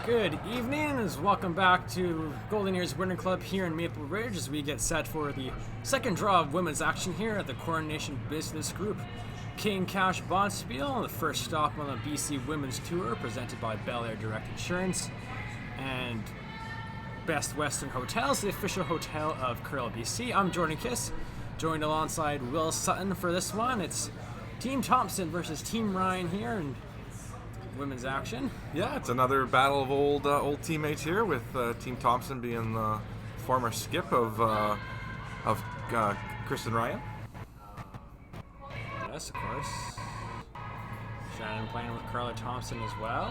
Good evening, and welcome back to Golden Ears Winter Club here in Maple Ridge as we get set for the second draw of women's action here at the Coronation Business Group King Cash Bond Spiel, the first stop on the BC Women's Tour presented by Bel Air Direct Insurance and Best Western Hotels, the official hotel of Curl BC. I'm Jordan Kiss, joined alongside Will Sutton for this one. It's Team Thompson versus Team Ryan here in women's action. Yeah, it's another battle of old teammates here, with Team Thompson being the former skip of Kristen Ryan. Yes, of course. Shannon playing with Carla Thompson as well.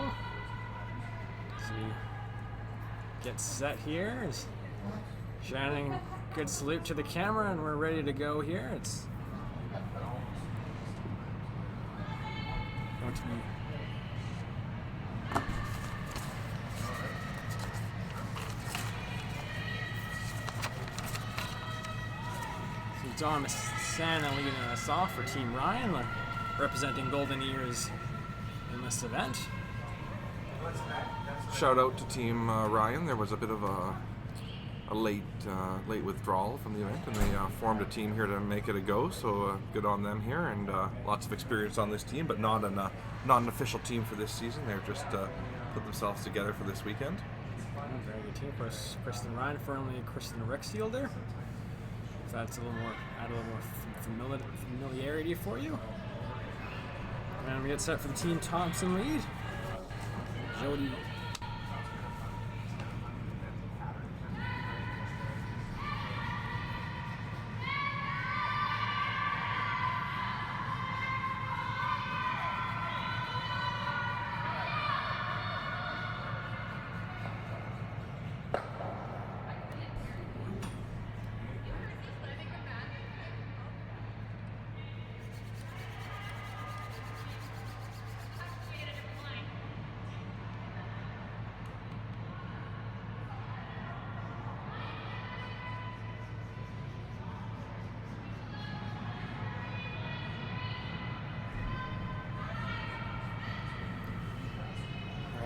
So we get set here. It's Shannon, good salute to the camera, and we're ready to go here. It's going to be Dom Santa leading us off for Team Ryan, representing Golden Ears in this event. Shout out to Team Ryan. There was a bit of a late withdrawal from the event, and they formed a team here to make it a go. So good on them here, and lots of experience on this team, but not an official team for this season. They're just put themselves together for this weekend. Very good team. Of course, Kristen Ryan, formerly Kristen Rexfielder. If that's add a little more familiarity for you. And we get set for the Team Thompson lead. Jody.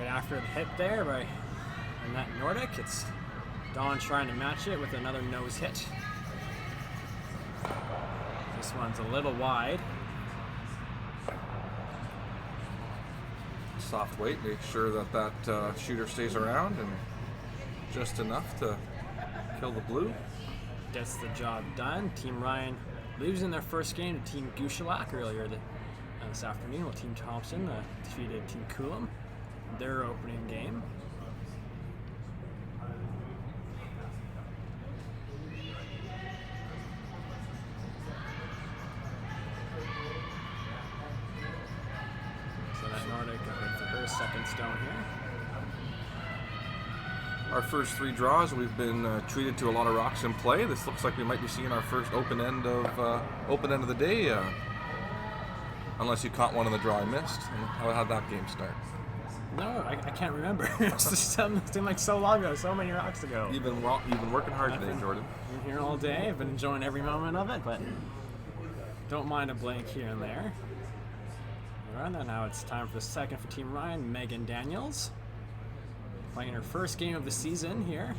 After the hit there by Annette Nordic, it's Dawn trying to match it with another nose hit. This one's a little wide. Soft weight, make sure that shooter stays around and just enough to kill the blue. Gets the job done. Team Ryan losing their first game to Team Gushalak earlier this afternoon, while Team Thompson defeated Team Coulomb their opening game. So that Nordic for her second stone here. Our first three draws, we've been treated to a lot of rocks in play. This looks like we might be seeing our first open end of the day, unless you caught one in the draw I missed. And how'd that game start? No, I can't remember. It seemed like so long ago, so many rocks ago. You've been working hard today, Jordan. Been here all day. I've been enjoying every moment of it, but don't mind a blank here and there. All right, now it's time for the second for Team Ryan. Megan Daniels playing her first game of the season here.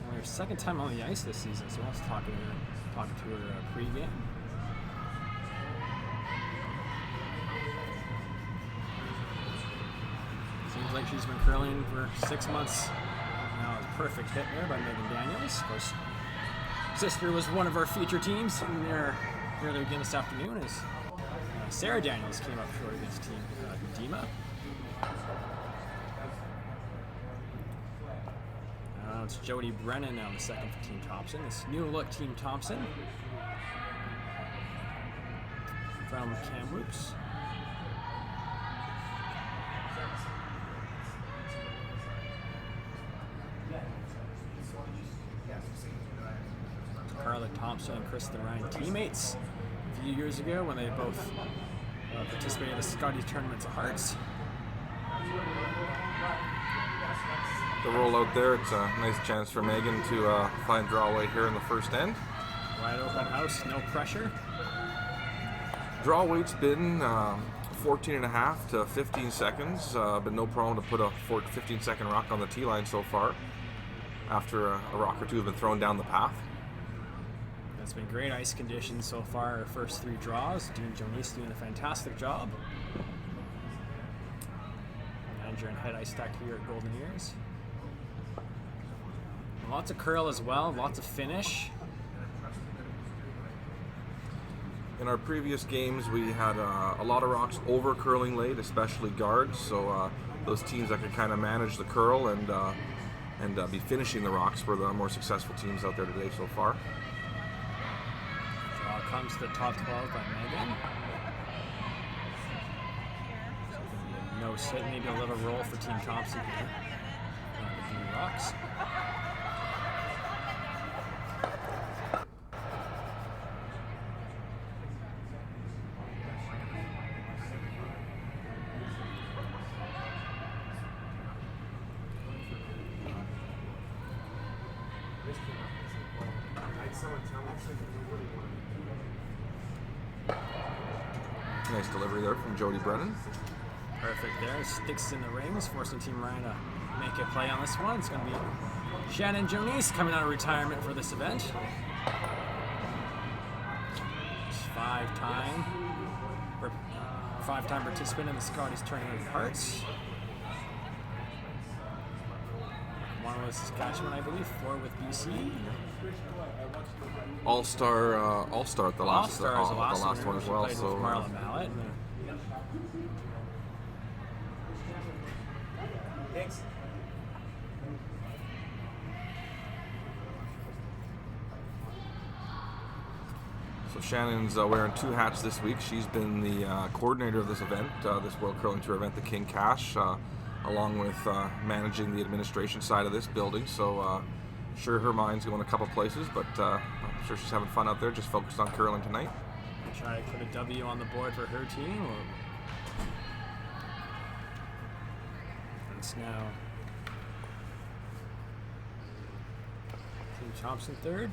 Only her second time on the ice this season, so let's talk to her pre-game. Seems like she's been curling for 6 months now. A perfect hit there by Megan Daniels. Of course, sister was one of our feature teams in there earlier again this afternoon as Sarah Daniels came up short against Team Dima. It's Jody Brennan now, the second for Team Thompson. This new look Team Thompson from Kamloops. Carla Thompson and Kristen Ryan teammates a few years ago when they both participated in the Scotty Tournaments of Hearts. The rollout there, it's a nice chance for Megan to find draw weight here in the first end. Wide open house, no pressure. Draw weight's been 14 and a half to 15 seconds, but no problem to put a 15-second rock on the tee line so far after a rock or two have been thrown down the path. It's been great ice conditions so far. Our first 3 draws. Dean Jonas doing a fantastic job. Manager and head ice tech here at Golden Ears. Lots of curl as well, lots of finish. In our previous games, we had a lot of rocks over curling late, especially guards. So those teams that could kind of manage the curl and be finishing the rocks were the more successful teams out there today so far. Draw comes to the top 12 by Megan. So no sit, maybe a little roll for Team Thompson here. The blue rocks. Nice delivery there from Jody Brennan. Perfect there. Sticks in the rings, forcing Team Ryan to make a play on this one. It's going to be Shannon Jonas coming out of retirement for this event. Five-time participant in the Scotties Tournament of Hearts. One with Saskatchewan, I believe. 4 with BC. All-star at the last one as well. So Marla Mallet. Thanks. So Shannon's wearing 2 hats this week. She's been the coordinator of this event, this World Curling Tour event, the King Cash, along with managing the administration side of this building. So sure her mind's going a couple places, but I'm sure she's having fun out there, just focused on curling tonight. Try to put a W on the board for her team. It's now Team Thompson third.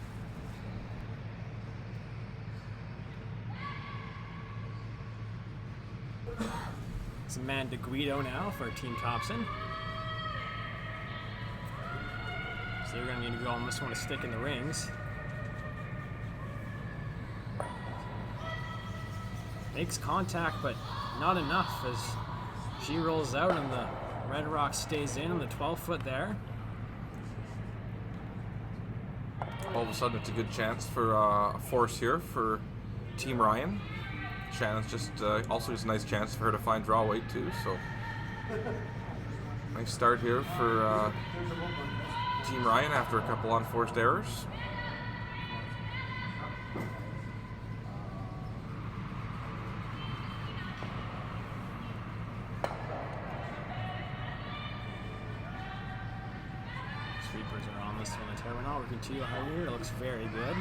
It's Amanda Guido now for Team Thompson. So they're going to need to go on this one to stick in the rings. Makes contact, but not enough as she rolls out and the red rock stays in on the 12-foot there. All of a sudden, it's a good chance for a force here for Team Ryan. Shannon's just also just a nice chance for her to find draw weight too. So nice start here for Team Ryan after a couple unforced errors. Sweepers are on this one. The terminal working 2 higher. It looks very good.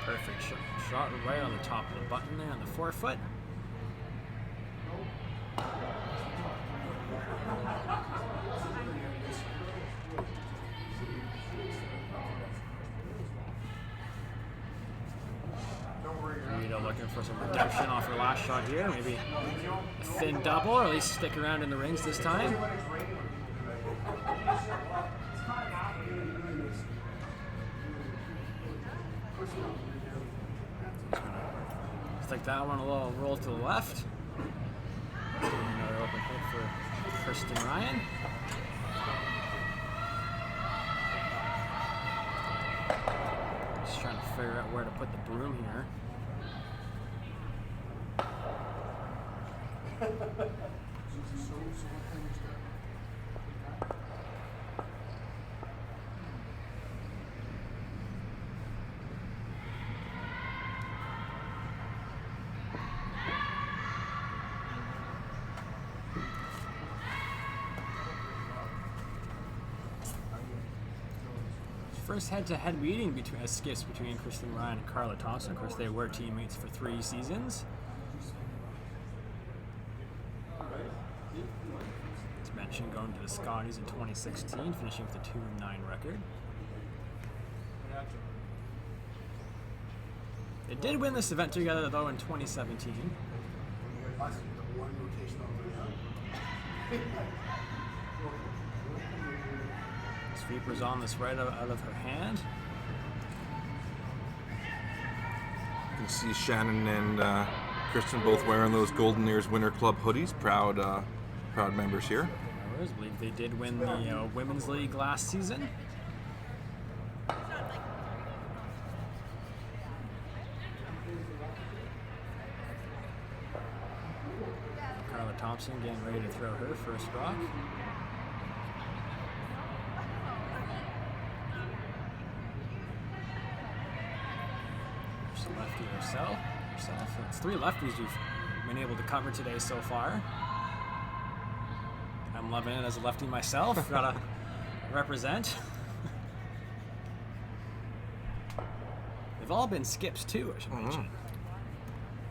Perfect shot right on the top of the button there on the 4-foot. Rita looking for some redemption off her last shot here. Maybe a thin double, or at least stick around in the rings this time. Stick that one a little roll to the left. Another open hit for Kristen Ryan. Just trying to figure out where to put the broom here. First head-to-head meeting between Kristen Ryan and Carla Thompson. Of course, they were teammates for 3 seasons. As mentioned, going to the Scotties 20s in 2016, finishing with a 2-9 record. They did win this event together though in 2017. Sweeper's on this right out of her hand. You can see Shannon and Kristen both wearing those Golden Ears Winter Club hoodies. Proud members here. I believe they did win the Women's League last season. Carla Thompson getting ready to throw her first rock. There's a lefty herself. It's 3 lefties we've been able to cover today so far. I'm loving it as a lefty myself. Gotta represent. They've all been skips too, I should mention.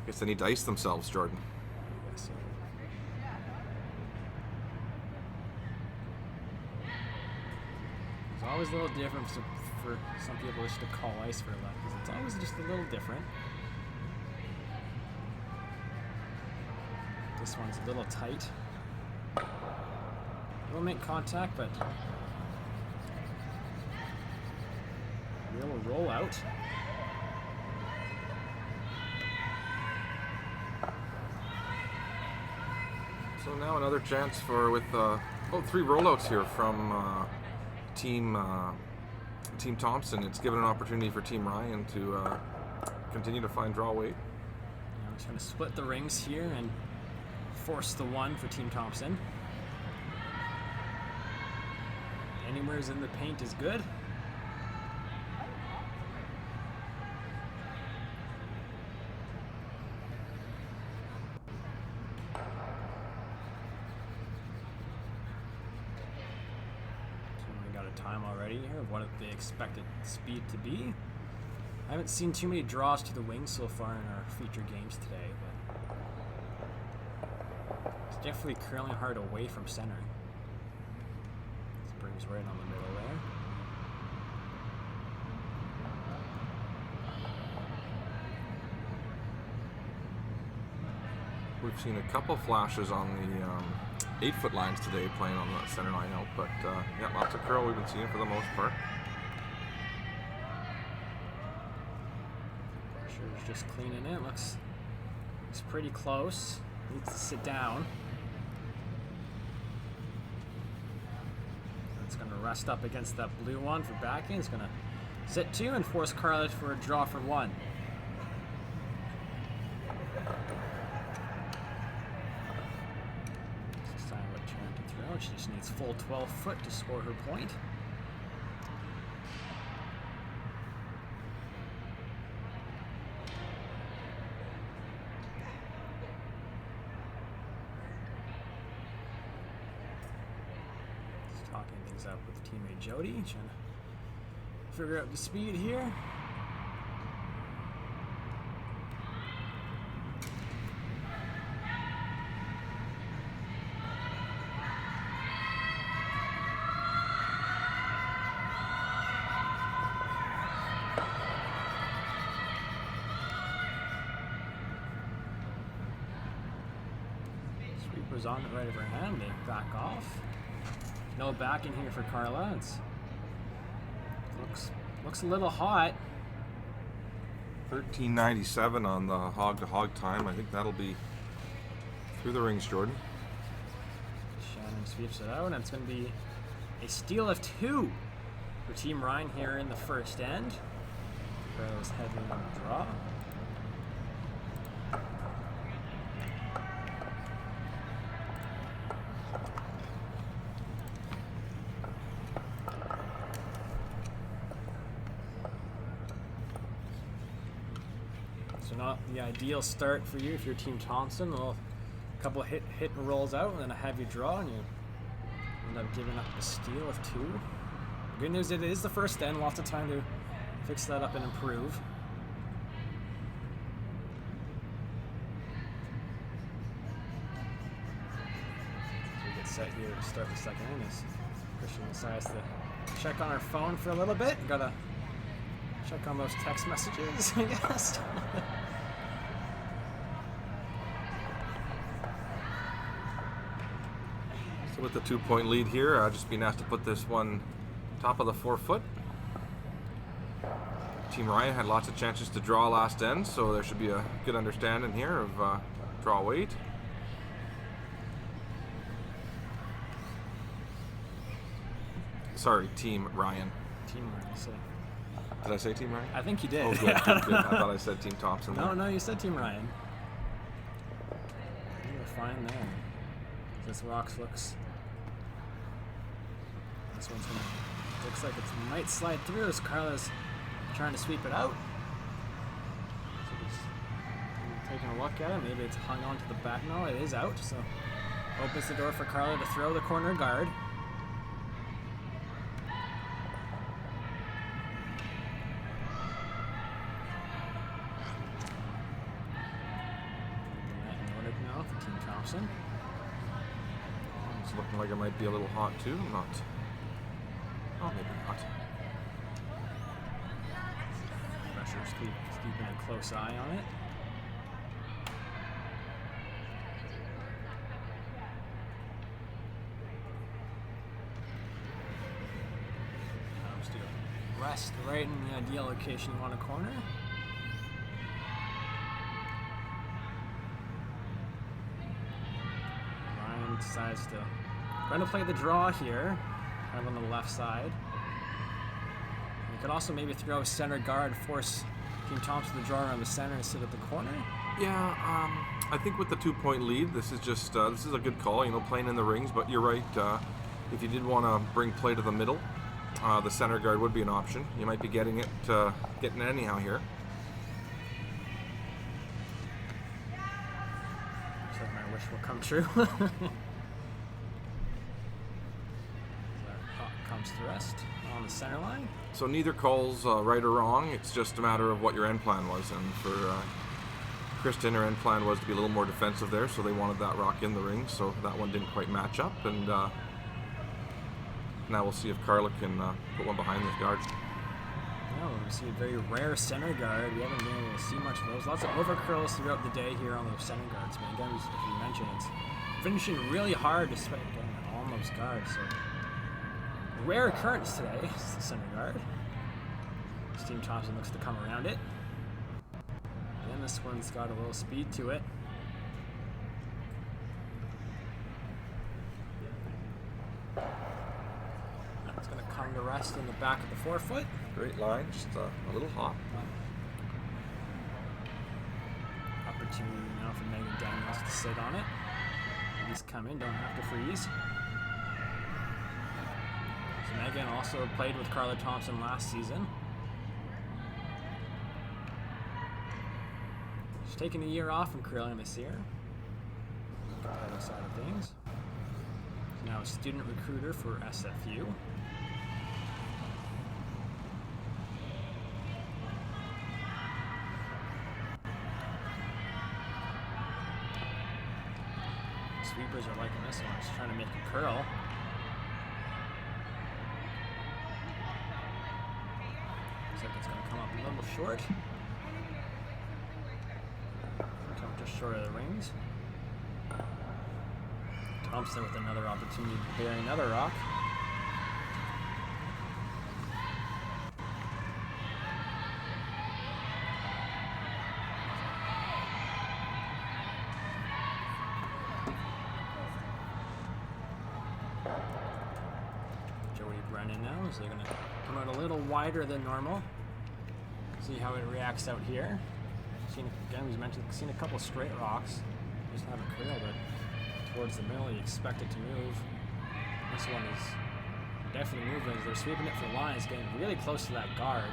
Guess they need to ice themselves, Jordan. Yes, sir. It's always a little different for some people just to call ice for lefties. It's always just a little different. This one's a little tight. We'll make contact, but we'll roll out. So now another chance with 3 rollouts here from Team Thompson. It's given an opportunity for Team Ryan to continue to find draw weight. I'm just going to split the rings here and force the 1 for Team Thompson. Anywhere's in the paint is good. So we got a time already here of what they expected speed to be. I haven't seen too many draws to the wing so far in our feature games today, but it's definitely curling hard away from center. Brings right on the middle there. We've seen a couple flashes on the 8-foot lines today playing on the center line out, but yeah, lots of curl we've been seeing for the most part. Pressure's just cleaning it. Looks pretty close. Needs to sit down. It's going to rest up against that blue one for backing. It's going to sit 2 and force Carla for a draw for 1. This time what turn to throw. She just needs full 12 foot to score her point. Talking things up with teammate Jody, trying to figure out the speed here. Sweeper's on the right of her hand. They back off. No back in here for Carla. Looks a little hot. 13:97 on the hog-to-hog time. I think that'll be through the rings, Jordan. Shannon sweeps it out, and it's going to be a steal of 2 for Team Ryan here in the first end. Carla's heavy on the draw. So not the ideal start for you if you're Team Thompson. A couple of hit and rolls out, and then a heavy draw, and you end up giving up the steal of 2. Good news, it is the first end. Lots of time to fix that up and improve. So we get set here to start the second end. Christian decides to check on her phone for a little bit. Gotta check on those text messages, I guess. So with the 2-point lead here, just being asked to put this one top of the 4-foot. Team Ryan had lots of chances to draw last end, so there should be a good understanding here of draw weight. Sorry, Team Ryan. Team Ryan, so. Did I say Team Ryan? I think you did. Oh, good. Good. I thought I said Team Thompson. No, you said Team Ryan. You were fine there. This rocks looks. This one's gonna. Looks like it might slide through as Carla's trying to sweep it out. So just taking a look at it. Maybe it's hung on to the back. No, it is out. So opens the door for Carla to throw the corner guard. Now for Team Thompson. It's looking like it might be a little hot too. Not. Oh, maybe not. Pressure's keeping a close eye on it. Rest right in the ideal location you want a corner. Ryan decides to going to play the draw here, kind of on the left side. You could also maybe throw a center guard, force Team Thompson to draw around the center and sit at the corner. Yeah, I think with the 2-point lead, this is just this is a good call. Playing in the rings. But you're right. If you did want to bring play to the middle, the center guard would be an option. You might be getting it anyhow here. Looks like my wish will come true. Comes to rest on the center line. So neither call's right or wrong. It's just a matter of what your end plan was. And for Kristen, her end plan was to be a little more defensive there, so they wanted that rock in the ring. So that one didn't quite match up. And now we'll see if Carla can put one behind this guard. Yeah, we see a very rare center guard. We haven't been able to see much of those. Lots of overcurls throughout the day here on the center guards. But again, as you mentioned, it's finishing really hard despite getting on those guards. So rare occurrence today is the center guard. Team Thompson looks to come around it. And this one's got a little speed to it. It's going to come to rest in the back of the 4-foot. Great line, just a little hot. Opportunity now for Megan Daniels to sit on it. These come in, don't have to freeze. So Megan also played with Carla Thompson last season. She's taking a year off from curling this year. Other side of things. She's now a student recruiter for SFU. Sweepers are liking this one. She's trying to make a curl. Looks like it's going to come up a little short. Come just short of the rings. Thompson with another opportunity to bury another rock. So they're going to come out a little wider than normal. See how it reacts out here. Again, we mentioned seen a couple straight rocks. Just have a curl, but towards the middle, you expect it to move. This one is definitely moving. They're sweeping it for lines, getting really close to that guard.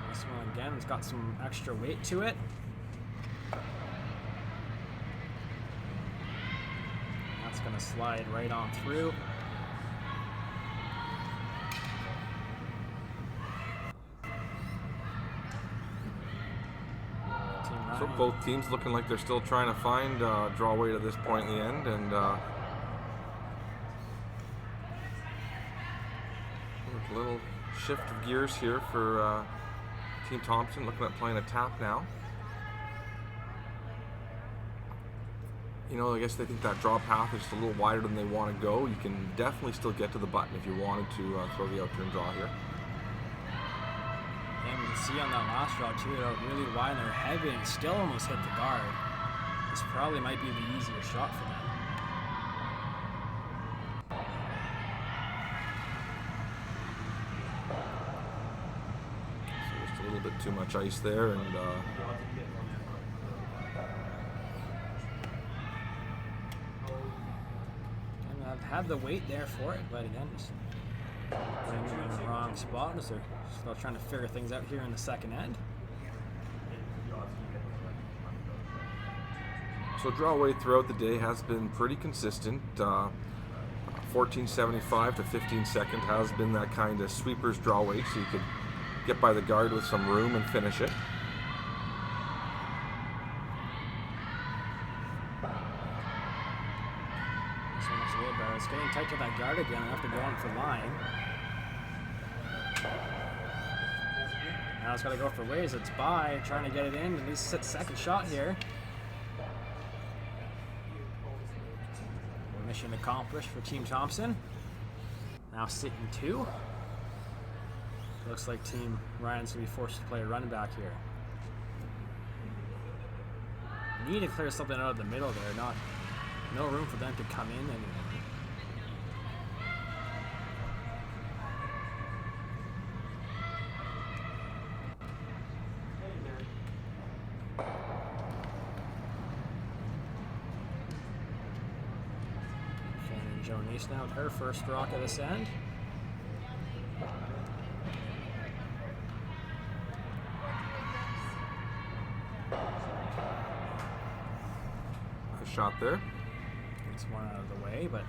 This one again has got some extra weight to it. That's going to slide right on through. So both teams looking like they're still trying to find draw weight at this point in the end, and There's a little shift of gears here for Team Thompson, looking at playing a tap now. You know, I guess they think that draw path is just a little wider than they want to go. You can definitely still get to the button if you wanted to throw the out-turn draw here. And you can see on that last draw too, they're really wide and they're heavy and still almost hit the guard. This probably might be the easier shot for them. So just a little bit too much ice there, and I've had the weight there for it, but again, just putting it in the wrong spot as they're still trying to figure things out here in the second end. so draw weight throughout the day has been pretty consistent. 1475 to 15 second has been that kind of sweeper's draw weight, so you could get by the guard with some room and finish it. This one's a little better. It's getting tight to that guard again. I have to go in for line. Now it's got to go for ways. It's by trying to get it in. At least second shot here. Mission accomplished for Team Thompson. Now sitting 2. Looks like Team Ryan's going to be forced to play a run back here. Need to clear something out of the middle there. No room for them to come in anymore. Jonice now with her first rock of this end. Nice shot there. Gets one out of the way, but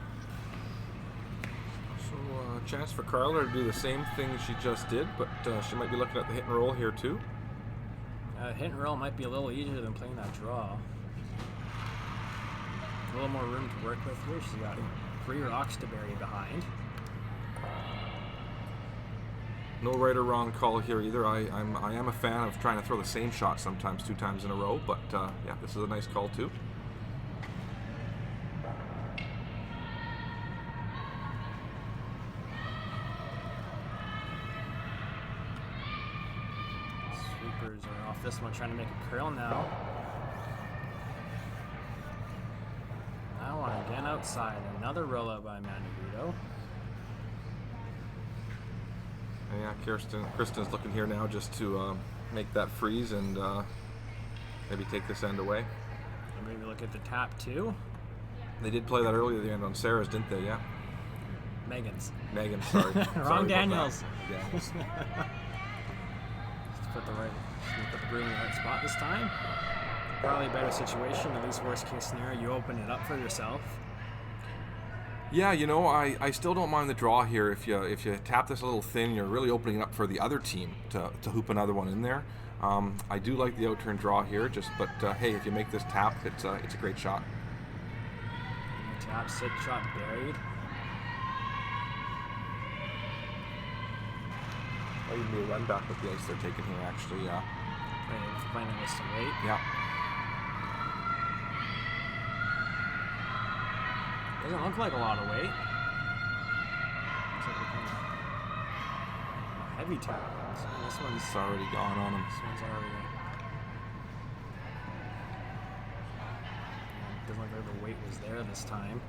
So a chance for Carla to do the same thing she just did, but she might be looking at the hit and roll here too. hit and roll might be a little easier than playing that draw. A little more room to work with here. She's got 3 rocks to bury behind. No right or wrong call here either. I am a fan of trying to throw the same shot sometimes 2 times in a row, but yeah, this is a nice call too. Sweepers are off this one, trying to make a curl now. Now one again outside. Another roll out by Manavito. And yeah, Kristen's looking here now just to make that freeze and maybe take this end away. And maybe look at the tap too. They did play that earlier at the end on Sarah's, didn't they? Yeah. Megan's. Megan, sorry. Wrong Sorry about Daniels. that. Let's put the broom in the right spot this time. Probably a better situation. At least worst case scenario, you open it up for yourself. Yeah, you know, I still don't mind the draw here. If you tap this a little thin, you're really opening it up for the other team to hoop another one in there. I do like the outturn draw here, but hey, if you make this tap, it's a great shot. Tap, sit, shot buried. Or you can do a run back with the ice they're taking here, actually. Playing with some weight. Yeah. Doesn't look like a lot of weight. Looks like a kind of heavy tap. This one's It's already gone on him. This one's already. Doesn't look like the weight was there this time.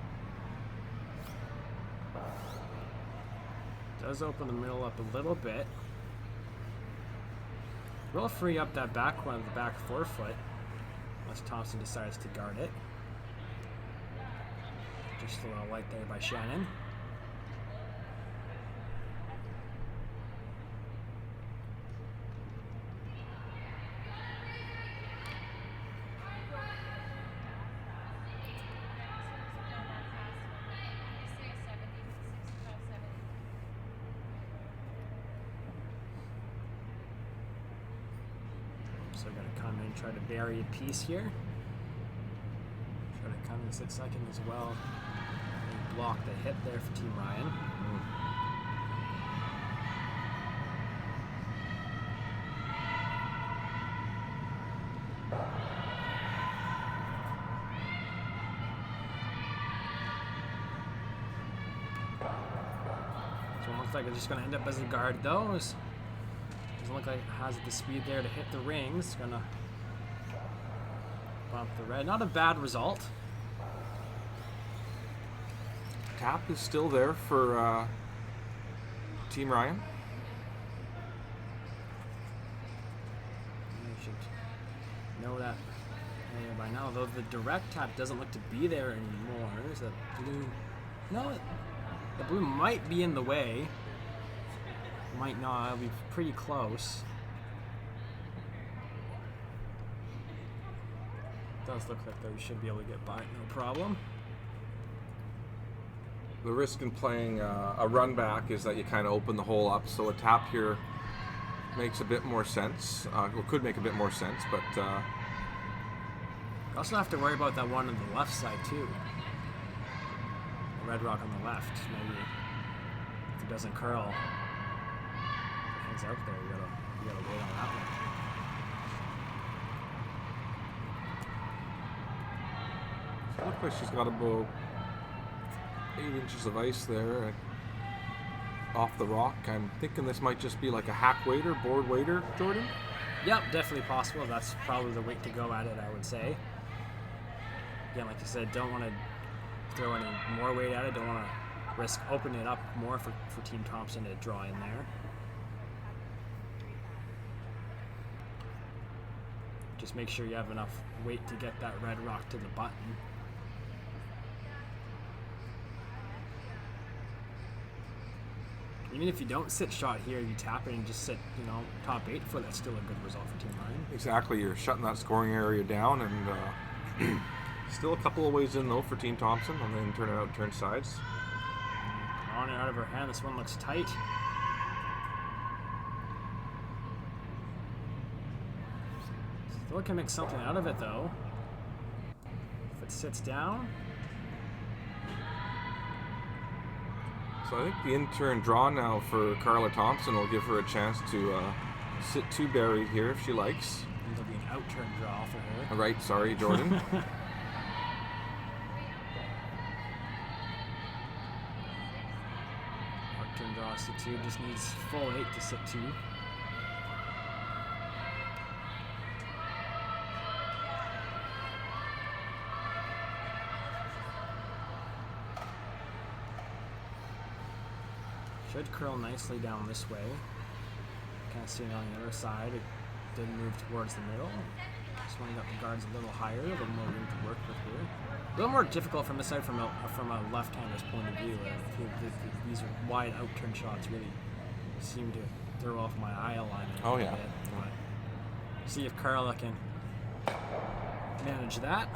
Does open the middle up a little bit. Will free up that back one, the back 4-foot, unless Thompson decides to guard it. Just a little light there by Shannon. So we're going to come in, try to bury a piece here. Try to come in, sit second as well. And block the hit there for Team Ryan. Looks like it's just going to end up as a guard, though. Doesn't look like it has the speed there to hit the rings. It's going to bump the red. Not a bad result. Tap is still there for Team Ryan. You should know that by now, though the direct tap doesn't look to be there anymore. There's a blue. No, the blue might be in the way. Might not. It'll be pretty close. Does look like though you should be able to get by it, no problem. The risk in playing a run back is that you kind of open the hole up, so a tap here makes a bit more sense. Well, could make a bit more sense, but You also have to worry about that one on the left side too. The red rock on the left. Maybe if it doesn't curl, if it hangs out there, you gotta wait on that one. it looks like she's got about 8 inches of ice there off the rock. I'm thinking this might just be like a hack waiter, board waiter, Jordan. Yep, definitely possible. That's probably the way to go at it, I would say. Again, like I said, don't want to throw any more weight at it. Don't want to risk opening it up more for Team Thompson to draw in there. Just make sure you have enough weight to get that red rock to the button. Even if you don't sit shot here, you tap it and just sit, top 8 foot, that's still a good result for Team Ryan. Exactly, you're shutting that scoring area down, and still a couple of ways in though for Team Thompson, and then turn it out, turn sides. On and out of her hand, this one looks tight. Still can make something out of it though. If it sits down. So I think the in-turn draw now for Carla Thompson will give her a chance to sit 2 buried here if she likes. It'll be an out-turn draw for her. Right, sorry, Jordan. Out-turn draw, sit 2, just needs full 8 to sit 2. Should curl nicely down this way. Kind of seeing on the other side, it did move towards the middle. Just want to get the guards a little higher, a little more room to work with here. A little more difficult from this side from a left-hander's point of view. These wide out-turn shots really seem to throw off my eye alignment. Oh yeah. But see if Carla can manage that.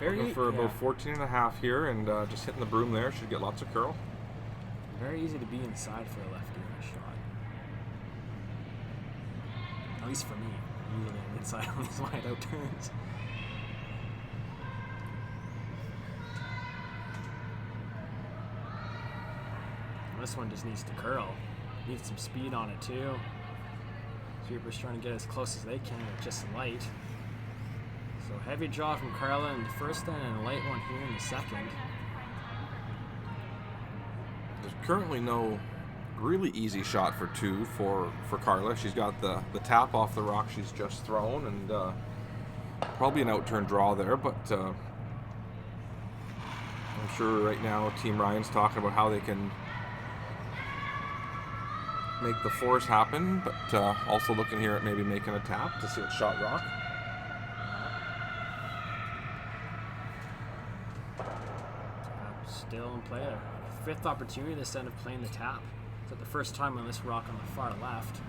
Looking for about 14 and a half here, and just hitting the broom there should get lots of curl. Very easy to be inside for a lefty in a shot. At least for me. Usually I'm inside on these wide out turns. This one just needs to curl. Needs some speed on it too. Sweeper's trying to get as close as they can with just light. So heavy draw from Carla in the first end and a light one here in the second. There's currently no really easy shot for 2 for Carla. She's got the tap off the rock she's just thrown, and probably an out-turn draw there, but I'm sure right now Team Ryan's talking about how they can make the fours happen, but also looking here at maybe making a tap to see what shot rock. Still in play. A 5th opportunity this end of playing the tap. It's the first time on this rock on the far left.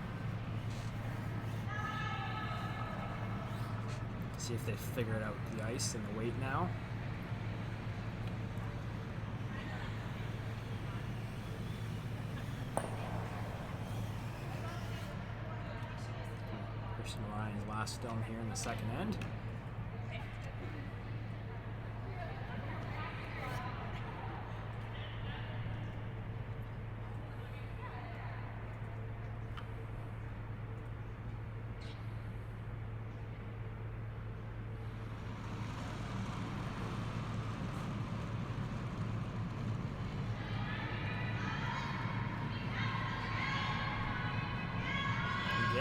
See if they figured out the ice and the weight now. Christian Ryan's last stone here in the second end.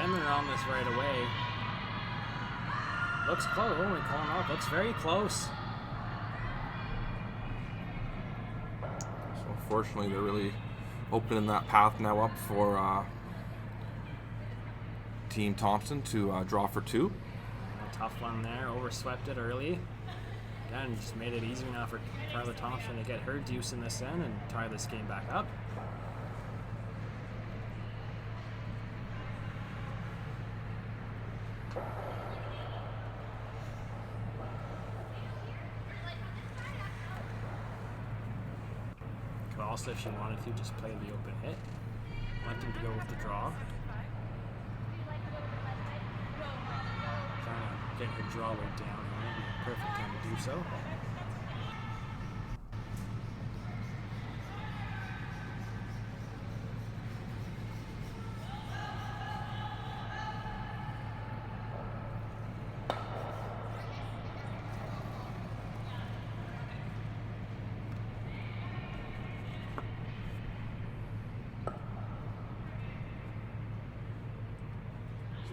Again, they're on this right away. Looks close. Oh, we calling off. Looks very close. So unfortunately, they're really opening that path now up for Team Thompson to draw for 2. A tough one there. Overswept it early. Again, just made it easier now for Carla Thompson to get her deuce in this end and tie this game back up. Could also, if she wanted to, just play the open hit. Wanting to go with the draw. Trying to get her draw weight down. Maybe a perfect time to do so.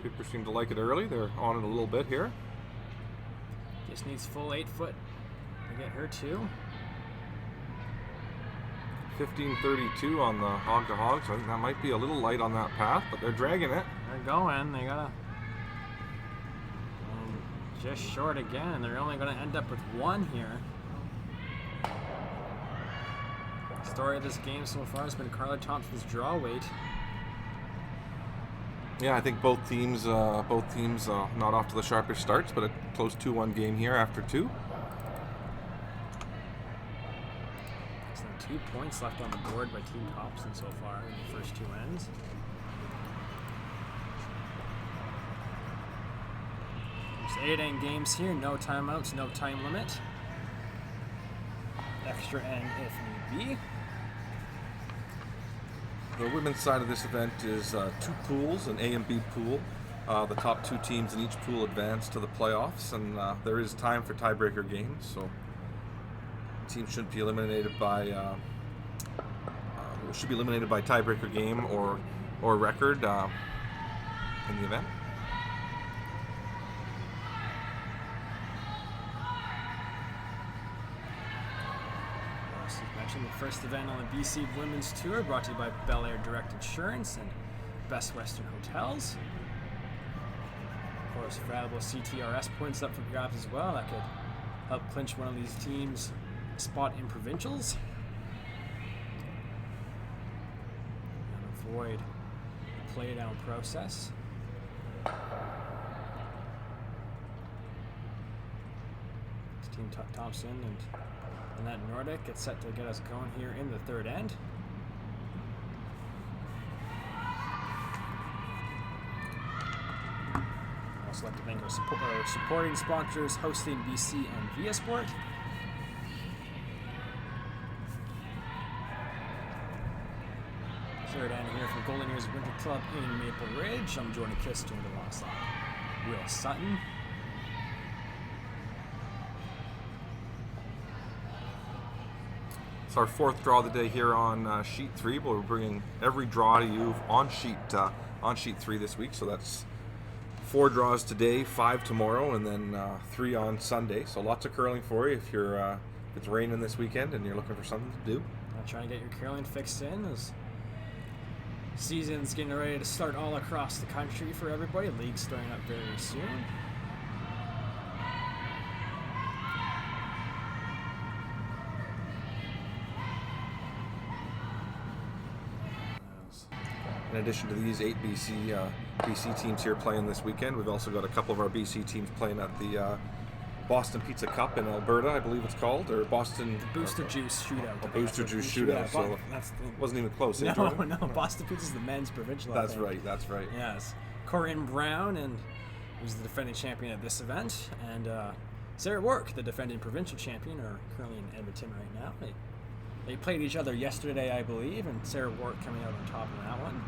People seem to like it early. They're on it a little bit here. Just needs full 8 foot to get her too. 15:32 on the hog to hog, so I think that might be a little light on that path, but they're dragging it. They're going. They gotta. Just short again. They're only gonna end up with 1 here. The story of this game so far has been Carla Thompson's draw weight. Yeah, I think both teams not off to the sharpest starts, but a close 2-1 game here after 2. So 2 points left on the board by Team Thompson so far in the first 2 ends. There's 8 end games here, no timeouts, no time limit. Extra end if need be. The women's side of this event is 2 pools, an A and B pool. The top 2 teams in each pool advance to the playoffs, and there is time for tiebreaker games, so teams shouldn't be eliminated by tiebreaker game or record in the event. The first event on the BC Women's Tour, brought to you by Bel Air Direct Insurance and Best Western Hotels. Of course, valuable CTRS points up for grabs as well. That could help clinch one of these teams' a spot in provincials and avoid the play-down process. It's Team Thompson and that Nordic gets set to get us going here in the 3rd end. Also like to thank our supporting sponsors, Hosting BC and Via Sport. Third end here from Golden Ears Winter Club in Maple Ridge. I'm Jordan Kiss, joined alongside Will Sutton. It's our 4th draw of the day here on sheet 3, but we're bringing every draw to you on sheet 3 this week. So that's 4 draws today, 5 tomorrow, and then 3 on Sunday. So lots of curling for you if it's raining this weekend and you're looking for something to do. Trying to get your curling fixed in as season's getting ready to start all across the country for everybody. League's starting up very soon. In addition to these 8 BC teams here playing this weekend, we've also got a couple of our BC teams playing at the Boston Pizza Cup in Alberta, I believe it's called, or Boston... The Booster Juice Shootout. The Booster Juice Shootout, so that's the, wasn't even close, eh, No, Jordan? no, Boston Pizza's the men's provincial, That's right. Yes. Corinne Brown, and who's the defending champion at this event, and Sarah Work, the defending provincial champion, are currently in Edmonton right now. They played each other yesterday, I believe, and Sarah Work coming out on top in that one.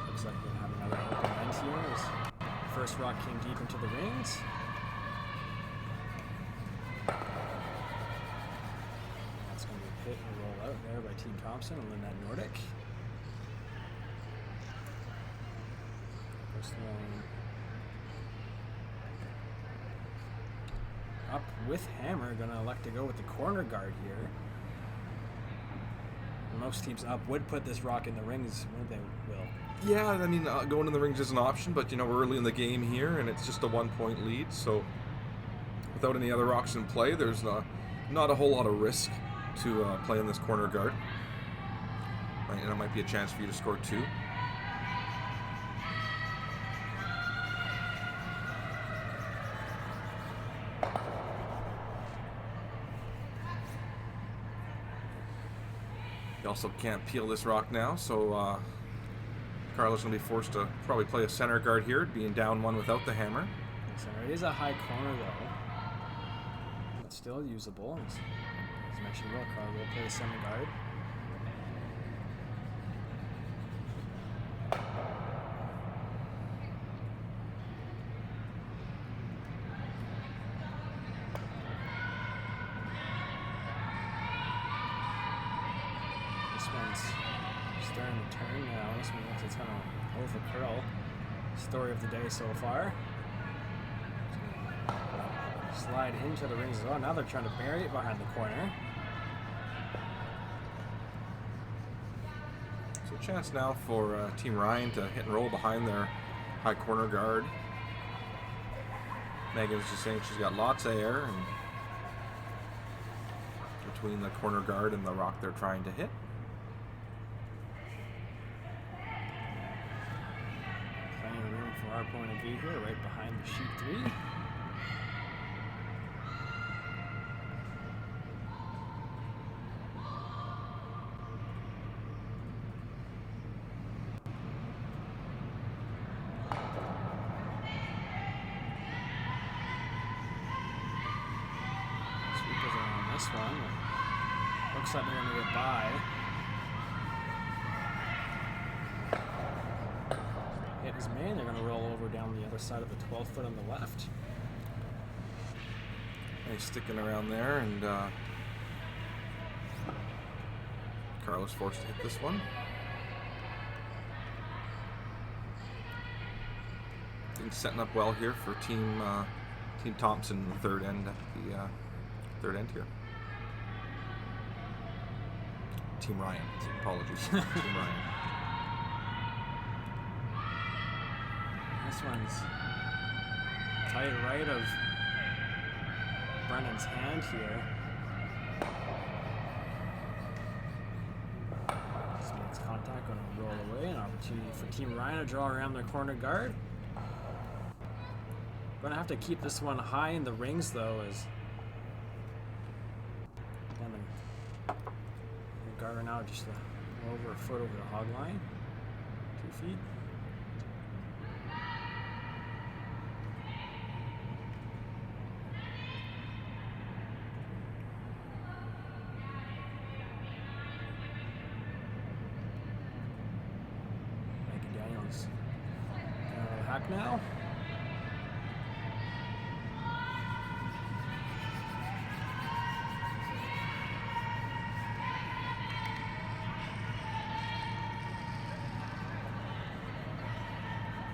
Looks like we're going to have another open end here as First rock came deep into the rings. That's going to be a hit and roll out there by Team Thompson and Lynette Nordic. First one up with hammer. Going to elect to go with the corner guard here. Most teams up would put this rock in the rings, wouldn't they, Will? Yeah, I mean, going in the rings is an option, but, you know, we're early in the game here, and it's just a 1-point lead, so without any other rocks in play, there's not a whole lot of risk to play in this corner guard. And it might be a chance for you to score 2. You also can't peel this rock now, so Carla's going to be forced to probably play a center guard here, being down 1 without the hammer. Center is a high corner, though. But still usable. As mentioned, Carla will play the center guard. Starting to turn now. This one looks like it's going to over curl. Story of the day so far. Slide into the rings as well. Now they're trying to bury it behind the corner. So a chance now for Team Ryan to hit and roll behind their high corner guard. Megan's just saying she's got lots of air and between the corner guard and the rock they're trying to hit. Our point of view here, right behind the sheet 3. Sweepers are on this one. Looks like they're going to get by. Hit his man. They're going to roll over down the other side of the 12 foot on the left. He's sticking around there, and Carla's forced to hit this one. Things setting up well here for Team Thompson in the third end here. Team Ryan. Apologies. Team Ryan. This one's tight right of Brennan's hand here. This makes contact, going to roll away. An opportunity for Team Ryan to draw around their corner guard. Going to have to keep this one high in the rings, though, as the guard right now just over a foot over the hog line. 2 feet. Hack now.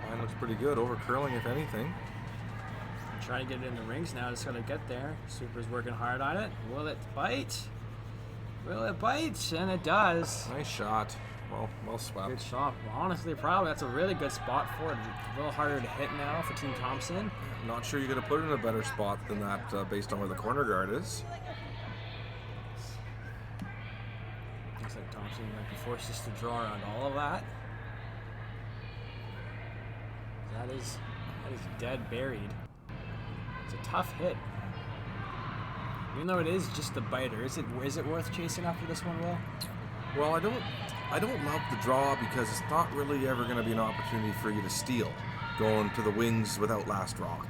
Line looks pretty good, over curling if anything. Try to get it in the rings now, just gotta get there. Super's working hard on it. Will it bite? Will it bite? And it does. Nice shot. Well swept. Good shot. Well, honestly, probably that's a really good spot for it. A little harder to hit now for Team Thompson. I'm not sure you could have put it in a better spot than that based on where the corner guard is. Looks like Thompson might be forced just to draw around all of that. That is dead buried. It's a tough hit. Even though it is just a biter, is it worth chasing after this one, Will? Well, I don't love the draw because it's not really ever going to be an opportunity for you to steal going to the wings without last rock.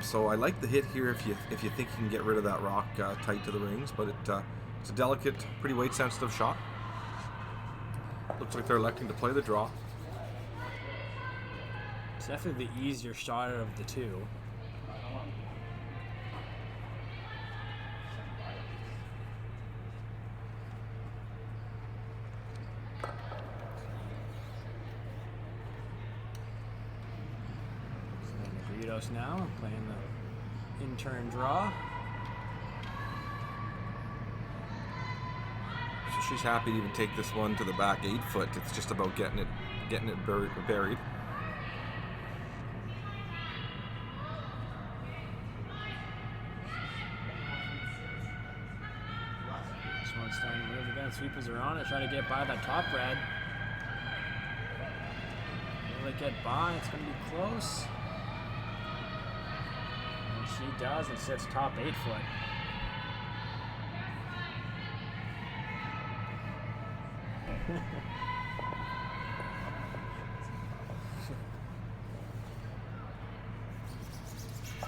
So I like the hit here if you think you can get rid of that rock tight to the rings, but it's a delicate, pretty weight sensitive shot. Looks like they're electing to play the draw. It's definitely the easier shot of the two. Now playing the in-turn draw. So she's happy to even take this one to the back 8 foot. It's just about getting it buried. This one's starting to move again. Sweepers are on it, trying to get by that top red. Will it get by? It's going to be close. She does and sits top 8 foot.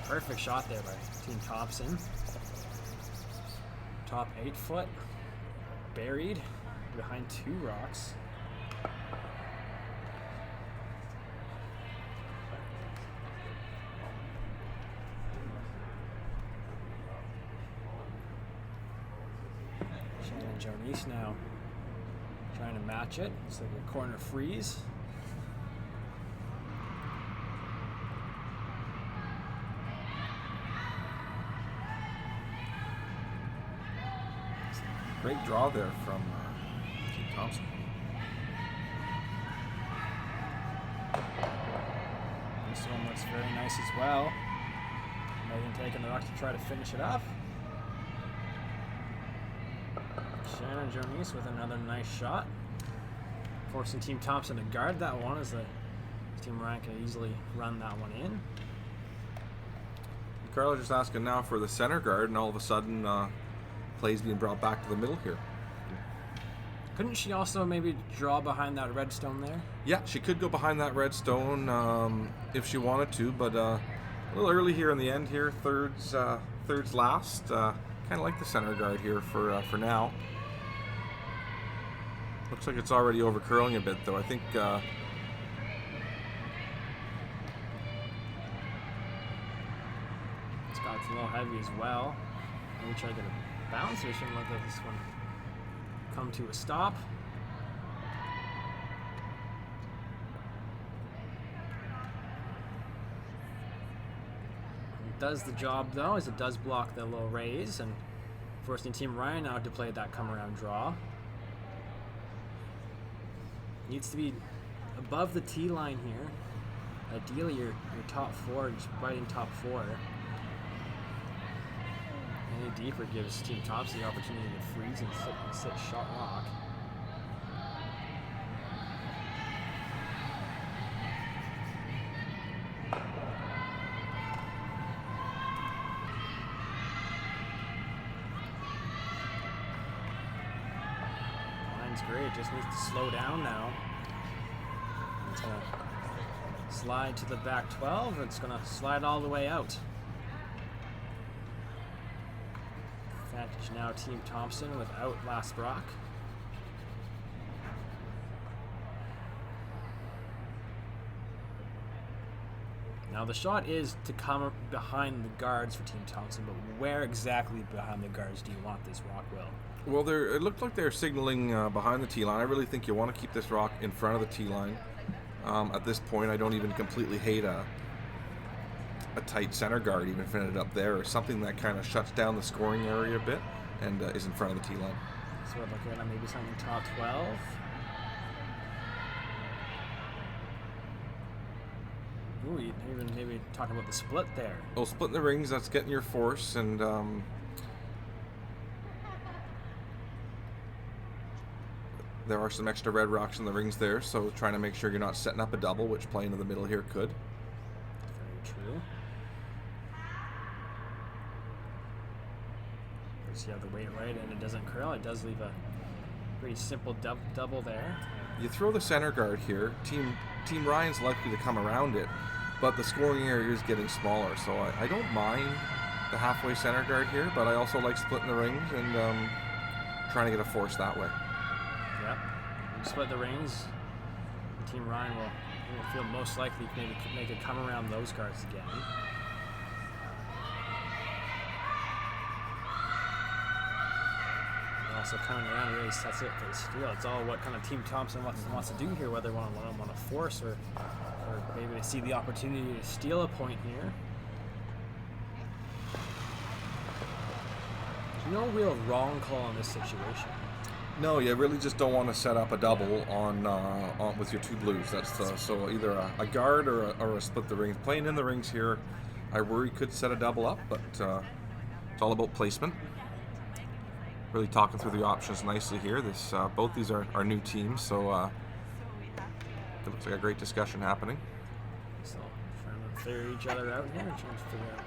Perfect shot there by Team Thompson. Top 8 foot, buried behind 2 rocks. Jonice now trying to match it. It's like a corner freeze. Great draw there from Team Thompson. This one looks very nice as well. Megan taking the rock to try to finish it off. Shannon Jonice with another nice shot, forcing Team Thompson to guard that one as the Team Ryan can easily run that one in. Carla just asking now for the center guard, and all of a sudden play's being brought back to the middle here. Couldn't she also maybe draw behind that red stone there? Yeah, she could go behind that red stone if she wanted to, but a little early here in the end here. Thirds last. Kind of like the center guard here for now. Looks like it's already over curling a bit, though. I think it's got a little heavy as well. Let me try to get a bounce. We shouldn't let this one come to a stop. It does the job though, as it does block the low raise and forcing Team Ryan now to play that come around draw. Needs to be above the tee line here. Ideally, your top 4, just biting top 4. Any deeper gives Team Thompson the opportunity to freeze and sit shot rock. Line's great, just needs to slow down now. It's gonna slide to the back 12, or it's gonna slide all the way out. Advantage now Team Thompson without last rock. Now the shot is to come behind the guards for Team Thompson, but where exactly behind the guards do you want this rock, Will? Well, it looked like they're signaling behind the tee line. I really think you want to keep this rock in front of the tee line. At this point, I don't even completely hate a tight center guard, even if it ended up there, or something that kind of shuts down the scoring area a bit and is in front of the tee line. So we're looking at maybe something top 12. Ooh, even maybe talking about the split there. Well, splitting the rings, that's getting your force, and there are some extra red rocks in the rings there, so trying to make sure you're not setting up a double, which playing in the middle here could. Very true. You have the weight right and it doesn't curl. It does leave a pretty simple double there. You throw the center guard here. Team Ryan's likely to come around it, but the scoring area is getting smaller, so I don't mind the halfway center guard here, but I also like splitting the rings and trying to get a force that way. Yep. You split the rings. Team Ryan will I feel most likely maybe could make it come around those guards again. Also coming around really sets it for the steal. It's all what kind of team Thompson wants to do here, whether they want to force or maybe they see the opportunity to steal a point here. There's no real wrong call in this situation. No, you really just don't want to set up a double on with your two blues. That's so either a guard or a split the rings. Playing in the rings here, I worry could set a double up, but it's all about placement. Really talking through the options nicely here. This both these are new teams, so it looks like a great discussion happening. So trying to figure each other out here, trying to figure out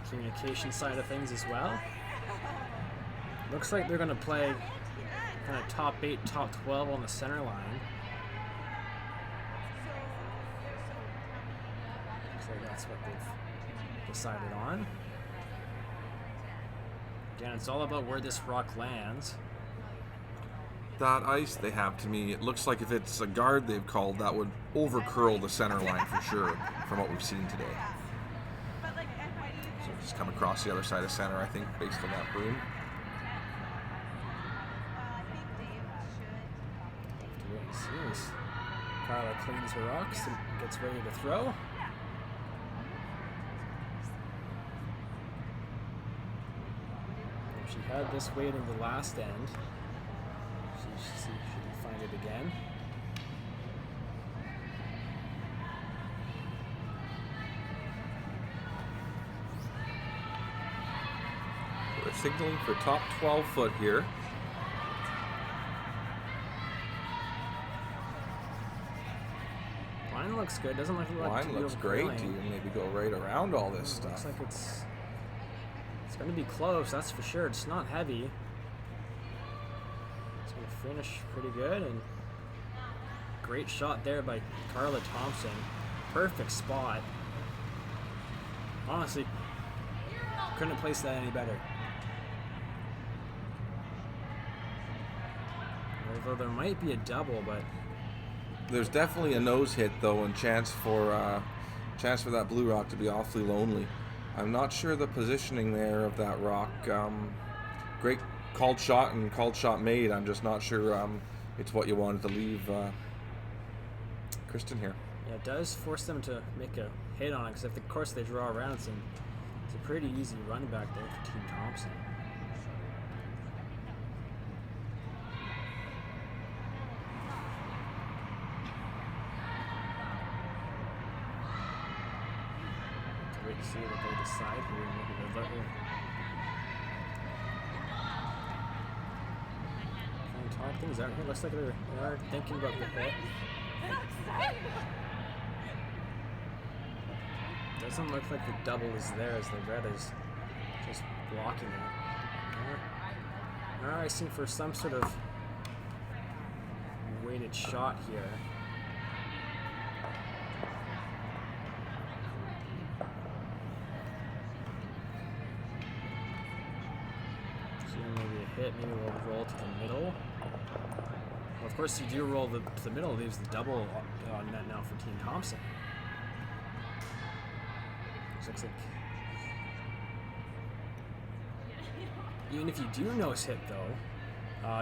the communication side of things as well. Looks like they're going to play kind of top 8, top 12 on the center line. So that's what they've decided on. Again, it's all about where this rock lands. That ice they have, to me, it looks like if it's a guard they've called, that would over curl the center line for sure from what we've seen today. So just come across the other side of center, I think, based on that broom. Carla cleans her rocks and gets ready to throw. If she had this weight in the last end, she can find it again. We're signaling for top 12 foot here. Line looks good. Doesn't look like Line looks great. You can maybe go right around all this stuff. Looks like it's going to be close. That's for sure. It's not heavy. It's going to finish pretty good, and great shot there by Carla Thompson. Perfect spot. Honestly, couldn't have placed that any better. Although there might be a double, but there's definitely a nose hit though, and chance for that blue rock to be awfully lonely. I'm not sure the positioning there of that rock. Great called shot and called shot made. I'm just not sure it's what you wanted to leave Kristen here. Yeah, it does force them to make a hit on it, because if of course they draw around, it's a pretty easy run back there for Team Thompson. Wait to see what they decide here. Maybe they're trying to talk things out here. Looks like they are thinking about the hit. Doesn't look like the double is there, as the red is just blocking it. They're icing for some sort of weighted shot here. Maybe a hit, maybe we'll roll to the middle. Well, of course, if you do roll to the middle, it leaves the double on net now for Team Thompson. Looks like even if you do nose hit, though,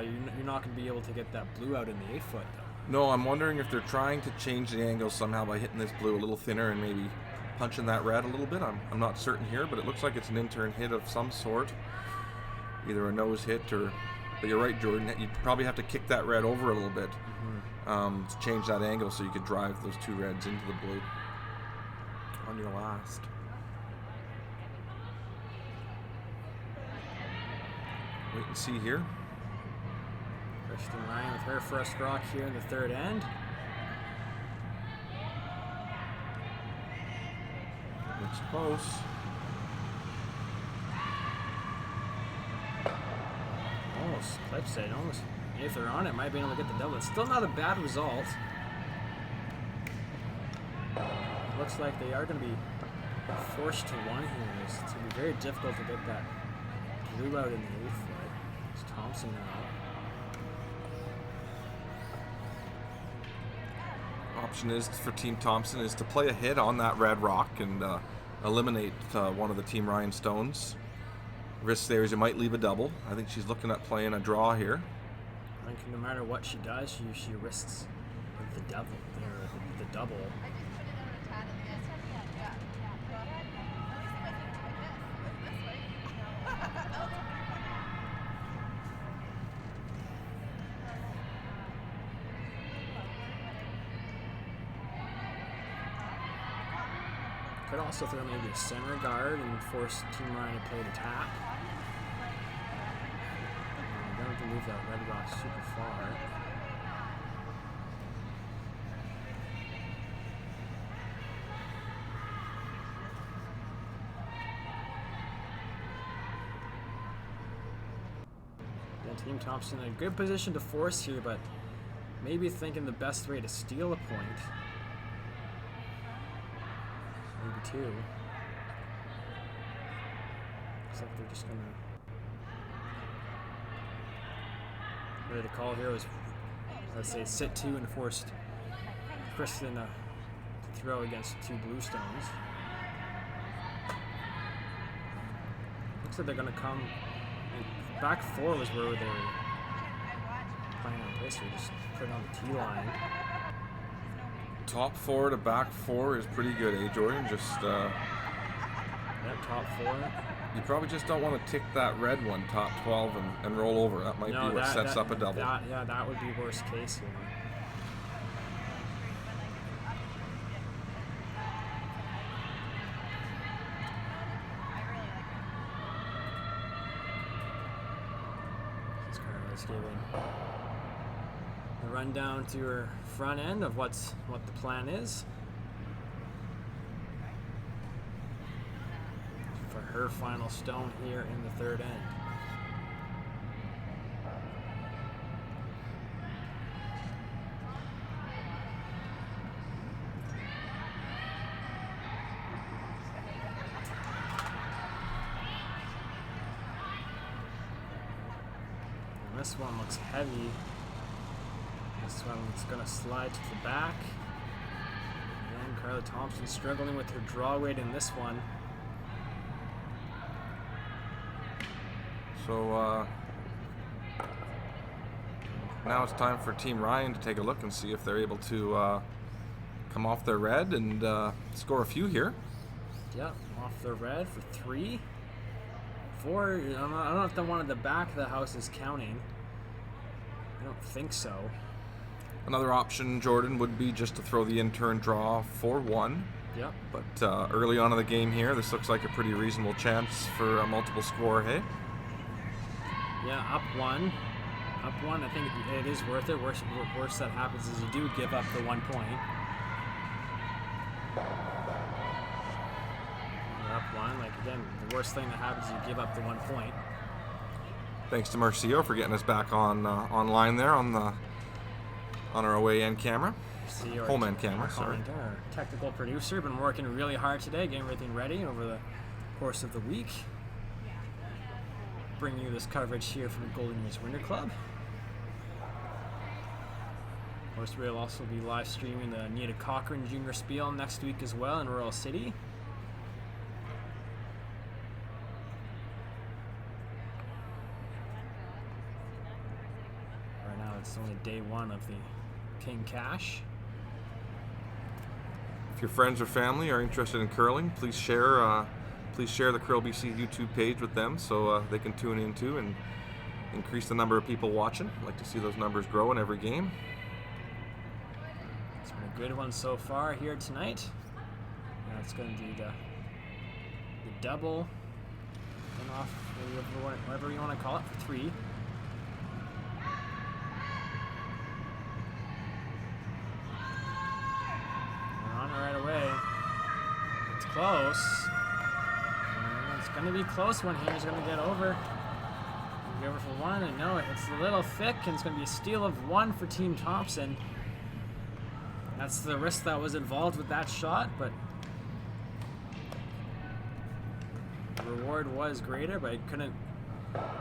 you're not going to be able to get that blue out in the 8 foot, though. No, I'm wondering if they're trying to change the angle somehow by hitting this blue a little thinner and maybe punching that red a little bit. I'm not certain here, but it looks like it's an in-turn hit of some sort. Either a nose hit or, but you're right, Jordan, you'd probably have to kick that red over a little bit to change that angle so you could drive those two reds into the blue on your last. Wait and see here. Kristen Ryan with her first rock here in the third end. Looks close. Almost clips it. Almost. If they're on it, might be able to get the double. It's still not a bad result. Looks like they are going to be forced to one here. It's going to be very difficult to get that blue out in the 8 foot. It's Thompson now. option is for Team Thompson is to play a hit on that red rock and eliminate one of the Team Ryan stones. Risk there is you might leave a double. I think she's looking at playing a draw here. I think no matter what she does, she risks the double. The double. Could also throw maybe a center guard and force Team Ryan to play the tap. I don't have to move that red rock super far. And Team Thompson in a good position to force here, but maybe thinking the best way to steal a point. Maybe two. Looks like they're just gonna. Really, the call here was, let's say, sit two and forced Kristen to throw against two blue stones. Looks like they're gonna come. Back four was where they're playing on place. We just put it on the T line. Top four to back four is pretty good, eh, Jordan? Just Yep, top four. you probably just don't want to tick that red one, top 12, and roll over. That might be what sets up a double. That would be worst case here. This card is giving a rundown to her front end of what the plan is for her final stone here in the third end. And this one looks heavy. This one's going to slide to the back. And Carla Thompson struggling with her draw weight in this one. So now it's time for Team Ryan to take a look and see if they're able to come off their red and score a few here. Yep, off their red for 3. 4, I don't know if the one at the back of the house is counting. I don't think so. Another option, Jordan, would be just to throw the in-turn draw 4-1. Yep. But early on in the game here, this looks like a pretty reasonable chance for a multiple score, hey? Yeah, up 1. Up 1, I think it is worth it. Worst that happens is you do give up the 1 point. You're up 1. Like, again, the worst thing that happens is you give up the 1 point. Thanks to Marcio for getting us back on online there on our away end camera. Home end camera, sorry. Our technical producer, been working really hard today, getting everything ready over the course of the week. Bringing you this coverage here from the Golden Years Winter Club. Of course, we'll also be live streaming the Nita Cochran Junior Spiel next week as well in Royal City. Right now, it's only day 1 of the King Cash. If your friends or family are interested in curling, please share the Curl BC YouTube page with them so they can tune in too and increase the number of people watching. I'd like to see those numbers grow in every game. It's been a good one so far here tonight. Now it's going to do the double and off, whatever you want to call it, for 3. We're on it right away. It's close. It's going to be a close one here. He's going to get over. Go over for 1, and no, it's a little thick, and it's going to be a steal of 1 for Team Thompson. That's the risk that was involved with that shot, but the reward was greater, but it couldn't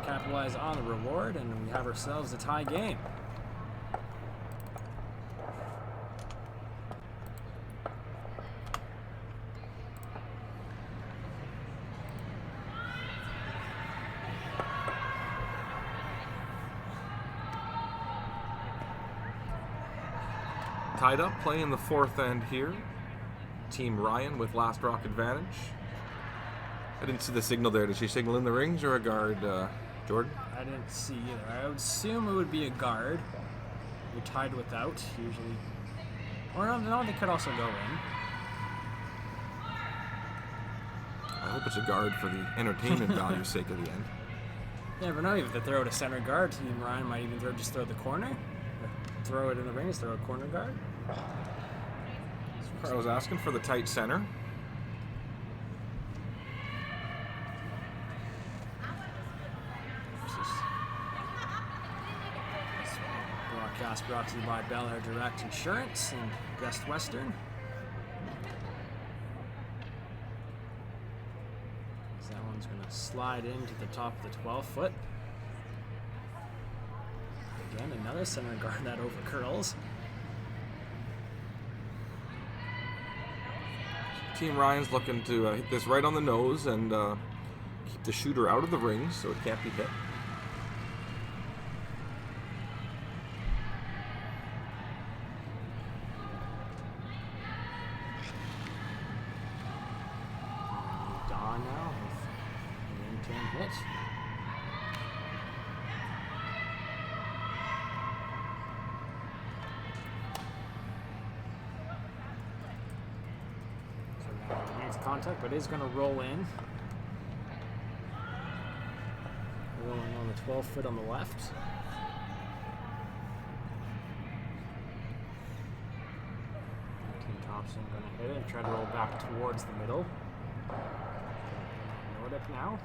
capitalize on the reward, and we have ourselves a tie game. tied up, playing the fourth end here. Team Ryan with last rock advantage. I didn't see the signal there. Did she signal in the rings or a guard, Jordan? I didn't see either. I would assume it would be a guard. You're tied without, usually. Or no, they could also go in. I hope it's a guard for the entertainment value's sake of the end. You never know, if they throw it a center guard, Team Ryan might even just throw the corner. Or throw it in the rings, throw a corner guard. I was asking for the tight center. Broadcast brought to you by Bel Air Direct Insurance and Best Western. So that one's going to slide into the top of the 12-foot. Again, another center guard that over curls. Team Ryan's looking to hit this right on the nose and keep the shooter out of the rings so it can't be hit. Dawn now with an in-turn hit. Contact, but is going to roll in. Rolling on the 12-foot on the left. Team Thompson going to hit it and try to roll back towards the middle. Load up now.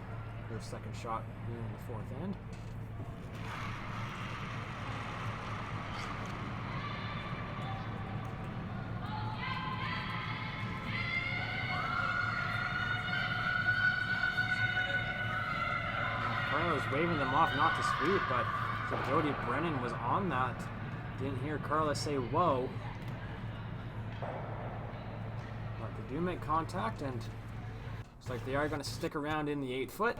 Their second shot here in the fourth end. Was waving them off not to sweep, but so Jody Brennan was on that. Didn't hear Carla say whoa. But they do make contact, and looks like they are going to stick around in the 8-foot.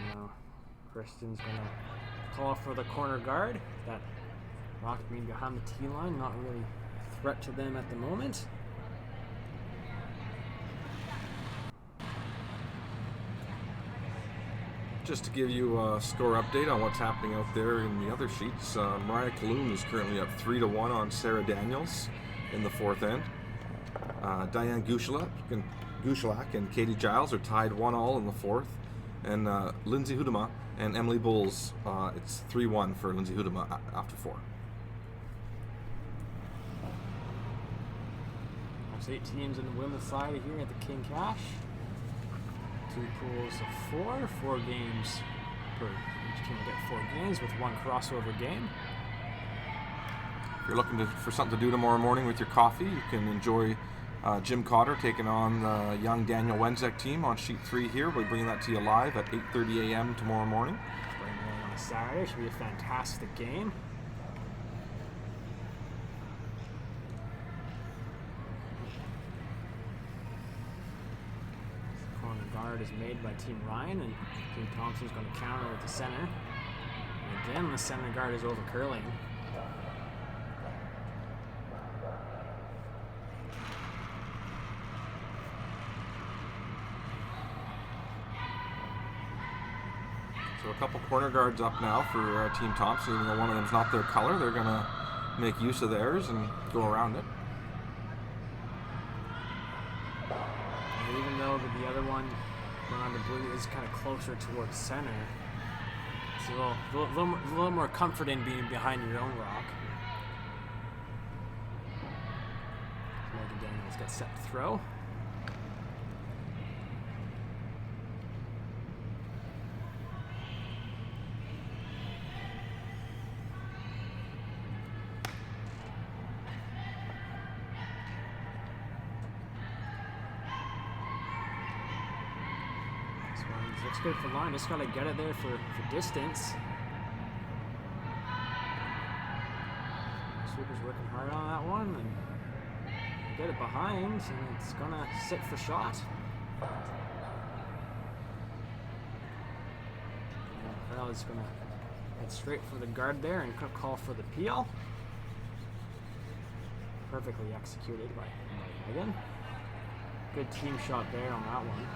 Now Kristen's going to call for the corner guard. That rock being behind the tee line, not really a threat to them at the moment. Just to give you a score update on what's happening out there in the other sheets, Mariah Kaloon is currently up 3-1 on Sarah Daniels in the fourth end. Diane Gushalak and Katie Giles are tied 1-1 in the fourth. And Lindsay Hudema and Emily Bowles, it's 3-1 for Lindsay Hudema after 4. There's 8 teams in the women's side here at the King Cash. 2 pools of 4 games per each team will get 4 games with 1 crossover game. If you're looking for something to do tomorrow morning with your coffee, you can enjoy Jim Cotter taking on the young Daniel Wenzek team on sheet 3 here. We're bringing that to you live at 8:30 a.m. tomorrow morning. On a Saturday, should be a fantastic game. Guard is made by Team Ryan, and Team Thompson's going to counter with the center. And again, the center guard is over curling. So a couple corner guards up now for Team Thompson. Even though one of them's not their color, they're going to make use of theirs and go around it. And even though the other one around the blue is kind of closer towards center, it's a little more comfort in being behind your own rock. Megan Daniels gets set to throw. Looks good for line, just gotta get it there for distance. Sweeper's working hard on that one and get it behind, and it's gonna sit for shot. Farrell is going to head straight for the guard there and call for the peel. Perfectly executed by Megan. Good team shot there on that one.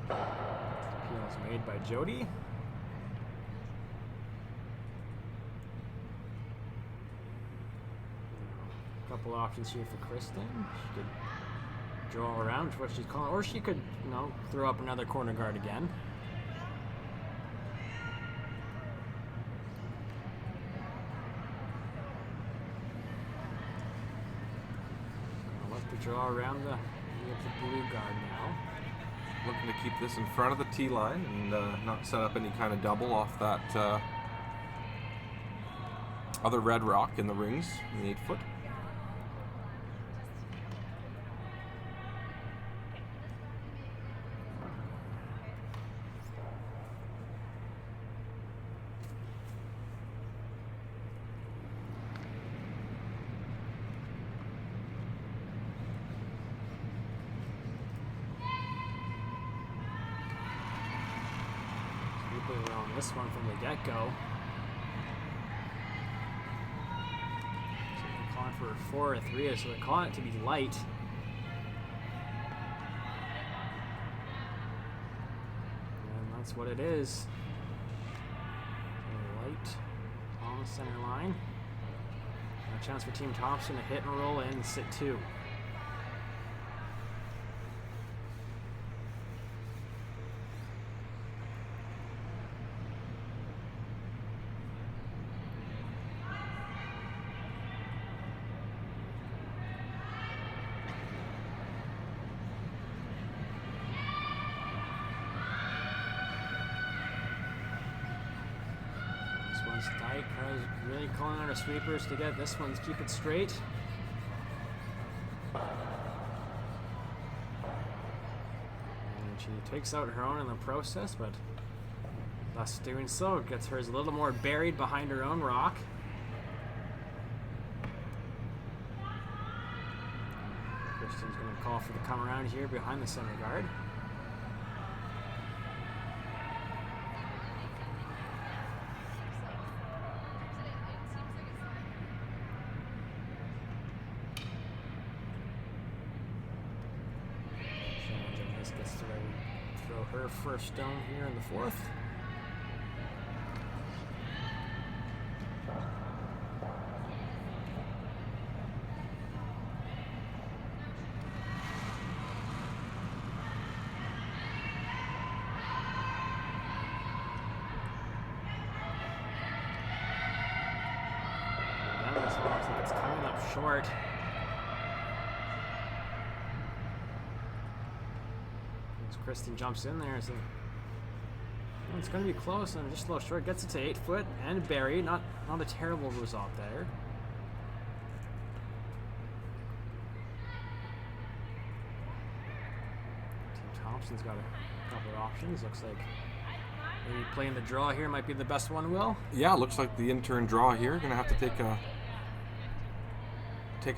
Peel is made by Jody. Couple options here for Kristen. She could draw around to what she's calling, or she could, throw up another corner guard again. Gonna look to draw around the blue guard now. Looking to keep this in front of the tee line and not set up any kind of double off that other red rock in the rings in the 8-foot. On this one from the get-go. So they're calling for a 4 or 3, so they're calling it to be light. And that's what it is. So light on the center line. And a chance for Team Thompson to hit and roll in, sit 2. Tight. Carla's really calling on her sweepers to get this one, keep it straight. And she takes out her own in the process, but thus doing so gets hers a little more buried behind her own rock. Kristen's going to call for the come around here behind the center guard. Gets to throw her first stone here in the 4th. And this one looks like it's coming up short. Kristen jumps in there, so it's going to be close and just a little short. Gets it to 8-foot and buried. Not a terrible result there. Team Thompson's got a couple of options. Looks like maybe playing the draw here might be the best one, Will. Yeah, looks like the intern draw here. Going to have to take a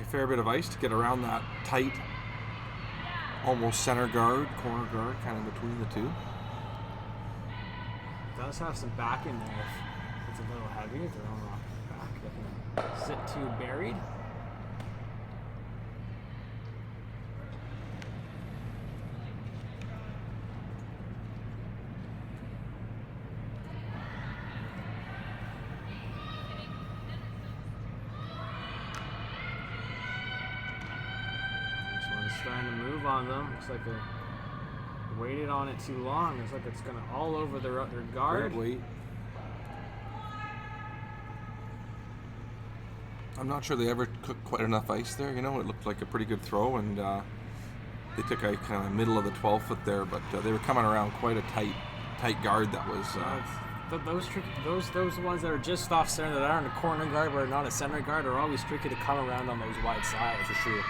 fair bit of ice to get around that tight, almost center guard, corner guard, kind of between the two. It does have some back in there if it's a little heavy. If they're on rock back, they can sit 2 buried. Starting to move on them. Looks like they waited on it too long. Looks like it's going to all over their guard. Great weight. I'm not sure they ever cooked quite enough ice there. It looked like a pretty good throw, and they took a kind of middle of the 12-foot there, but they were coming around quite a tight guard that was. Those ones that are just off center that aren't a corner guard but are not a center guard are always tricky to come around on those wide sides. For sure.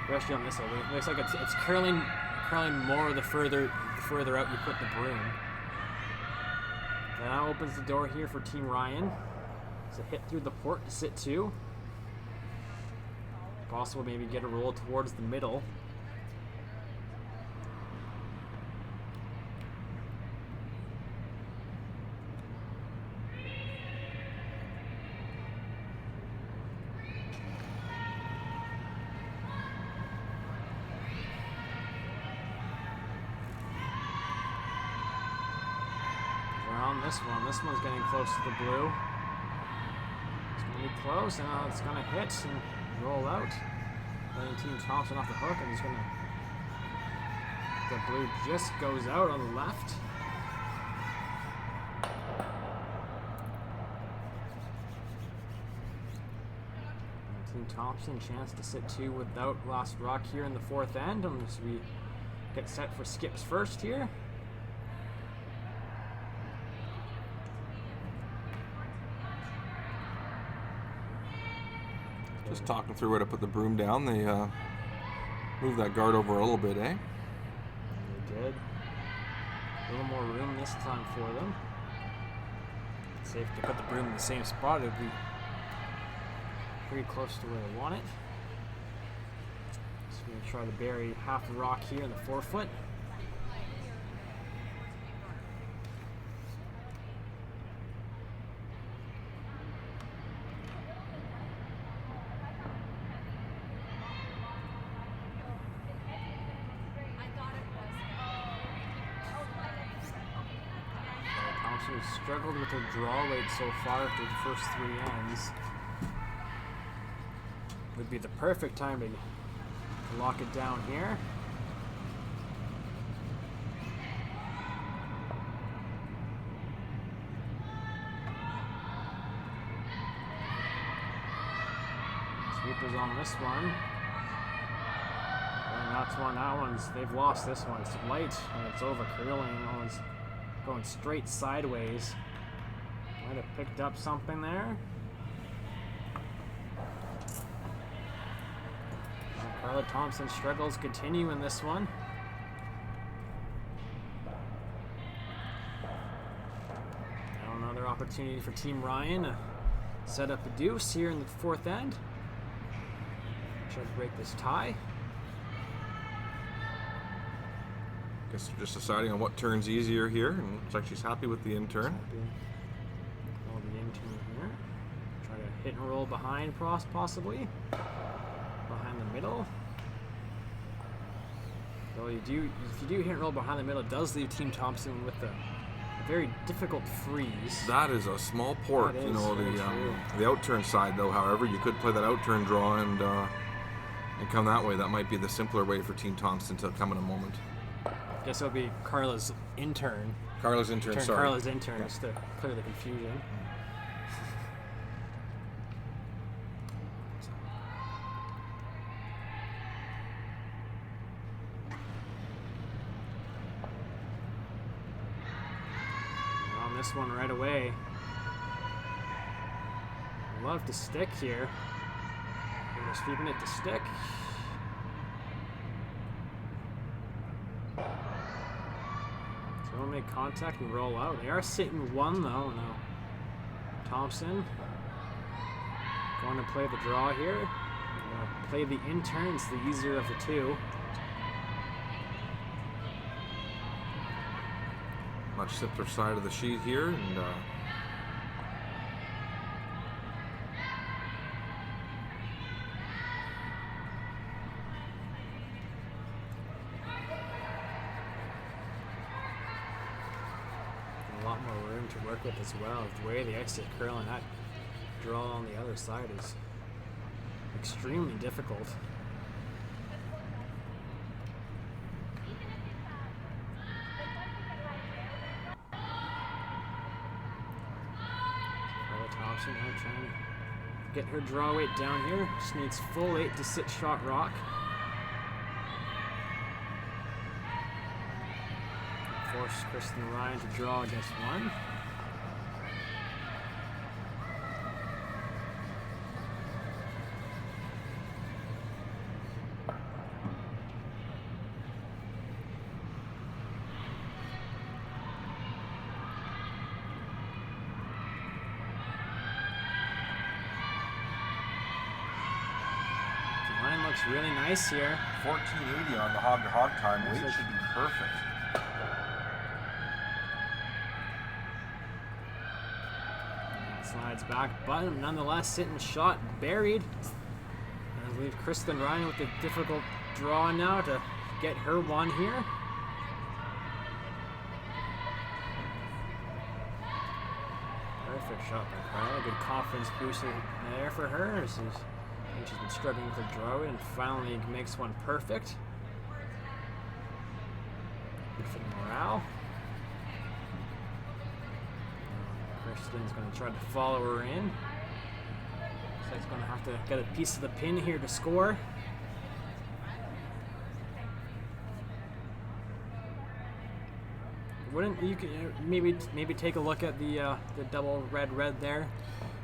Especially on this side. It looks like it's curling more the further out you put the broom. And that opens the door here for Team Ryan. It's a hit through the port to sit 2. possible, maybe get a roll towards the middle. This one's getting close to the blue. It's going to be close, and it's going to hit and roll out. Letting Team Thompson off the hook, and he's going to... The blue just goes out on the left. And Team Thompson, chance to sit 2 without last rock here in the 4th end, as we get set for skips first here. Just talking through where to put the broom down. They moved that guard over a little bit, eh? They did. A little more room this time for them. It's safe to put the broom in the same spot. It would be pretty close to where they want it. So we're going to try to bury half the rock here in the 4-foot. Struggled with her draw weight so far after the first 3 ends. Would be the perfect time to lock it down here. Sweepers on this one. And that one's, they've lost this one. It's light and it's over curling. That one's going straight sideways. Might have picked up something there. Carla Thompson struggles continue in this one. Now another opportunity for Team Ryan to set up a deuce here in the 4th end. Try to break this tie. Guess they're just deciding on what turns easier here, and looks like she's happy with the in-turn. Roll the in-turn here. Try to hit and roll behind possibly. Behind the middle. Though if you do hit and roll behind the middle, it does leave Team Thompson with a very difficult freeze. That is a small port, you know, the out-turn side though, however, you could play that out-turn draw and come that way. That might be the simpler way for Team Thompson to come in a moment. Guess it'll be Carla's in-turn. Carla's in-turn, sorry. Carla's in-turn, just to clear the confusion. On this one right away. Love to stick here. We're sweeping it to stick. Don't make contact and roll out. They are sitting 1 though. No. Thompson going to play the draw here. Play the in-turn. It's the easier of the 2. Much simpler side of the sheet here, and a lot more room to work with as well. The way the exit curl and that draw on the other side is extremely difficult. Thompson now trying to get her draw weight down here. Just needs full 8 to sit shot rock. Force Kristen Ryan to draw against 1. Looks really nice here. 1480 on the hog-to-hog time. Weight should be perfect. Slides back, but nonetheless sitting shot buried. And leave Kristen Ryan with a difficult draw now to get her one here. Perfect shot by Carla. Good confidence boost there for her. She's been struggling with her draw and finally makes one perfect. Good for the morale. Kristen's going to try to follow her in. Looks like he's going to have to get a piece of the pin here to score. Wouldn't you maybe take a look at the double red there?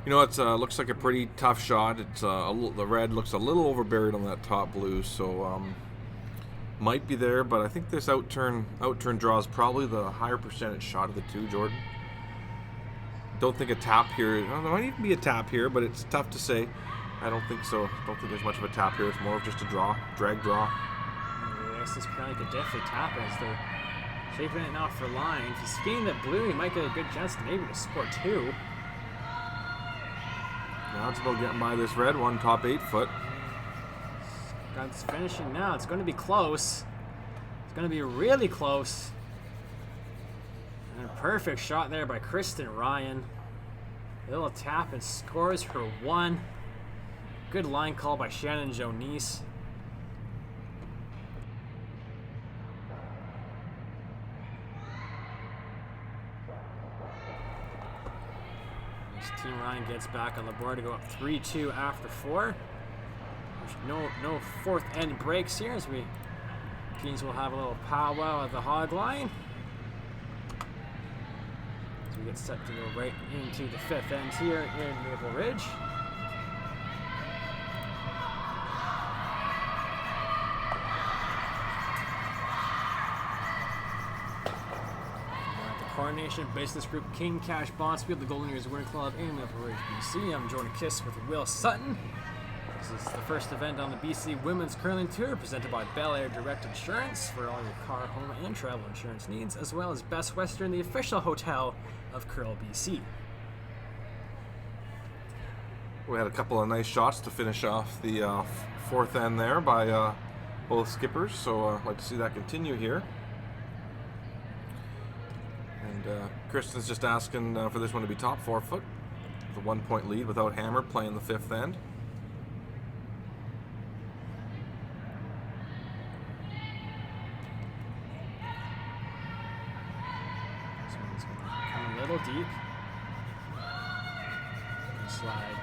You know, it looks like a pretty tough shot. It's the red looks a little overburied on that top blue, so might be there. But I think this outturn draw is probably the higher percentage shot of the two, Jordan. Don't think a tap here. Well, there might even be a tap here, but it's tough to say. I don't think so. Don't think there's much of a tap here. It's more of just a draw, drag draw. I guess this penalty could definitely tap as they're shaping it now for line. If he's skating that blue, he might get a good chance to maybe to score two. Now it's about getting by this red one, top 8 foot. It's finishing now. It's going to be close. It's going to be really close. And a perfect shot there by Kristen Ryan. A little tap and scores her one. Good line call by Shannon Jonice. Team Ryan gets back on the board to go up 3-2 after 4. There's no fourth end breaks here as teams will have a little powwow at the hog line. As we get set to go right into the fifth end here in Maple Ridge. Coronation Business Group, King Cash Bonspiel, the Golden Ears Winter Club in Maple Ridge, BC. I'm Jordan Kiss with Will Sutton. This is the first event on the BC Women's Curling Tour presented by Bel Air Direct Insurance for all your car, home, and travel insurance needs, as well as Best Western, the official hotel of Curl BC. We had a couple of nice shots to finish off the fourth end there by both skippers, so I'd like to see that continue here. And Kristen's just asking for this one to be top 4 foot. The 1 point lead without hammer playing the fifth end. This one's going to come a little deep. Slide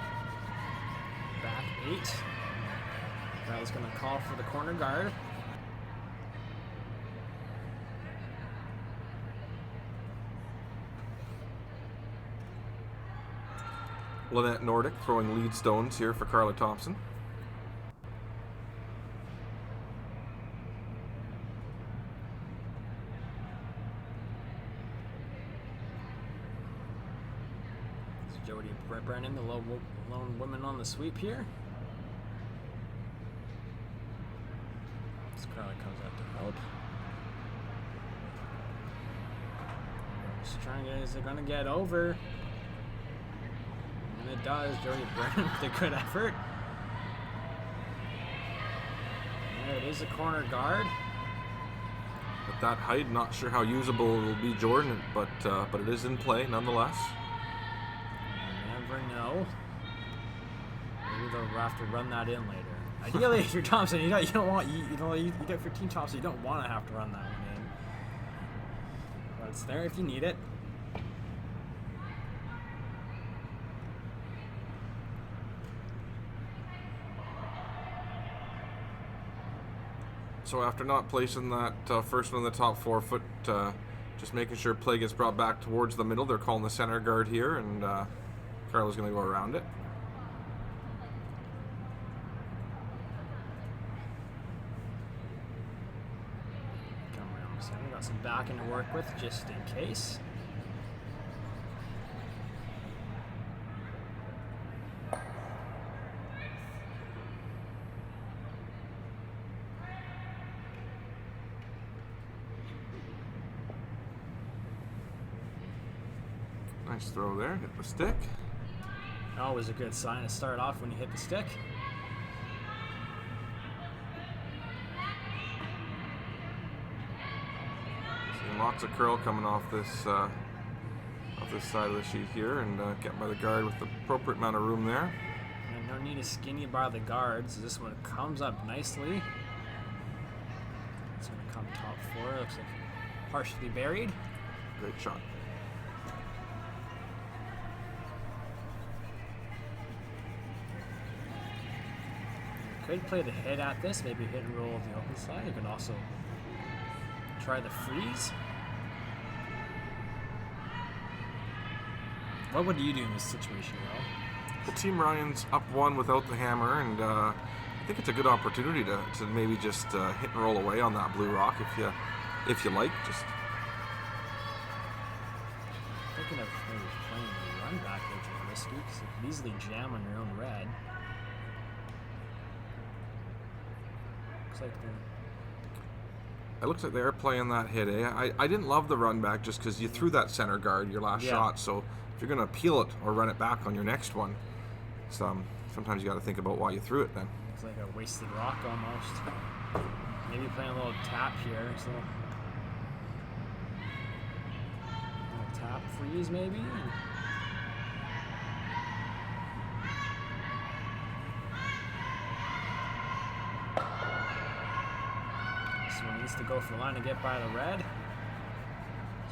back 8. That was going to call for the corner guard. Lynette Nordic throwing lead stones here for Carla Thompson. It's Jody Brennan, the lone woman on the sweep here. As Carla comes out to help. Just trying to get, is it going to get over? And it does. Jody Brennan with a good effort. There it is, a corner guard. At that height, not sure how usable it will be, Jordan, but it is in play nonetheless. You never know. Maybe they'll have to run that in later. Ideally, if you're Thompson, you get for Team Thompson, you don't want to have to run that one in. But it's there if you need it. So after not placing that first one in the top 4 foot, just making sure play gets brought back towards the middle. They're calling the center guard here, and Carla's going to go around it. Come around the center. Got some backing to work with just in case. Nice throw there. Hit the stick. Always a good sign to start off when you hit the stick. Seeing lots of curl coming off this side of the sheet here, and get by the guard with the appropriate amount of room there. And no need to skinny by the guards. This one comes up nicely. It's going to come top 4. Looks like partially buried. Great shot. Could play the hit at this, maybe hit and roll the open side. You can also try the freeze. What would you do in this situation, Will? Well, Team Ryan's up 1 without the hammer, and I think it's a good opportunity to maybe just hit and roll away on that blue rock if you like. Just thinking of maybe playing the run back, which is risky because you could easily jam on your own red. It looks like they're playing that hit, eh? I didn't love the run back just because you threw that center guard your last shot, so if you're going to peel it or run it back on your next one, sometimes you got to think about why you threw it then. It's like a wasted rock almost. Maybe playing a little tap here. So a little tap freeze maybe. Needs to go for the line to get by the red.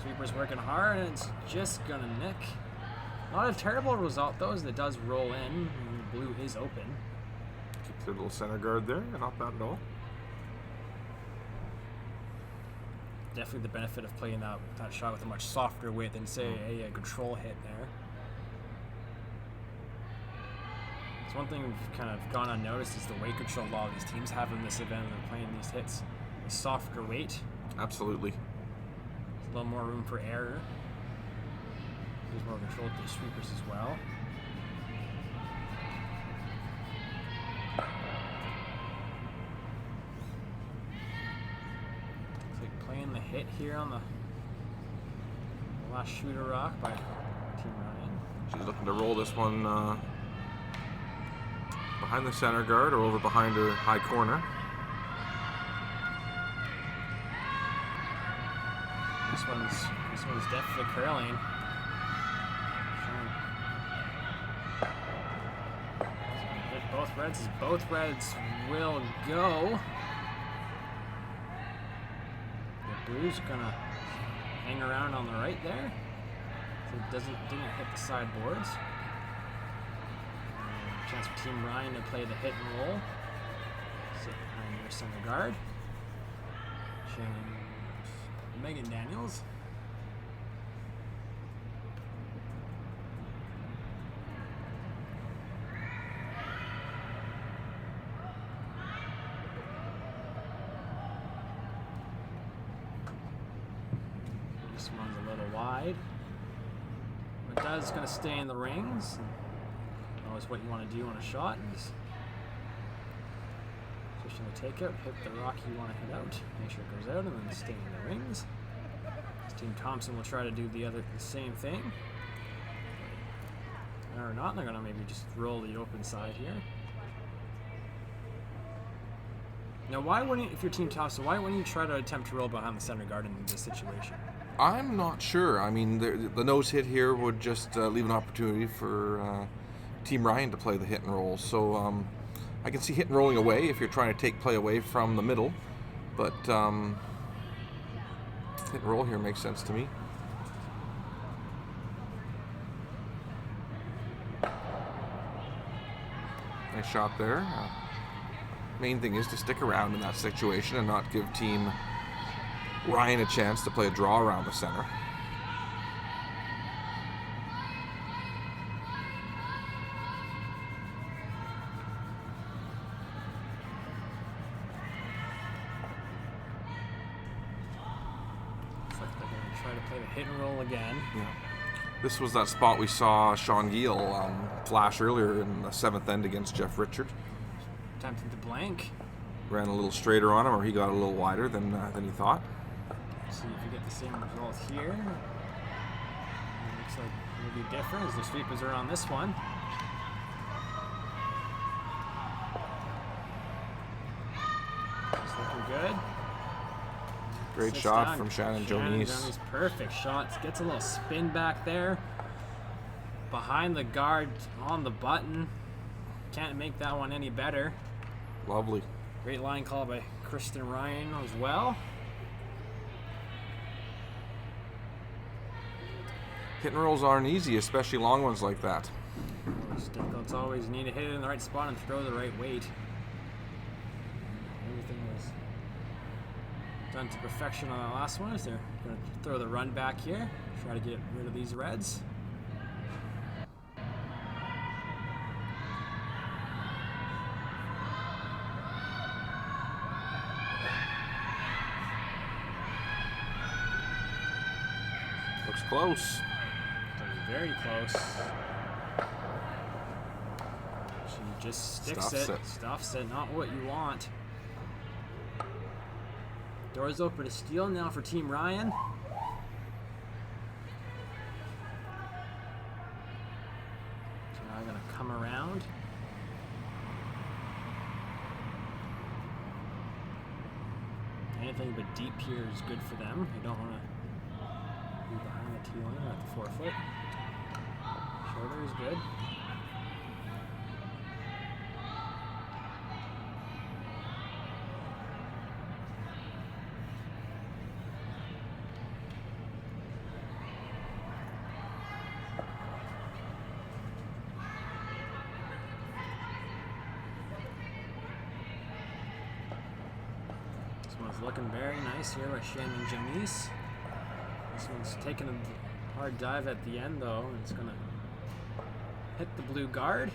Sweeper's working hard, and it's just gonna nick. Not a terrible result though, as it does roll in. Blue is open. Keep their little center guard there, not bad at all. Definitely the benefit of playing that shot with a much softer weight than say a control hit there. It's one thing we've kind of gone unnoticed is the weight control a lot of these teams have in this event when they're playing these hits. Softer weight. Absolutely. There's a little more room for error. There's more control with the sweepers as well. Looks like playing the hit here on the last shooter rock by Team Ryan. She's looking to roll this one behind the center guard or over behind her high corner. This one's definitely curling. Hit both reds as both reds will go. The blue's gonna hang around on the right there. So it didn't hit the sideboards. Chance for Team Ryan to play the hit and roll. Sit behind your center guard. Megan Daniels. This one's a little wide. But that's going to stay in the rings. Knows what you want to do on a shot. And just position the takeout, hit the rock you want to hit out, make sure it goes out, and then stay in the rings. This team Thompson will try to do the same thing. Or not, they're going to maybe just roll the open side here. Now, why wouldn't, if you're Team Thompson, why wouldn't you try to attempt to roll behind the center guard in this situation? I'm not sure. I mean, the nose hit here would just leave an opportunity for Team Ryan to play the hit and roll. So I can see hit and rolling away if you're trying to take play away from the middle, but hit and roll here makes sense to me. Nice shot there. Main thing is to stick around in that situation and not give Team Ryan a chance to play a draw around the center. Looks like they're going to try to play the hit and roll again. Yeah. This was that spot we saw Sean Giel flash earlier in the 7th end against Jeff Richard. Attempting to blank. Ran a little straighter on him, or he got a little wider than he thought. See if you get the same result here. It looks like will be different as the sweepers are on this one. It's looking good. Great Sits shot down. from Shannon Shannon Jonice. Jonice, perfect shot. Gets a little spin back there. Behind the guard on the button. Can't make that one any better. Lovely. Great line call by Kristen Ryan as well. Hit and rolls aren't easy, especially long ones like that. Always difficult. It's always need to hit it in the right spot and throw the right weight. Everything was done to perfection on that last one. As they're going to throw the run back here. Try to get rid of these reds. Looks close. Very close. She just sticks stuffs it, not what you want. Doors open to steal now for Team Ryan. So now I'm gonna come around. Anything but deep here is good for them. You don't want to be behind the tee line at the 4 foot. Shorter is good. This one's looking very nice here by Shannon Janice. This one's taking a hard dive at the end though, and it's gonna hit the blue guard.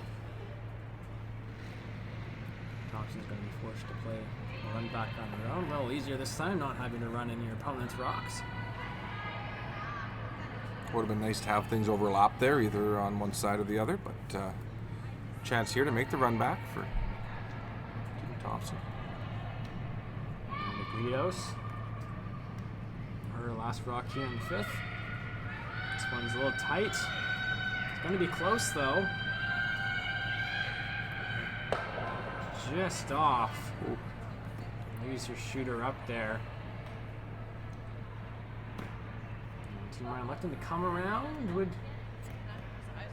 Thompson's going to be forced to play a run back on their own. A little easier this time, not having to run in your opponent's rocks. Would have been nice to have things overlap there, either on one side or the other, but chance here to make the run back for Thompson. And Negritos. Her last rock here in 5th. This one's a little tight. It's going to be close though. Just off. Ooh. Leaves her shooter up there. And Team Ryan electing to come around.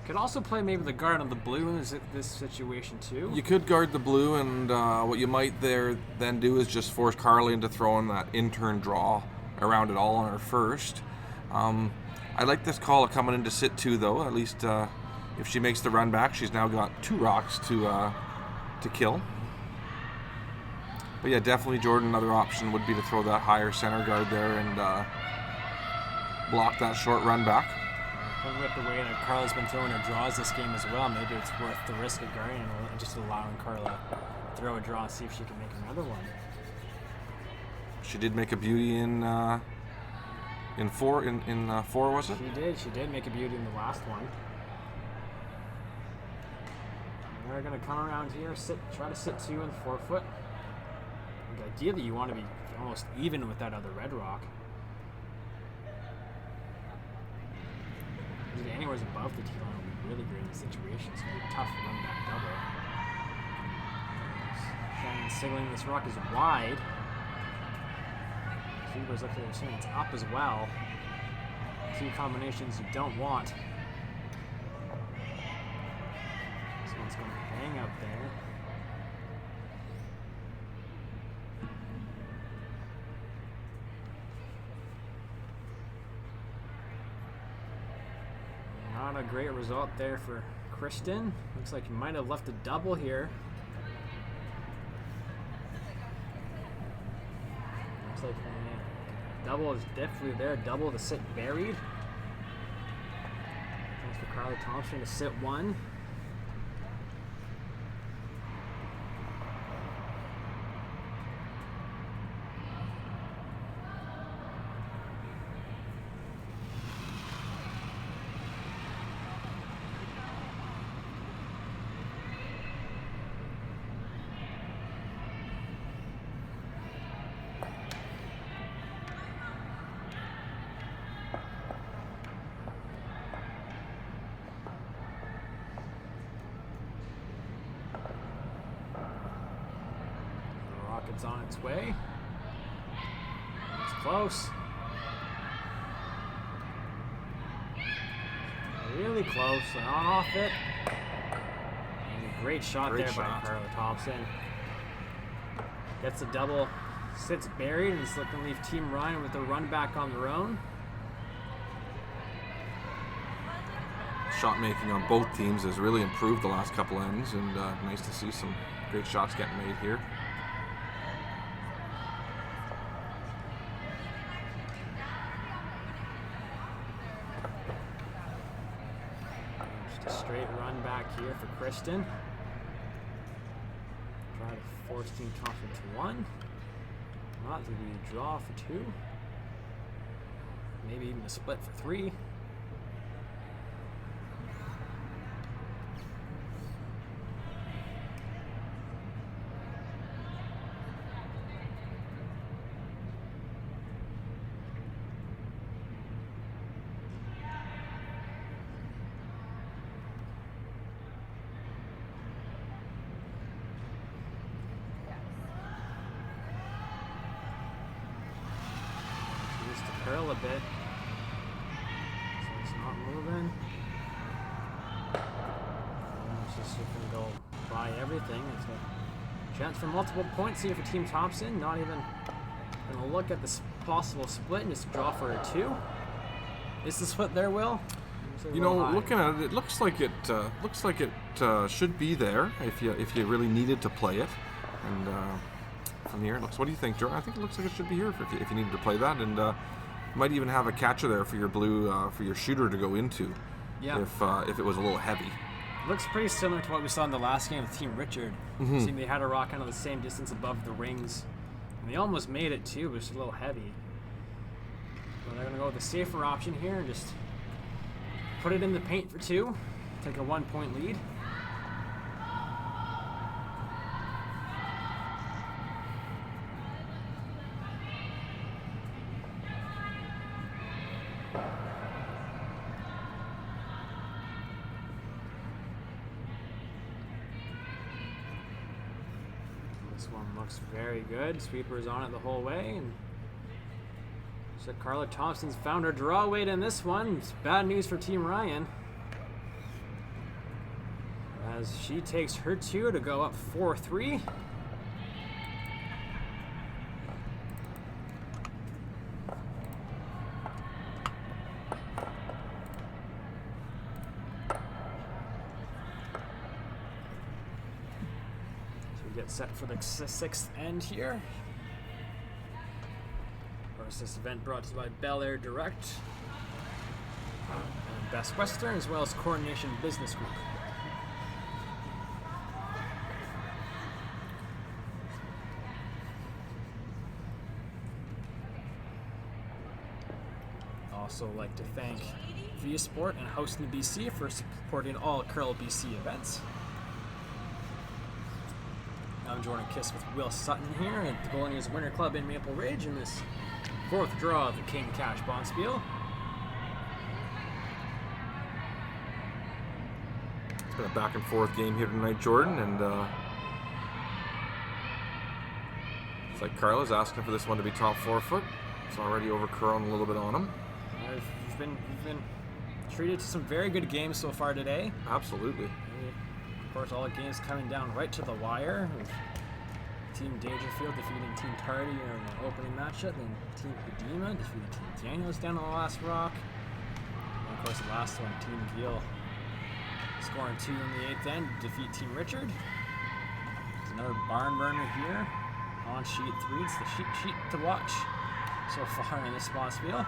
Could also play maybe the guard on the blue in this situation too. You could guard the blue, and what you might then do is just force Carly into throwing that in-turn draw around it all on her first. I like this call of coming in to sit 2 though. At least if she makes the run back, she's now got 2 rocks to kill. But yeah, definitely Jordan, another option would be to throw that higher center guard there and block that short run back. With the way that Carla's been throwing her draws this game as well, maybe it's worth the risk of guarding and just allowing Carla to throw a draw and see if she can make another one. She did make a beauty in 4, was it? She did make a beauty in the last one. And they're going to come around here, try to sit 2 in the 4 foot. The idea that you want to be almost even with that other red rock. Anywhere above the tee line will be really great in this situation. It's going to be tough to run back double. Shannon signaling this rock is wide. Fevers up there saying it's up as well. 2 combinations you don't want. This one's going to hang up there. Not a great result there for Kristen. Looks like he might have left a double here. Looks like double is definitely there. Double to sit buried. Thanks for Carly Thompson to sit 1. It's on its way. It's close. Really close. On off it. And a great shot Great there shot. by Carla Thompson. Gets a double. Sits buried and it's looking to leave Team Ryan with a run back on their own. Shot making on both teams has really improved the last couple ends, and nice to see some great shots getting made here. Just a straight run back here for Kristen. Try to force Team Thompson to 1. Not to be a draw for 2. Maybe even a split for 3. Curl a bit, so it's not moving. And it's just going to go by everything. It's a chance for multiple points here for Team Thompson. Not even going to look at this possible split and just draw for a 2. Is the split there, Will? You know, looking at it, it looks like it should be there if you really needed to play it. And from here, it looks. What do you think, Joe? I think it looks like it should be here if you needed to play that, and might even have a catcher there for your blue for your shooter to go into. Yeah. If it was a little heavy. Looks pretty similar to what we saw in the last game with Team Richard. Seeing they had a rock kind of the same distance above the rings, and they almost made it too, but it's a little heavy. So they're gonna go with the safer option here and just put it in the paint for 2. Take a 1-point lead. This one looks very good. Sweeper's on it the whole way. And so Carla Thompson's found her draw weight in this one. It's bad news for Team Ryan, as she takes her 2 to go up 4-3. Get set for the 6th end here. Of course, this event brought to you by Bel Air Direct and Best Western, as well as Coronation Business Group. Also like to thank Via Sport and Hosting BC for supporting all Curl BC events. I'm Jordan Kiss with Will Sutton here at the Golden Ears Winter Club in Maple Ridge in this 4th draw of the King Cash Bond Spiel. It's been a back and forth game here tonight, Jordan, and it's like Carla's asking for this one to be top 4 foot. It's already overcurling a little bit on him. We've been treated to some very good games so far today. Absolutely. Of course, all the games coming down right to the wire. With Team Dangerfield defeating Team Tardy in the opening matchup, then Team Edema defeating Team Daniels down on the last rock. And of course, the last one, Team Gill scoring 2 in the 8th end to defeat Team Richard. There's another barn burner here on sheet 3. It's the sheet to watch so far in this spot spiel.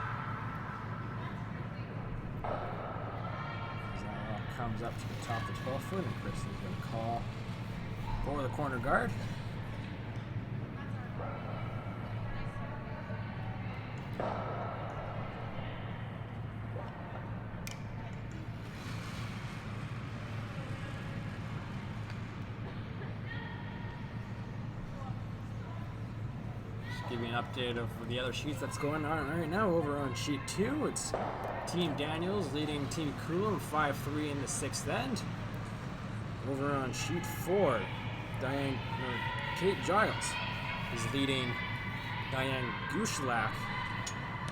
Comes up to the top of the 12 foot, and Chris is going to call for the corner guard. Just give you an update of the other sheets that's going on right now. Over on sheet 2, it's Team Daniels leading Team Coolum 5-3 in the 6th end. Over on sheet 4, Kate Giles He's leading Diane Gushlak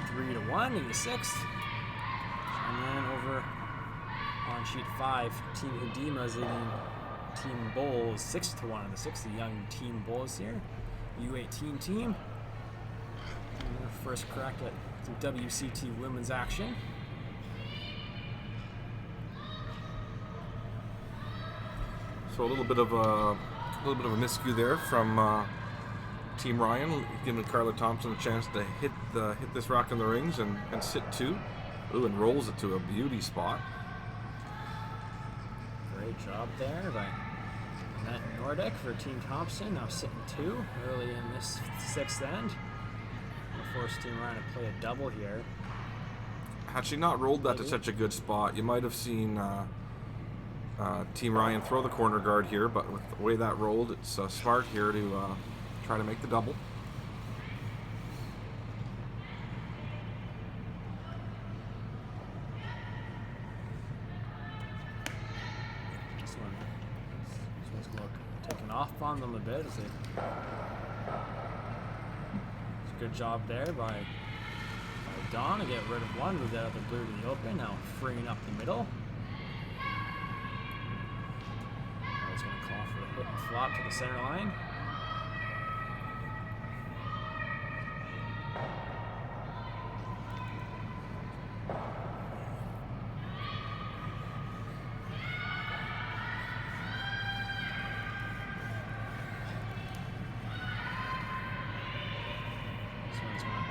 3-1 in the 6th. And then over on sheet 5, Team Hudima is leading Team Bowles 6-1 in the 6th. The young Team Bowles here. U18 team. And their first crack at some WCT women's action. So a little bit of a miscue there from Team Ryan, giving Carla Thompson a chance to hit this rock in the rings and sit 2. Ooh, and rolls it to a beauty spot. Great job there by Annette Nordic for Team Thompson. Now sitting 2 early in this 6th end. We'll force Team Ryan to play a double here. Had she not rolled that to such a good spot, you might have seen Team Ryan throw the corner guard here, but with the way that rolled, it's smart here to try to make the double. This one's going to taken off on them a bit. It's a good job there by Dawn to get rid of one, move that out the blue to the open. Now freeing up the middle. Now it's going to call for the hit and flop to the center line. This one's going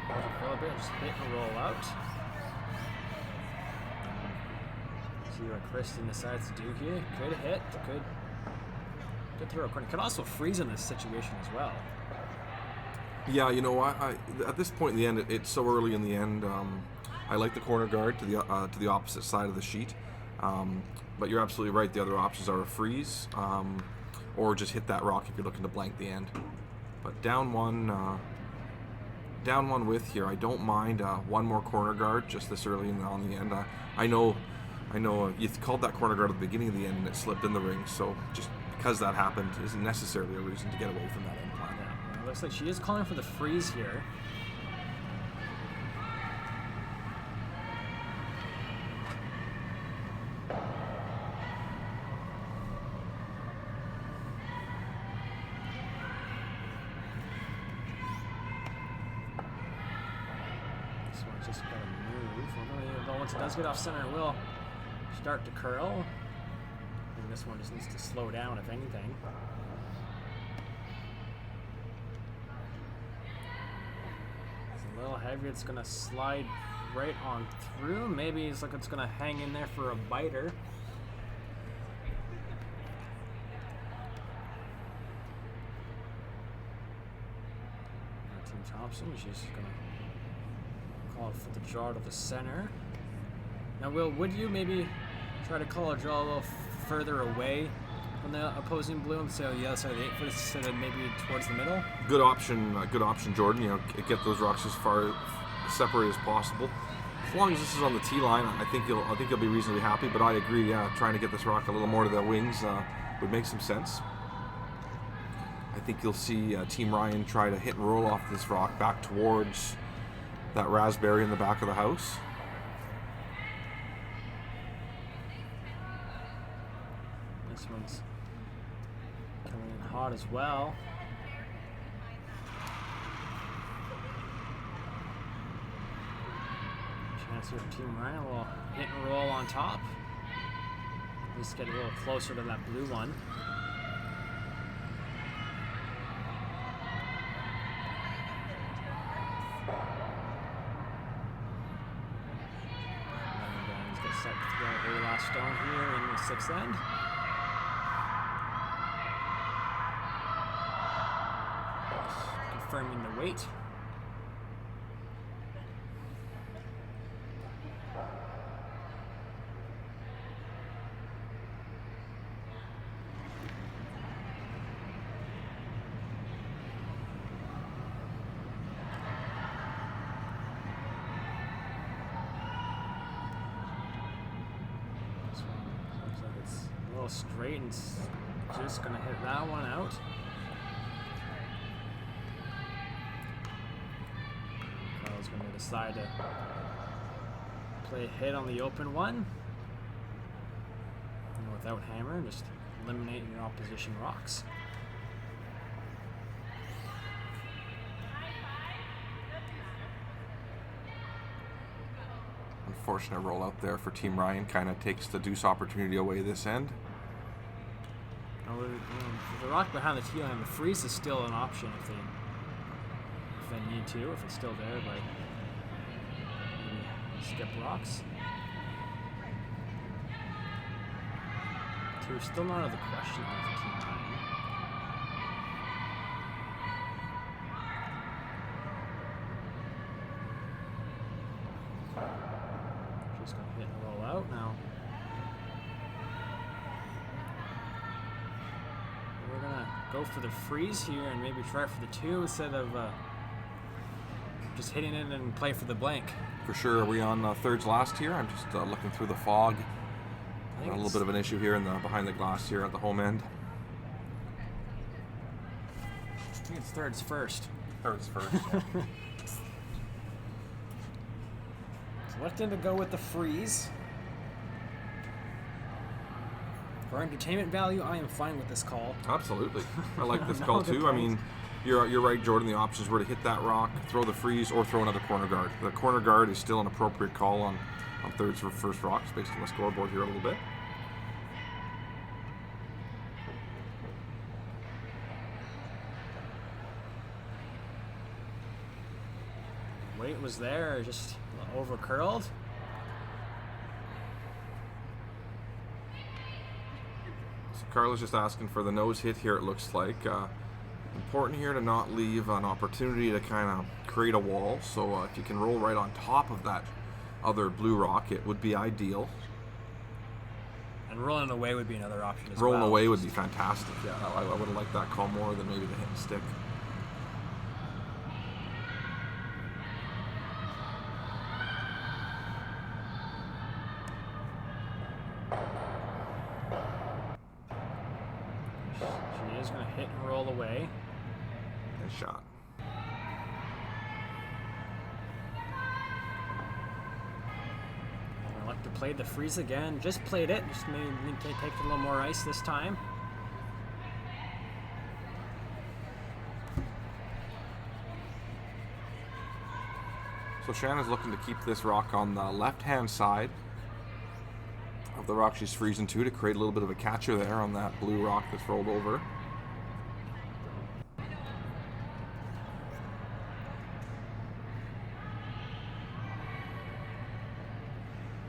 to overfill a bit, just hit and roll out. See what Kristen decides to do here. Could hit, could throw a corner. Could also freeze in this situation as well. Yeah, you know, I at this point in the end, it's so early in the end. I like the corner guard to the opposite side of the sheet, but you're absolutely right. The other options are a freeze, or just hit that rock if you're looking to blank the end. But down one with here, I don't mind one more corner guard just this early on the end. I know you called that corner guard at the beginning of the end and it slipped in the ring, so just because that happened isn't necessarily a reason to get away from that end plan. Yeah, it looks like she is calling for the freeze here. This one's just got to move. Although once it does get off center, it will start to curl. And this one just needs to slow down, if anything. It's a little heavy. It's going to slide right on through. Maybe it's like it's going to hang in there for a biter. Now Team Thompson, she's going to call for the draw to the center. Now, Will, would you maybe try to call a draw a little further away from the opposing blue and say the other side of the 8 foot instead of maybe towards the middle? Good option, Jordan. You know, get those rocks as far separated as possible. As long as this is on the tee line, I think you'll be reasonably happy. But I agree, trying to get this rock a little more to the wings would make some sense. I think you'll see Team Ryan try to hit and roll off this rock back towards that raspberry in the back of the house. This one's coming in hot as well. Chance here for Team Ryan will hit and roll on top. At least get a little closer to that blue one. And he's going to start to throw a last stone here in the 6th end. Confirming the weight. This one looks like it's a little straight and just gonna hit that one out. decide to play a hit on the open one. And without hammer, just eliminate your opposition rocks. Unfortunate rollout there for Team Ryan. Kind of takes the deuce opportunity away this end. The rock behind the tee line, the freeze is still an option if they need to, if it's still there, but maybe skip rocks. Two still not out of the question here for Team Ryan. Just gonna hit and roll out now. We're gonna go for the freeze here and maybe try for the two instead of just hitting it and play for the blank. For sure. Are we on thirds last here? I'm just looking through the fog. A little bit of an issue here in the behind the glass here at the home end. I think it's thirds first. Thirds first. Selecting to go with the freeze. For entertainment value, I am fine with this call. Absolutely. I like this call too. I mean, you're right, Jordan. The options were to hit that rock, throw the freeze, or throw another corner guard. The corner guard is still an appropriate call on thirds for first rocks based on the scoreboard here a little bit. Weight was there, just over curled. So Carla's just asking for the nose hit here, it looks like. Important here to not leave an opportunity to kind of create a wall. So if you can roll right on top of that other blue rock, it would be ideal. And rolling away would be another option as Rolling well. away would be fantastic. Yeah, I would have liked that call more than maybe the hit and stick. She is going to hit and roll away. Nice shot. I like to play the freeze again. Just played it. Just maybe take a little more ice this time. So Shannon's looking to keep this rock on the left-hand side of the rock she's freezing to create a little bit of a catcher there on that blue rock that's rolled over.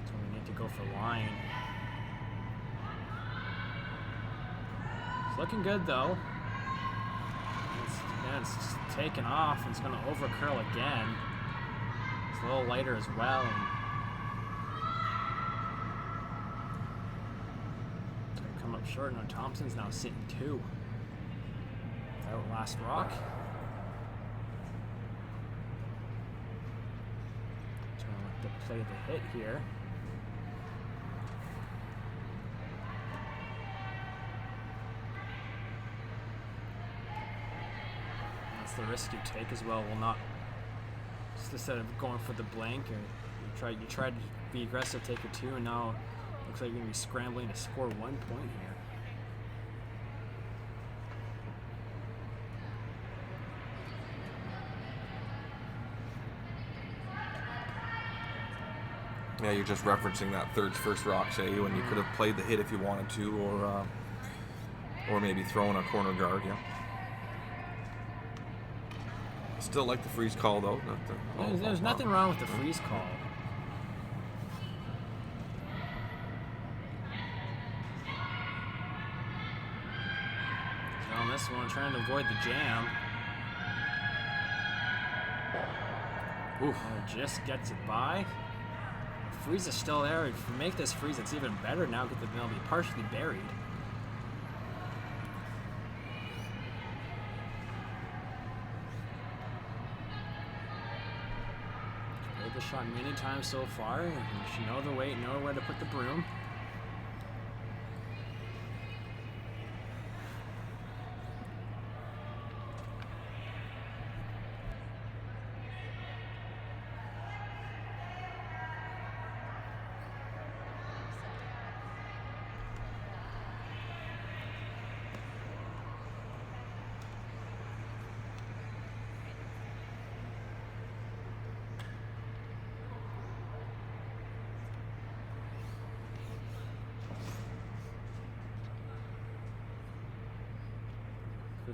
So we need to go for line. It's looking good though. It's just taken off and it's going to over curl again. It's a little lighter as well. And it's going to come up short. Now Thompson's now sitting two. Without last rock. Trying to look to play the hit here. That's the risk you take as well. Will not. Just instead of going for the blank, or you tried to be aggressive, take a two, and now it looks like you're going to be scrambling to score 1 point here. Yeah, you're just referencing that thirds first rock, say, when you could have played the hit if you wanted to, or maybe thrown a corner guard. Yeah. Still like the freeze call though. There's nothing wrong with the freeze call. So on this one, trying to avoid the jam. Oof. Just gets it by. The freeze is still there. If you make this freeze, it's even better now because they'll be partially buried. The shot many times so far, and you should know the weight, know where to put the broom.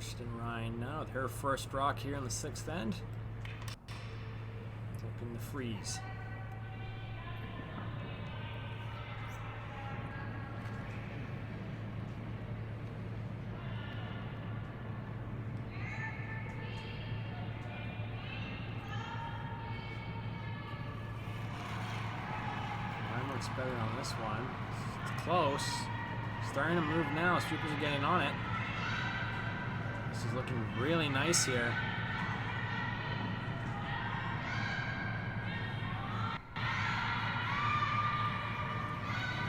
Kirsten Ryan now with her first rock here in the 6th end. Taking the freeze. Looks better on this one. It's close. Starting to move now. Sweepers are getting on it. This is looking really nice here.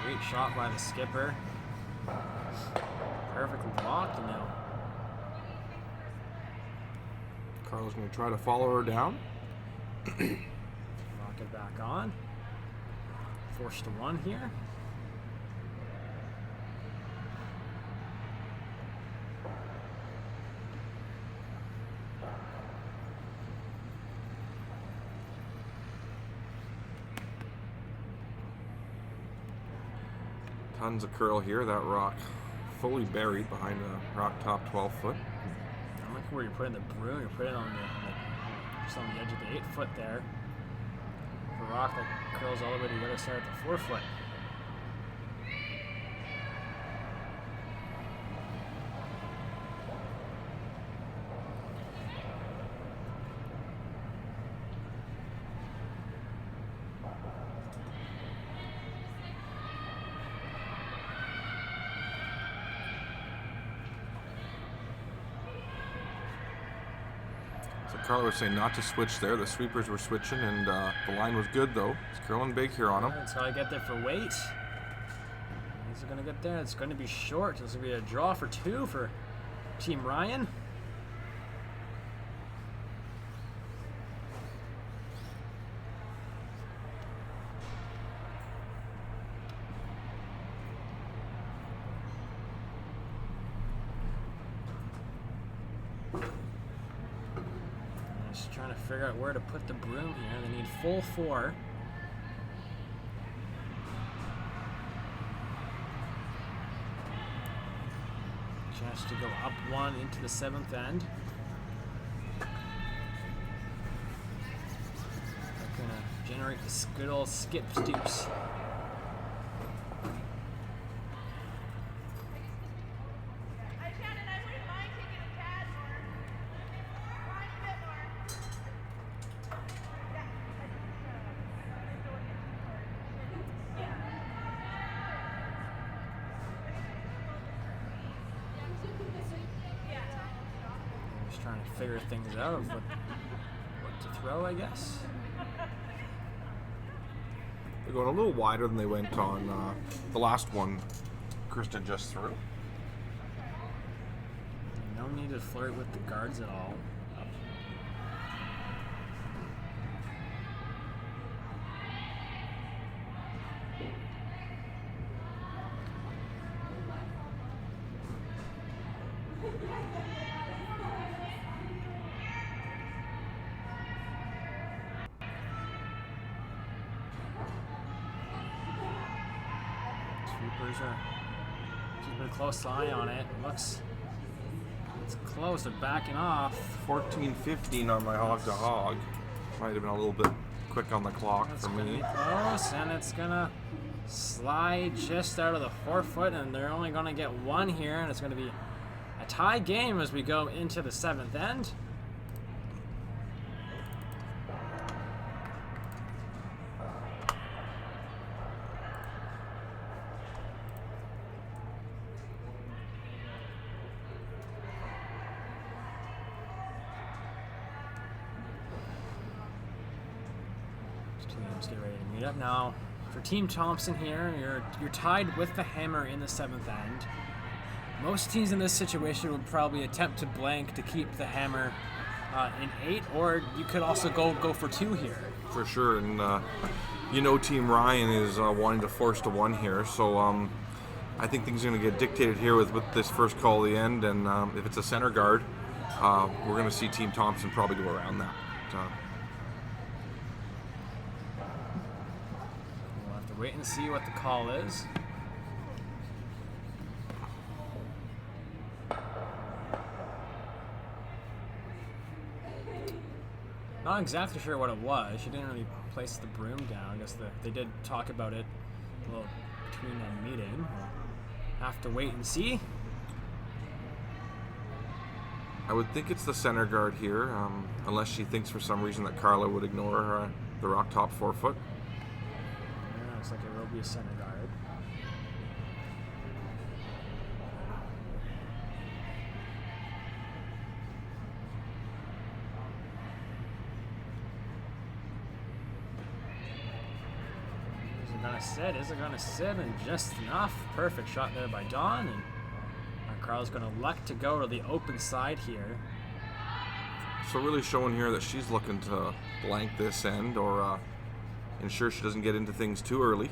Great shot by the skipper. Perfectly blocked now. Carla's going to try to follow her down. Lock it back on. Forced to 1 here. Tons of curl here. That rock fully buried behind a rock top 12 foot. I like where you're putting the broom. You're putting it on just on the edge of the 8 foot there. The rock that curls all the way to the other side at the 4 foot. So Carla was saying not to switch there. The sweepers were switching, and the line was good, though. It's curling big here on them. It's got to get there for weight. These are going to get there. It's going to be short. This will be a draw for 2 for Team Ryan. Just trying to figure out where to put the broom here. They need full 4. Chance to go up 1 into the 7th end. They're gonna generate this good old skip stoops. Trying to figure things out of what to throw, I guess. They're going a little wider than they went on the last one Kristen just threw. No need to flirt with the guards at all. Sweepers are keeping a close eye on it. It's close. They're backing off. 14-15 on my hog to hog. Might have been a little bit quick on the clock That's for gonna me. be close, and it's gonna slide just out of the 4 foot, and they're only gonna get 1 here, and it's gonna be a tie game as we go into the 7th end. Teams get ready to meet up now. For Team Thompson here, you're tied with the hammer in the 7th end. Most teams in this situation would probably attempt to blank to keep the hammer in 8, or you could also go for 2 here. For sure, and Team Ryan is wanting to force to 1 here, so I think things are going to get dictated here with this first call at the end, and if it's a center guard, we're going to see Team Thompson probably go around that. We'll have to wait and see what the call is. Not exactly sure what it was. She didn't really place the broom down. I guess they did talk about it a little between a meeting. We'll have to wait and see. I would think it's the center guard here, unless she thinks for some reason that Carla would ignore the rock top forefoot. Yeah, looks like it will be a center guard. Is it gonna sit? And just enough. Perfect shot there by Dawn, and Carla's gonna elect to go to the open side here. So really showing here that she's looking to blank this end or ensure she doesn't get into things too early.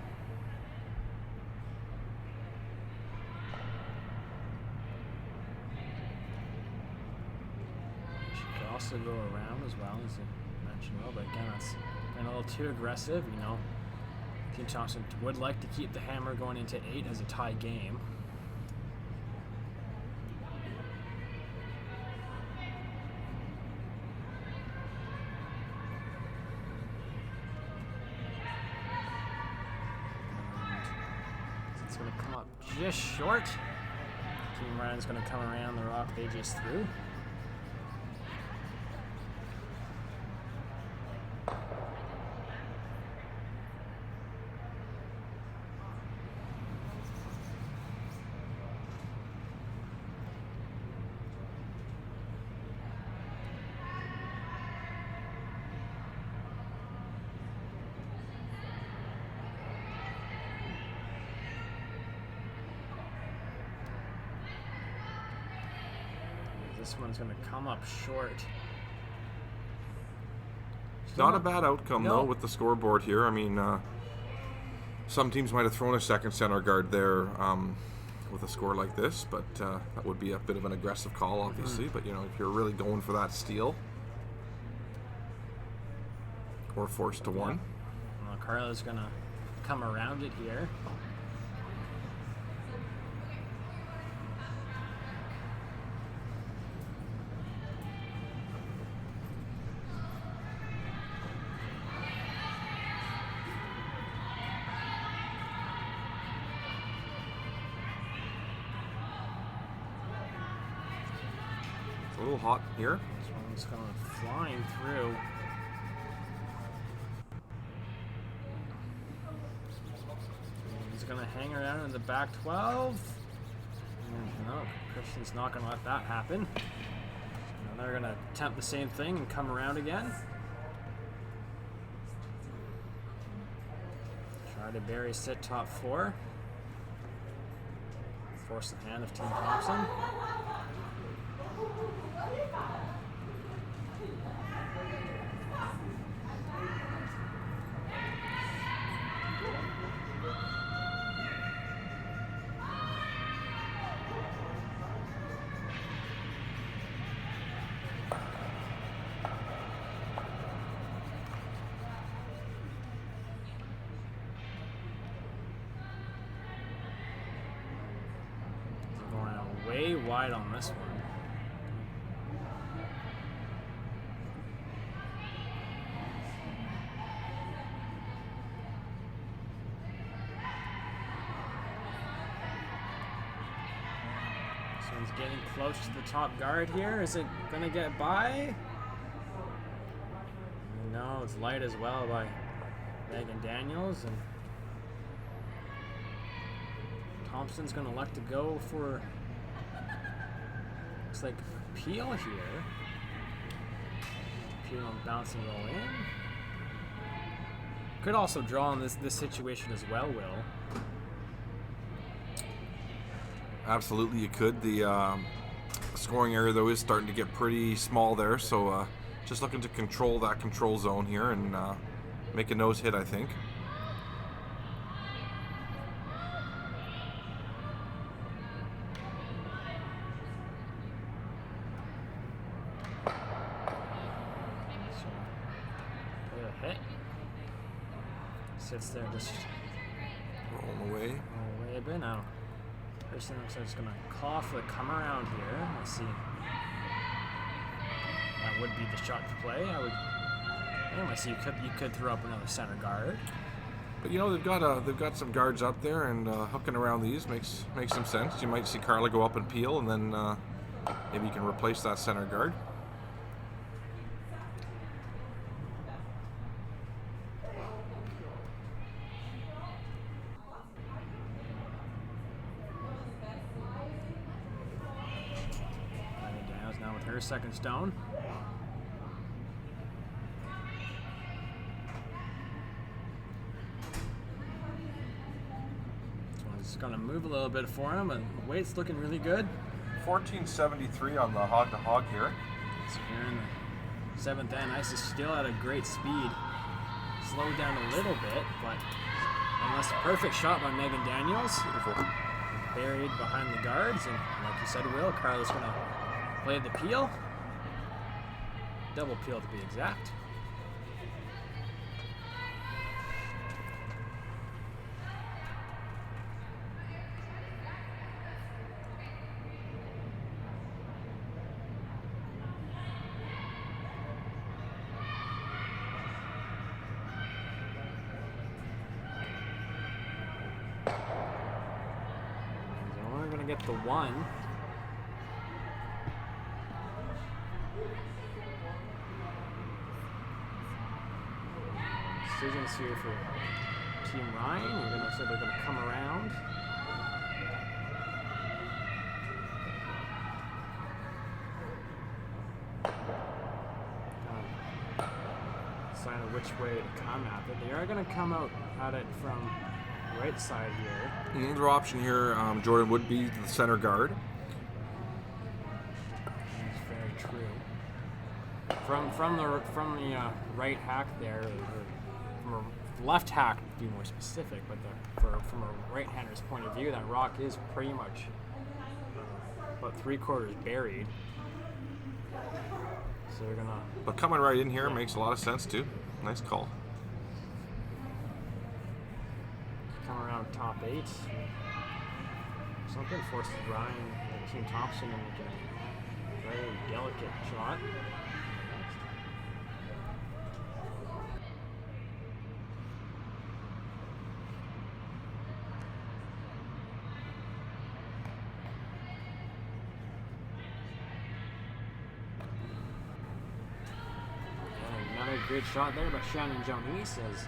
She could also go around as well, as you mentioned, but again, that's getting a little too aggressive, you know. Team Thompson would like to keep the hammer going into 8 as a tie game. And it's going to come up just short. Team Ryan's going to come around the rock they just threw. This one's going to come up short. Not a bad outcome, though, with the scoreboard here. I mean, some teams might have thrown a second center guard there with a score like this, but that would be a bit of an aggressive call, obviously. But, you know, if you're really going for that steal or forced to one. Well, Carla's going to come around it here. A little hot here. This one's going flying through. He's going to hang around in the back 12. And no, Christian's not going to let that happen. And they're going to attempt the same thing and come around again. Try to bury sit top 4. Force the hand of Team Thompson. Way wide on this one. This one's getting close to the top guard here. Is it going to get by? No, it's light as well by Megan Daniels. And Thompson's going to elect to go for... Looks like Peel here. Peel on bounce and roll in. Could also draw in this situation as well, Will. Absolutely, you could. The scoring area, though, is starting to get pretty small there, so just looking to control that control zone here and make a nose hit, I think. Hit. Sits there just Rolling away. roll away a bit now. Person looks like it's going to call for the come around here. Let's see. That would be the shot to play, I would Unless you could throw up another center guard. But you know they've got some guards up there, and hooking around these makes some sense. You might see Carla go up and peel, and then maybe you can replace that center guard. Daniels now with her second stone. It's going to move a little bit for him, and the weight's looking really good. 1473 on the hog to hog here. So here in the 7th end, Ice is still at a great speed. Slowed down a little bit, but unless perfect shot by Megan Daniels. Beautiful. Buried behind the guards, and like you said, Will, Carla's going to play the peel. Double peel to be exact. Get the one. Decisions here for Team Ryan. We're going to say they're going to come around. Decide which way to come at it. They are going to come out at it from right side here. Another option here, Jordan would be the center guard. That's very true. From the right hack there, or from a left hack to be more specific, but from a right-hander's point of view, that rock is pretty much about 3/4 buried. So they're gonna. But coming right in here makes a lot of sense too. Nice call. Come around top 8. Something forces Ryan and Team Thompson to make a very delicate shot. And another great shot there by Shannon Jones as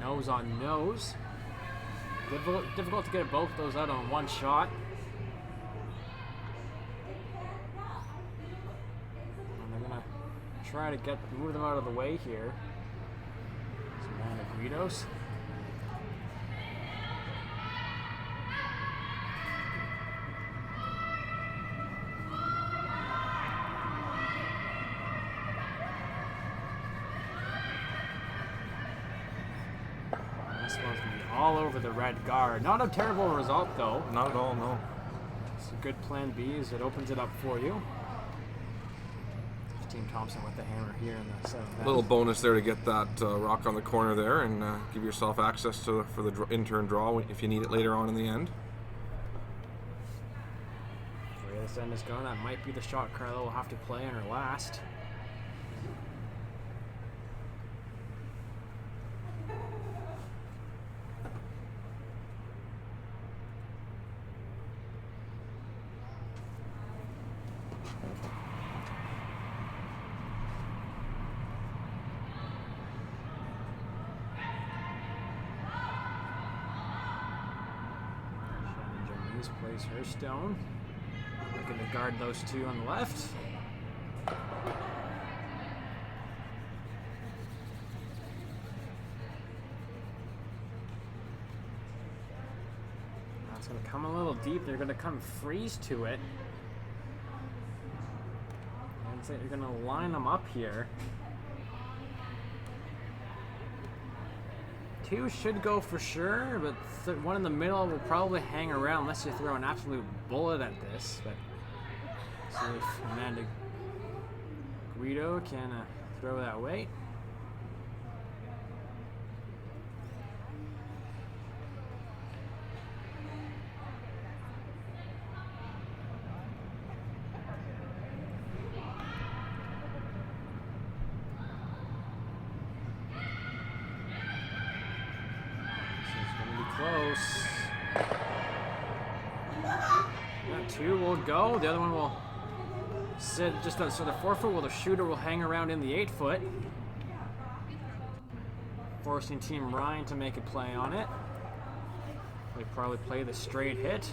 nose on nose. Difficult to get both those out on one shot. And they're gonna try to move them out of the way here. Some Amanda Guidos. Supposed to be all over the red guard. Not a terrible result, though. Not at all, no. It's a good plan B as it opens it up for you. Team Thompson with the hammer here in the 7th. Little bonus there to get that rock on the corner there and give yourself access for the in-turn draw if you need it later on in the end. The way this end is going, that might be the shot Carla will have to play in her last. Plays her stone. Looking to guard those two on the left. That's going to come a little deep. They're going to come freeze to it. Looks like they're going to line them up here. Two should go for sure, but one in the middle will probably hang around unless you throw an absolute bullet at this. But see if Amanda Guido can throw that weight. close. That 2 will go. The other one will sit just outside the 4-foot, while the shooter will hang around in the 8-foot. Forcing Team Ryan to make a play on it. They probably play the straight hit.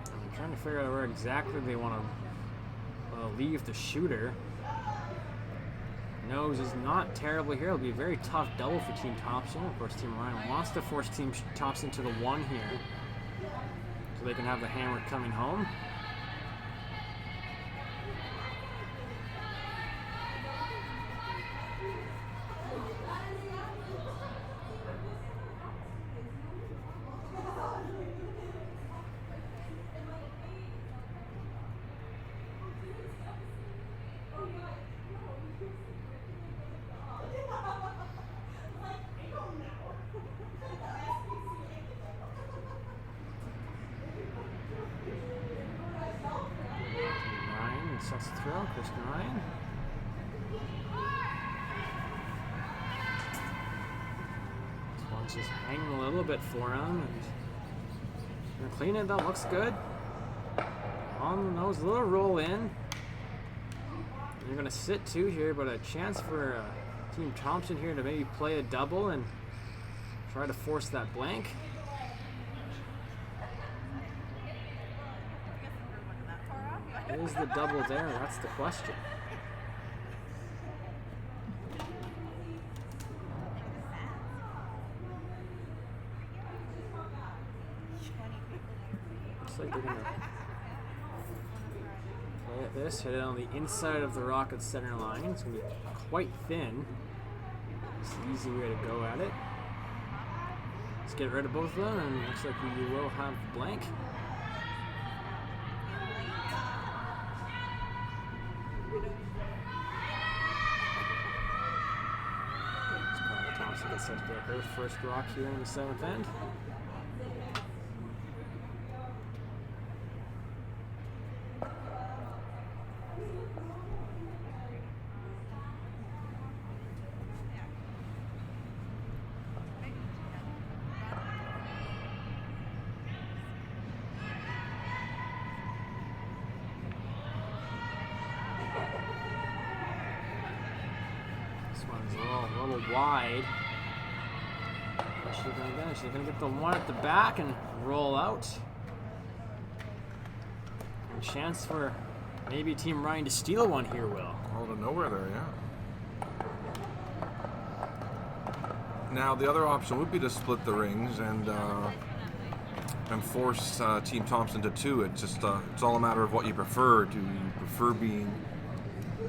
I'm trying to figure out where exactly they want to leave the shooter. Nose is not terribly here. It'll be a very tough double for Team Thompson. Of course, Team Ryan wants to force Team Thompson to the 1 here, so they can have the hammer coming home. Sets the throw, Kristen Ryan. This one's just hanging a little bit for him. And gonna clean it, that looks good. On the nose, a little roll in. You're gonna sit 2 here, but a chance for Team Thompson here to maybe play a double and try to force that blank. Is the double there? That's the question. Looks like they're gonna play at this, hit it on the inside of the Rockets center line. It's gonna be quite thin. It's an easy way to go at it. Let's get rid of both of them, and it looks like we will have the blank. Gets set to get her first rock here in the 7th end. This one's a little wide. She's going to get the 1 at the back and roll out. And chance for maybe Team Ryan to steal one here, Will. Out of nowhere there, yeah. Now, the other option would be to split the rings and force Team Thompson to 2. It's just it's all a matter of what you prefer. Do you prefer being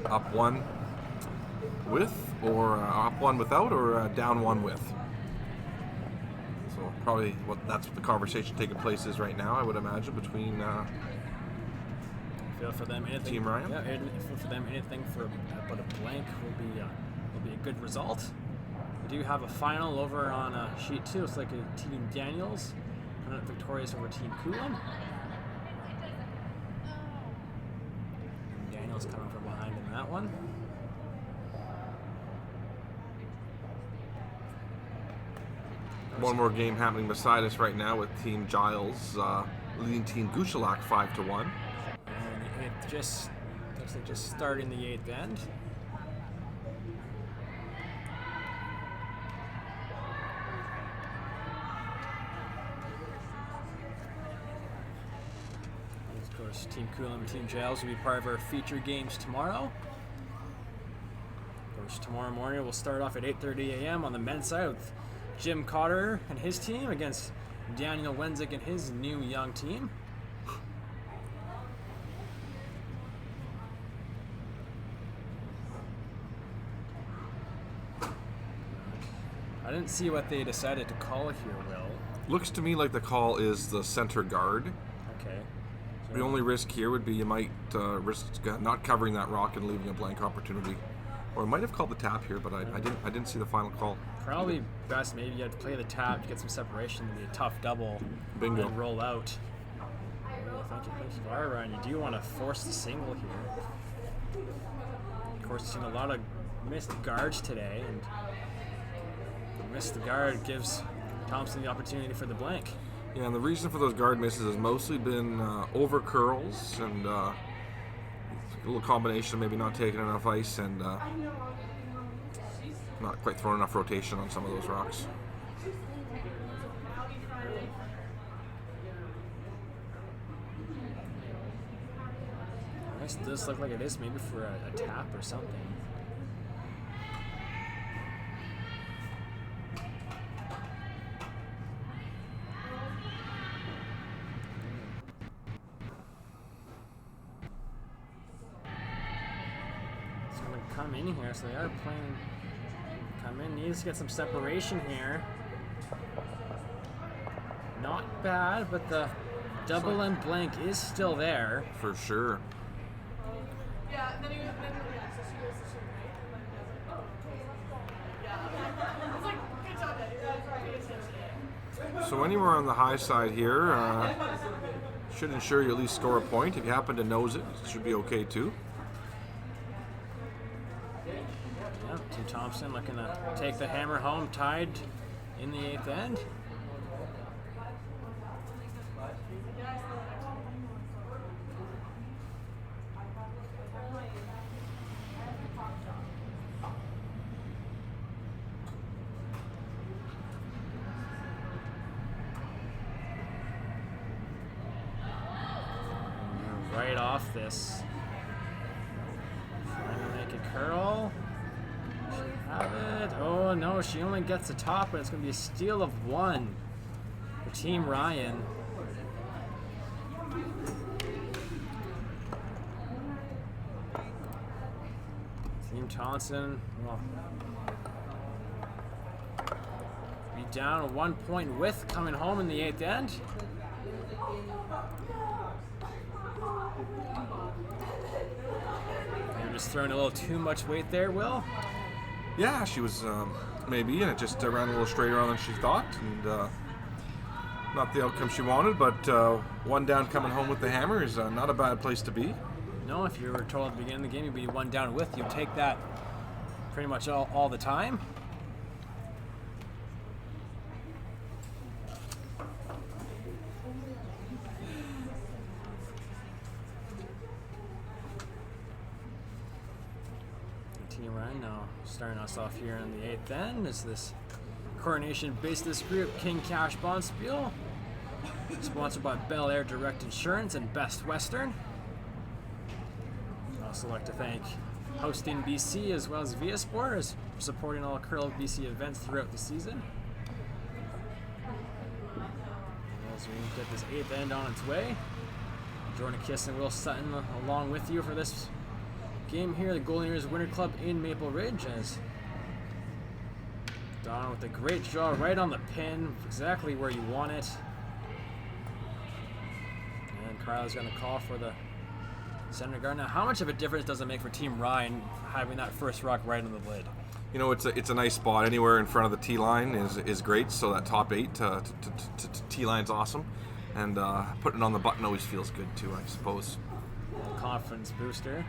up 1 with, or up 1 without, or down 1 with? Probably that's what the conversation taking place is right now, I would imagine, between feel for them anything, Team Ryan. Yeah, feel for them anything for but a blank will be a good result. We do have a final over on sheet 2. It's like a Team Daniels victorious over Team Coulomb. Daniels coming from behind in that one. One more game happening beside us right now with Team Giles leading Team Gushalak 5-1. And it just looks like just starting the 8th end. And of course, Team Coulomb and Team Giles will be part of our feature games tomorrow. Of course, tomorrow morning we'll start off at 8:30 a.m. on the men's side with Jim Cotter and his team against Daniel Wenzik and his new young team. I didn't see what they decided to call here, Will. Looks to me like the call is the center guard. Okay. So The only risk here would be you might risk not covering that rock and leaving a blank opportunity. Or I might have called the tap here, but I didn't see the final call. probably best maybe you have to play the tap to get some separation, to be a tough double. Bingo. And roll out. thank you. All right, Ryan, you do want to force the single here. Of course, you've seen a lot of missed guards today, and the missed guard gives Thompson the opportunity for the blank. Yeah, and the reason for those guard misses has mostly been over curls and a little combination of maybe not taking enough ice and not quite throwing enough rotation on some of those rocks. This does look like it is maybe for a tap or something. It's going to come in here, so they are playing. Come in, needs to get some separation here. Not bad, but the double and blank is still there. For sure. So anywhere on the high side here should ensure you at least score a point. If you happen to nose it, it should be okay too. Yeah, Tim Thompson looking to take the hammer home, tied in the 8th end. Right off this. Trying to make a curl. She have it. Oh no, she only gets the top, but it's going to be a steal of 1 for Team Ryan. Team Thompson, well, be down a 1 point with coming home in the 8th end. Just throwing a little too much weight there, Will? Yeah, she was maybe, and it just ran a little straighter on than she thought, and not the outcome she wanted, but 1 down coming home with the hammer is not a bad place to be. No, if you were told at the beginning of the game you'd be 1 down with, you'd take that pretty much all the time. Team Ryan now starting us off here in the 8th end is this Coronation Business Group King Cash Bond Spiel, sponsored by Bel Air Direct Insurance and Best Western. I'd also like to thank Hosting BC as well as Via Sport as supporting all Curl BC events throughout the season. As we get this 8th end on its way, Jordan Kiss and Will Sutton along with you for this game here, the Golden Ears Winter Club in Maple Ridge, as Don with a great draw right on the pin, exactly where you want it. And Carla's going to call for the center guard. Now, how much of a difference does it make for Team Ryan having that first rock right on the lid? You know, it's a nice spot. Anywhere in front of the T line is great. So that top 8 T line's awesome, and putting it on the button always feels good too, I suppose. Confidence booster.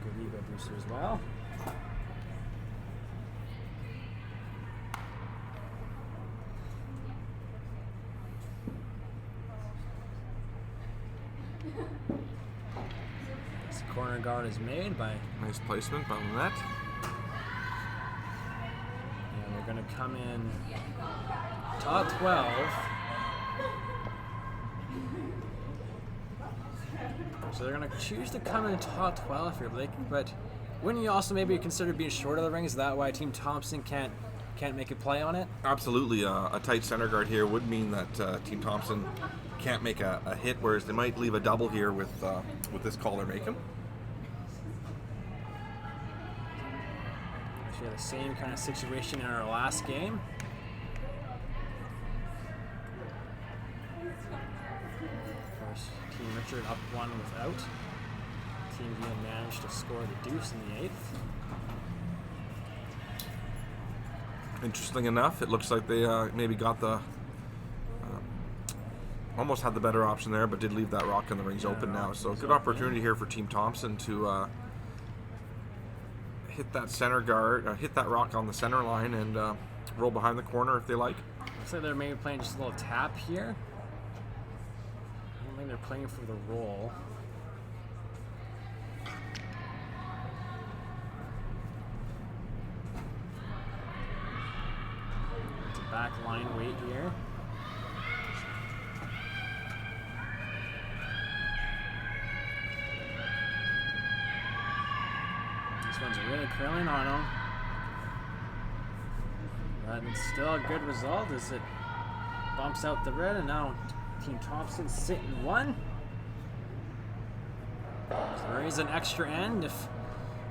Good ego booster as well. This corner guard is made by. Nice placement on the net. And they're going to come in top 12. So they're going to choose to come in top 12 here, Blake. But wouldn't you also maybe consider being short of the ring? Is that why Team Thompson can't make a play on it? Absolutely. A tight center guard here would mean that Team Thompson can't make a hit, whereas they might leave a double here with this call they're making. We had the same kind of situation in our last game. First, Team Richard up 1 without. Team Via managed to score the deuce in the 8th. Interesting enough, it looks like they maybe got the almost had the better option there, but did leave that rock in the rings open now. So good opportunity here for Team Thompson to hit that center guard, hit that rock on the center line, and roll behind the corner if they like. Looks like they're maybe playing just a little tap here. I don't think they're playing for the roll. It's a back line weight here. This one's really curling on him. But it's still a good result as it bumps out the red, and now Team Thompson sitting 1. So there is an extra end if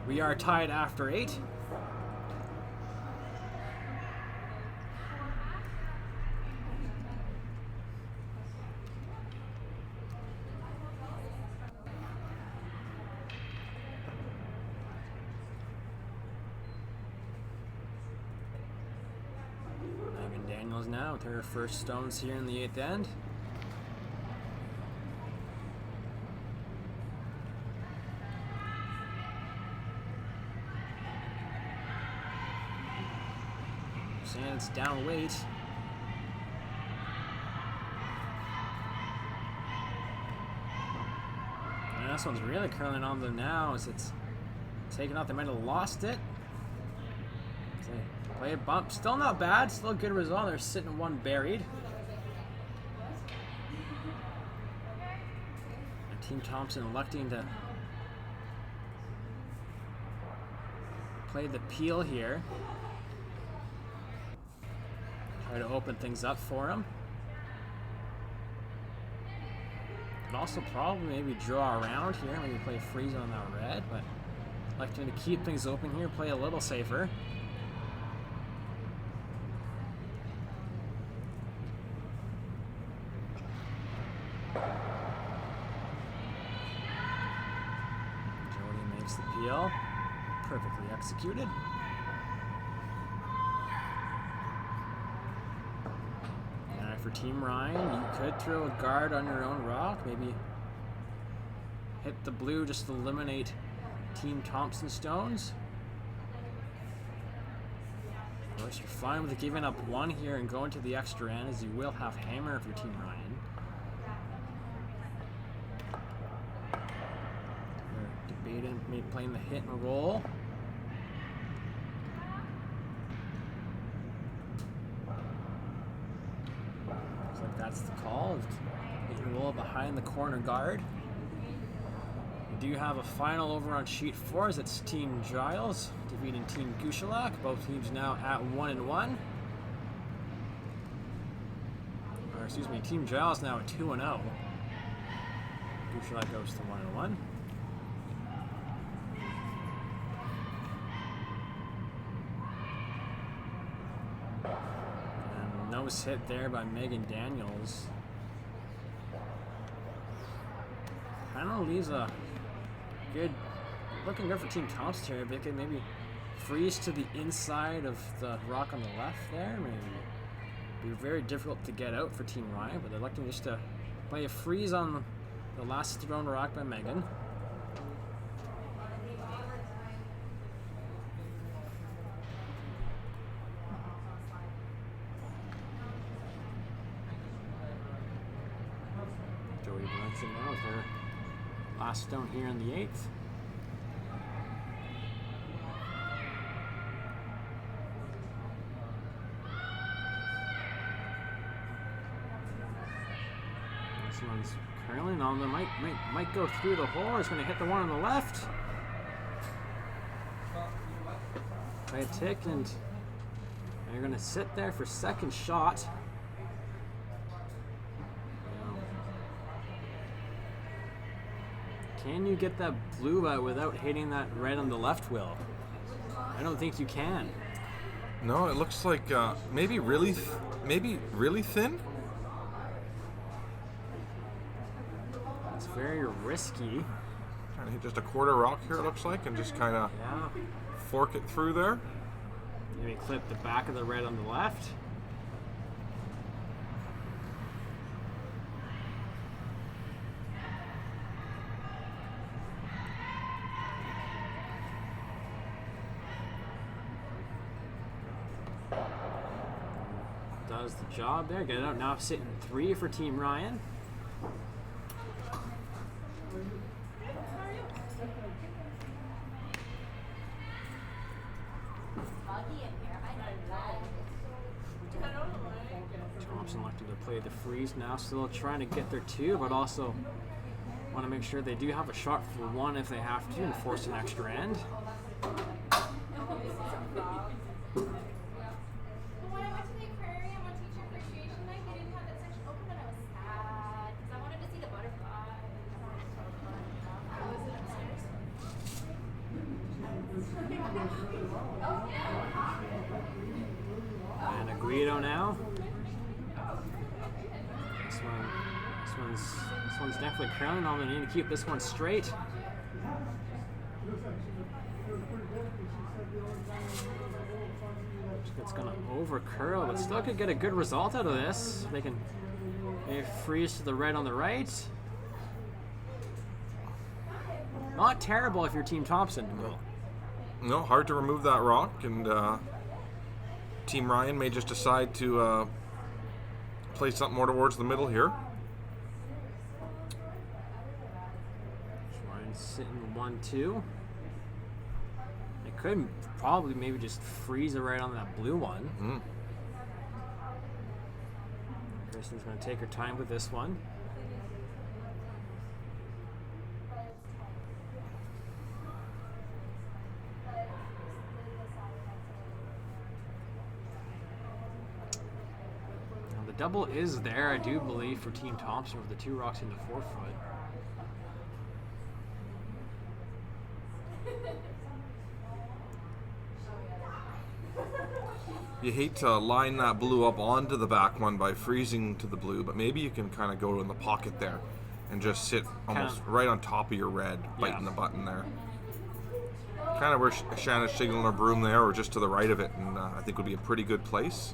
we are tied after 8. Now with her first stones here in the 8th end. Sand's down weight. And this one's really curling on them now as it's taken off. They might have lost it. Play a bump, still not bad, still a good result. They're sitting 1 buried. And Team Thompson electing to play the peel here. Try to open things up for him. Could also probably maybe draw around here, maybe play freeze on that red, but electing to keep things open here, play a little safer. The peel, perfectly executed. And for Team Ryan, you could throw a guard on your own rock, maybe hit the blue just to eliminate Team Thompson stones. Of course, you're fine with giving up 1 here and going to the extra end, as you will have hammer if you're Team Ryan. Maybe playing the hit and roll. Looks like that's the call. Hit and roll behind the corner guard. We do have a final over on sheet 4 as it's Team Giles defeating Team Gushalak. Both teams now at 1-1. Or excuse me, Team Giles now at 2-0. Gushalak goes to 1-1. Nose hit there by Megan Daniels. Kind of leaves a good, looking good for Team Thompson here. If they could maybe freeze to the inside of the rock on the left there, maybe be very difficult to get out for Team Ryan, but they're electing just to play a freeze on the last thrown rock by Megan. Now with her last stone here in the 8th. This one's curling on them. Might go through the hole. It's going to hit the one on the left. Play a tick, and they're going to sit there for second shot. Can you get that blue out without hitting that red on the left wheel? I don't think you can. No, it looks like maybe really thin. It's very risky. Trying to hit just a quarter rock here, it looks like, and just kind of fork it through there. Maybe clip the back of the red on the left. does the job there. Get it out now, sitting 3 for Team Ryan. Thompson elected to play the freeze now, still trying to get their 2, but also want to make sure they do have a shot for 1 if they have to and force an extra end. And a Guido now. This one's definitely curling. I'm gonna need to keep this one straight. It's gonna over curl, but still could get a good result out of this. They can maybe freeze to the red on the right. Not terrible if you're Team Thompson. No, hard to remove that rock, and Team Ryan may just decide to play something more towards the middle here. Ryan's sitting 1-2. They could probably maybe just freeze it right on that blue one. Kristen's going to take her time with this one. Double is there, I do believe, for Team Thompson with the 2 rocks into 4 foot. You hate to line that blue up onto the back one by freezing to the blue, but maybe you can kind of go in the pocket there and just sit almost right on top of your red, biting the button there. Kind of where Shanna's signaling her broom there, or just to the right of it, and I think would be a pretty good place.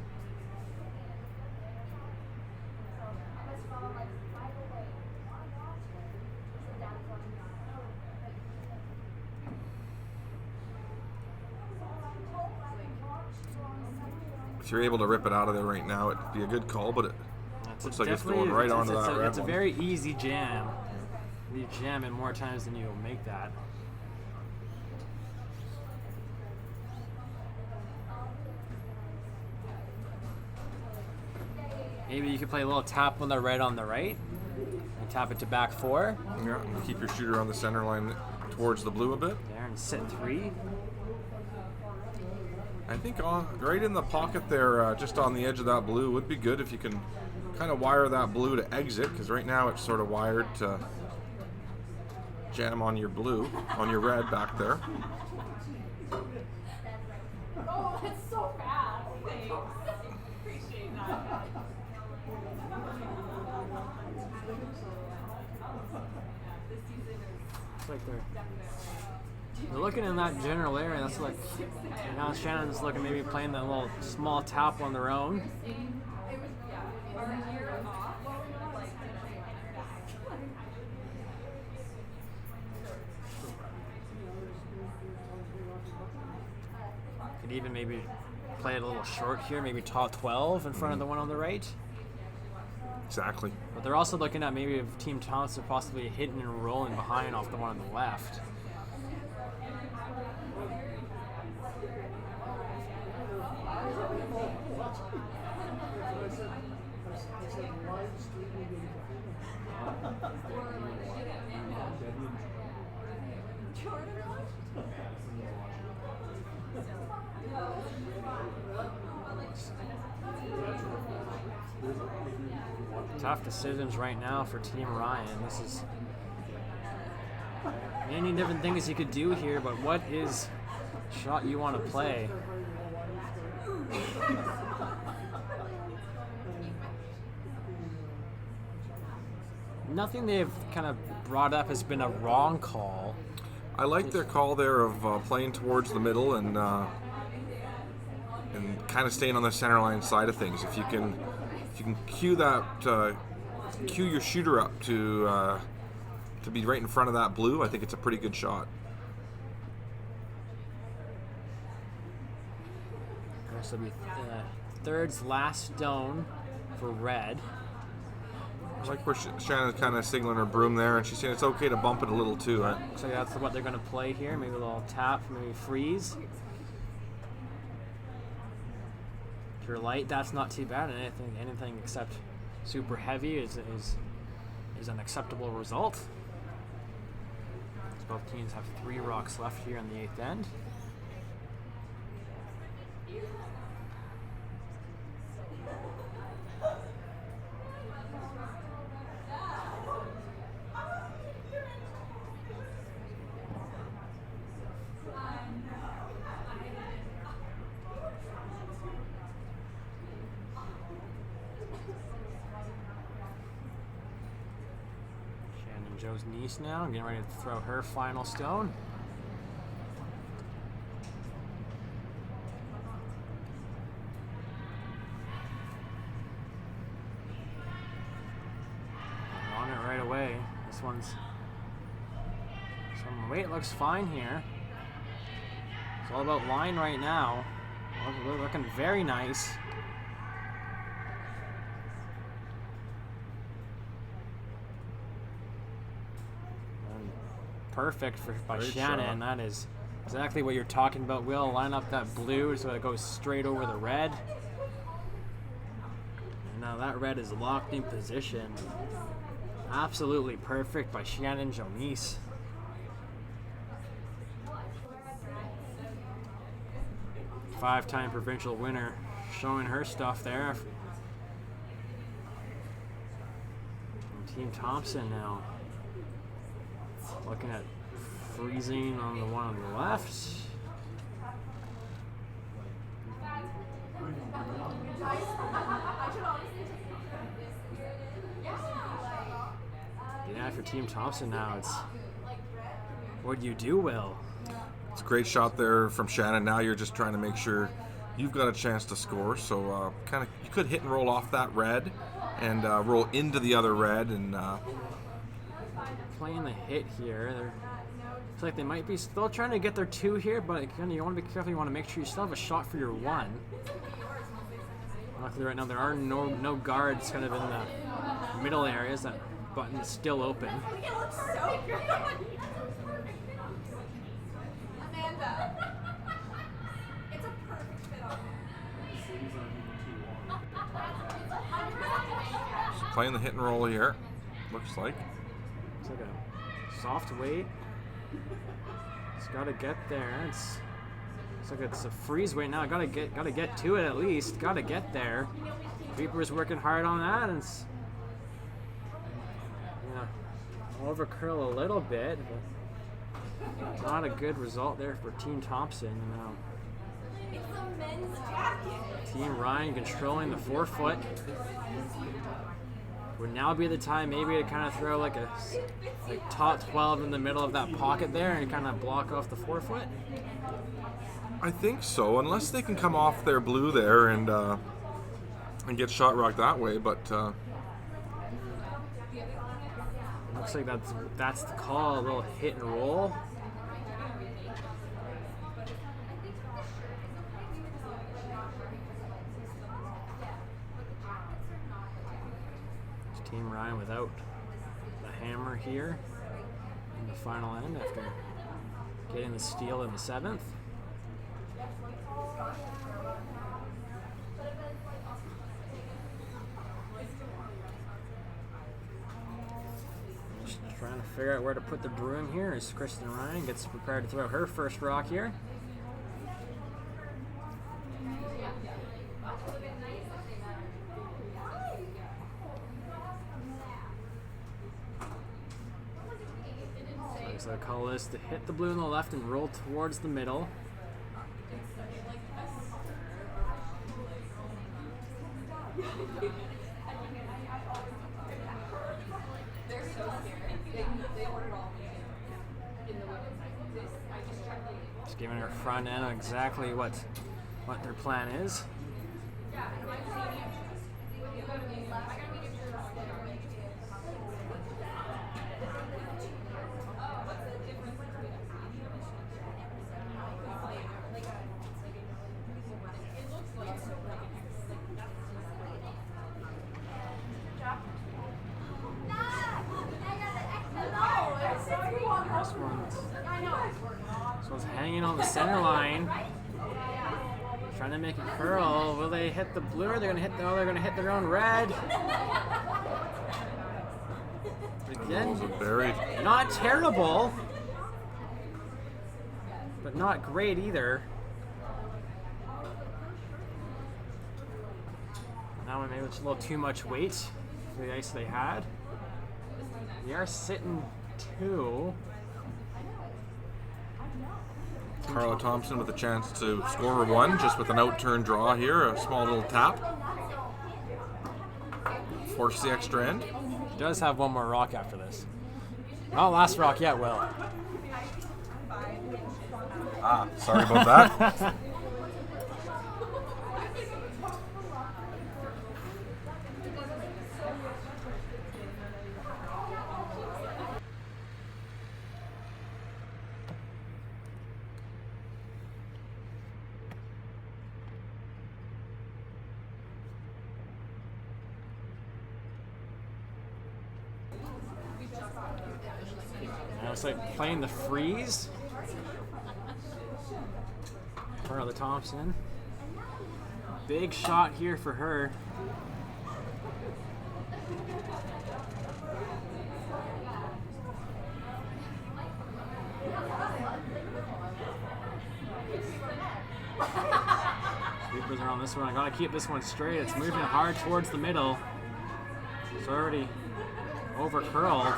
If you're able to rip it out of there right now, it'd be a good call, but it looks like it's going right onto that red one. It's a very easy jam. You jam it more times than you'll make that. Maybe you could play a little tap on the red on the right and tap it to back 4. Yeah, and keep your shooter on the center line towards the blue a bit. There, and sit 3. I think right in the pocket there, just on the edge of that blue, would be good if you can kind of wire that blue to exit, because right now it's sort of wired to jam on your blue, on your red back there. Oh, it's so fast. Thanks. Appreciate that. It's like they're looking in that general area. That's like now Shannon's looking maybe playing that little small tap on their own. Could even maybe play it a little short here, maybe top 12 in front of the one on the right. Exactly. But they're also looking at maybe if Team Thompson possibly hitting and rolling behind off the one on the left. Tough decisions right now for Team Ryan. This is many different things you could do here, but what is shot you want to play? Nothing they've kind of brought up has been a wrong call. I like their call there of playing towards the middle and kind of staying on the center line side of things. If you can cue your shooter up to be right in front of that blue, I think it's a pretty good shot. So 2/3 last stone for red. I like where Shannon's kind of signaling her broom there, and she's saying it's okay to bump it a little too. Right? Looks like that's what they're going to play here. Maybe a little tap, maybe freeze. If you're light, that's not too bad. And anything except super heavy is an acceptable result. Both teams have 3 rocks left here in the 8th end. Joe's niece now, getting ready to throw her final stone. On it right away. This one's some weight, looks fine here. It's all about line right now. Looking very nice. Perfect by Great Shannon. shot. That is exactly what you're talking about, Will. Line up that blue so it goes straight over the red. And now that red is locked in position. Absolutely perfect by Shannon Jonice. Five-time provincial winner showing her stuff there. From Team Thompson now. Looking at freezing on the one on the left. Yeah, for Team Thompson now, it's what do you do, Will? It's a great shot there from Shannon. Now you're just trying to make sure you've got a chance to score. So kind of you could hit and roll off that red and roll into the other red and. Playing the hit here. Looks like they might be still trying to get their 2 here, but again, you want to be careful. You want to make sure you still have a shot for your 1. Luckily, right now there are no guards kind of in the middle areas. That button is still open. It looks so good. Amanda. It's a perfect fit on Just playing the hit and roll here. Looks like. It's like a soft weight. It's got to get there. It's like it's a freeze weight now. Got to get to it at least. Got to get there. Reaper's working hard on that, and it's over curl a little bit, but not a good result there for Team Thompson. It's a men's jacket. Team Ryan controlling the 4-foot. Would now be the time maybe to kind of throw like a top 12 in the middle of that pocket there and kind of block off the 4-foot? I think so, unless they can come off their blue there and get shot rock that way. But looks like that's the call. A little hit and roll. Team Ryan without the hammer here in the final end after getting the steal in the 7th. Just trying to figure out where to put the broom here as Kristen Ryan gets prepared to throw her first rock here. So I call this to hit the blue on the left and roll towards the middle. Just giving her front end exactly what their plan is. on the center line. Trying to make a curl. Will they hit the blue or they're gonna hit they're gonna hit their own red. Again, Those are buried. not terrible, but not great either. That one maybe it's a little too much weight for the ice they had. They are sitting 2. Carla Thompson with a chance to score 1 just with an out-turn draw here, a small little tap. Force the extra end. She does have one more rock after this. Not last rock yet, Will. Sorry about that. Now it's like playing the freeze. Carla Thompson. Big shot here for her. Sweepers are on this one. I gotta keep this one straight. It's moving hard towards the middle. It's already over curled.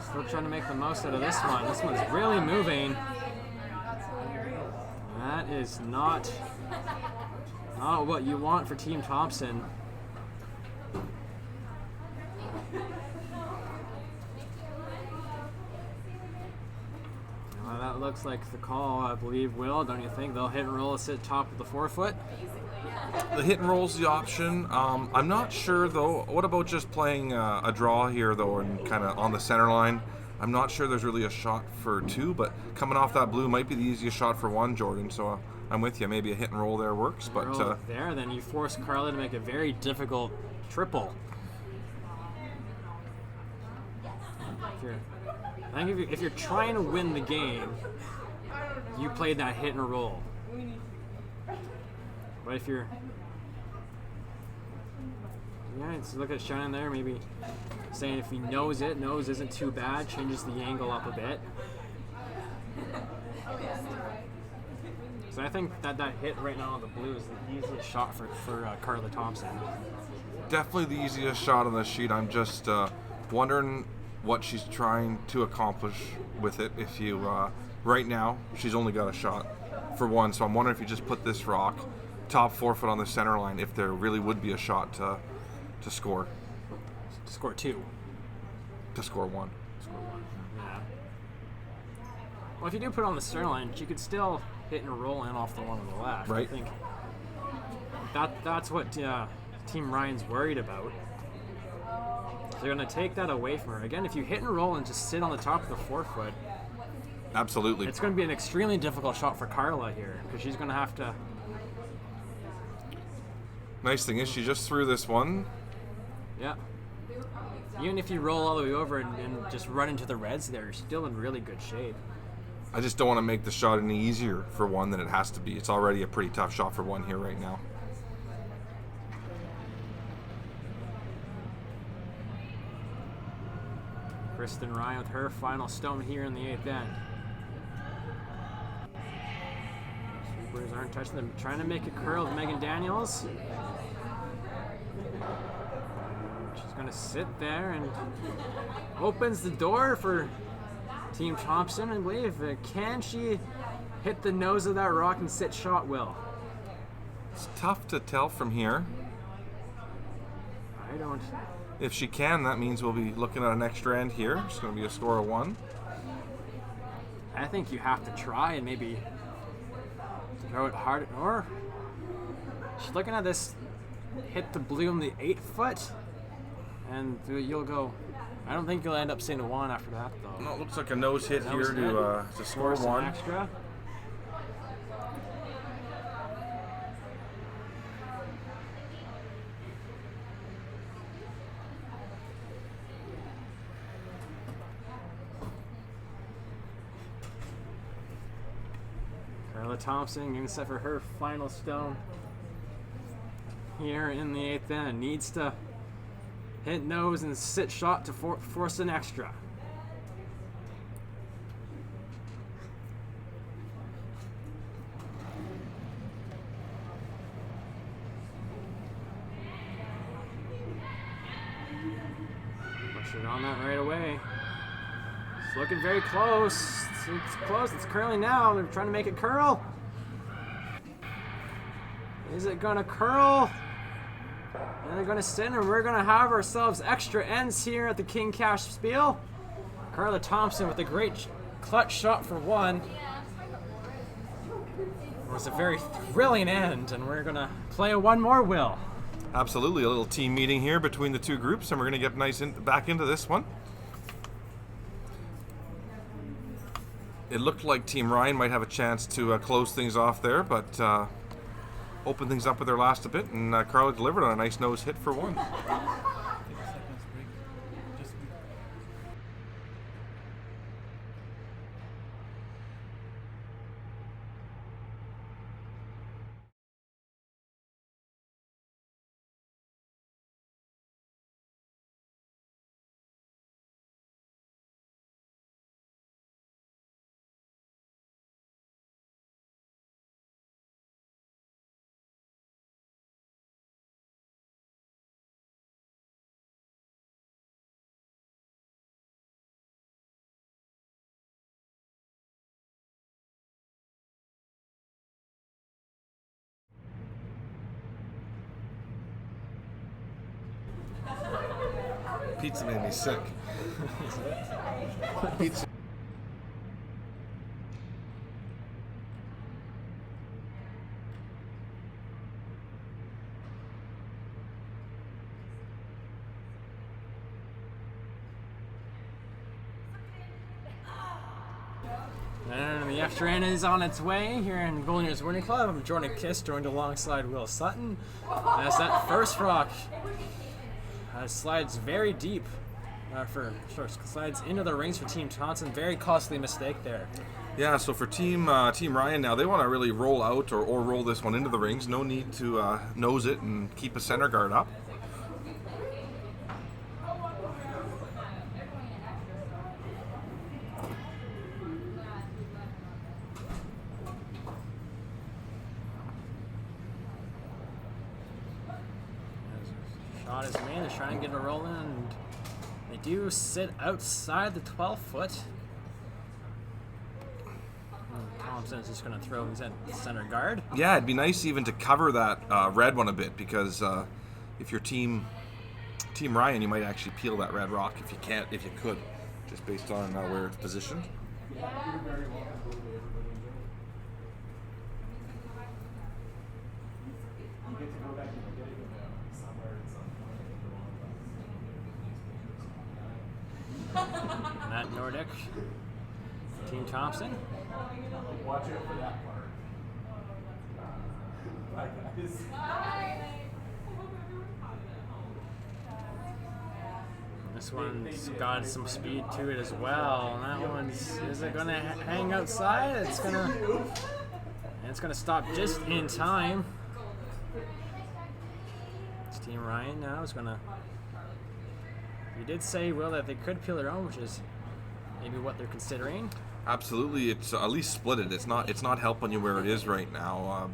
Still trying to make the most out of this one. This one's really moving. That is not what you want for Team Thompson. Well, that looks like the call, I believe, Will. Don't you think? They'll hit and roll us at top of the forefoot. The hit and roll's the option. I'm not sure though. What about just playing a draw here though, and kind of on the center line? I'm not sure there's really a shot for 2, but coming off that blue might be the easiest shot for 1, Jordan. So I'm with you. Maybe a hit and roll there works, but there, then you force Carla to make a very difficult triple. I think if you're trying to win the game, you play that hit and roll. But if you're, let's look at Shannon there, maybe saying if he knows isn't too bad, changes the angle up a bit. So I think that hit right now on the blue is the easiest shot for Carla Thompson. definitely the easiest shot on the sheet. I'm just wondering what she's trying to accomplish with it. If you, right now, she's only got a shot for 1, so I'm wondering if you just put this rock top 4 foot on the center line, if there really would be a shot to score. To score 2. To score 1. Score 1, yeah. Well, if you do put it on the center line, you could still hit and roll in off the one on the left. Right. I think that's what Team Ryan's worried about. They're going to take that away from her. Again, if you hit and roll and just sit on the top of the forefoot, absolutely, it's going to be an extremely difficult shot for Carla here, because she's going to have to... Nice thing is she just threw this one. Yeah. Even if you roll all the way over and just run into the reds there, you're still in really good shape. I just don't want to make the shot any easier for 1 than it has to be. It's already a pretty tough shot for 1 here right now. Kristen Ryan with her final stone here in the 8th end. Sweepers aren't touching them. Trying to make a curl with Megan Daniels. She's going to sit there and opens the door for Team Thompson, I believe. Can she hit the nose of that rock and sit shot well? It's tough to tell from here. I don't... If she can, that means we'll be looking at an extra end here. It's going to be a score of 1. I think you have to try and maybe throw it hard, or she's looking at this, hit the blue on the 8 foot, and you'll go. I don't think you'll end up seeing a 1 after that, though. No, it looks like a nose hit Nose here to score some 1. extra. Thompson getting set for her final stone here in the 8th end. Needs to hit nose and sit shot to force an extra. Push it on that right away. It's looking very close. It's close. It's curling now. They're trying to make it curl. Is it gonna curl? And they're gonna sit, and we're gonna have ourselves extra ends here at the King Cash Spiel. Carla Thompson with a great clutch shot for one. It was a very thrilling end, and we're gonna play one more, Will. Absolutely, a little team meeting here between the two groups, and we're going to get back into this one. It looked like Team Ryan might have a chance to close things off there, but open things up with their last a bit, and Carla delivered on a nice nose hit for one. Pizza made me sick. Pizza. And the extra end is on its way here in Golden Years Winning Club. I'm Jordan Kiss, joined alongside Will Sutton. As that first rock slides very deep slides into the rings for Team Thompson. Very costly mistake there. Yeah, so for Team Ryan now, they want to really roll out or roll this one into the rings. No need to nose it and keep a center guard up. Shot is made. They're trying to get a roll in, and they do sit outside the 12-foot. Thompson's just going to throw his center guard. Yeah, it'd be nice even to cover that red one a bit, because if you're Team Ryan, you might actually peel that red rock if you could, just based on where it's positioned. Matt Nordic, Team Thompson. Watch out for that part. Bye, guys. This one's got some speed to it as well. And that one's, is it gonna hang outside? It's gonna stop just in time. It's Team Ryan now is gonna. You did say, Will, that they could peel their own, which is maybe what they're considering. Absolutely, it's at least split it. It's not helping you where it is right now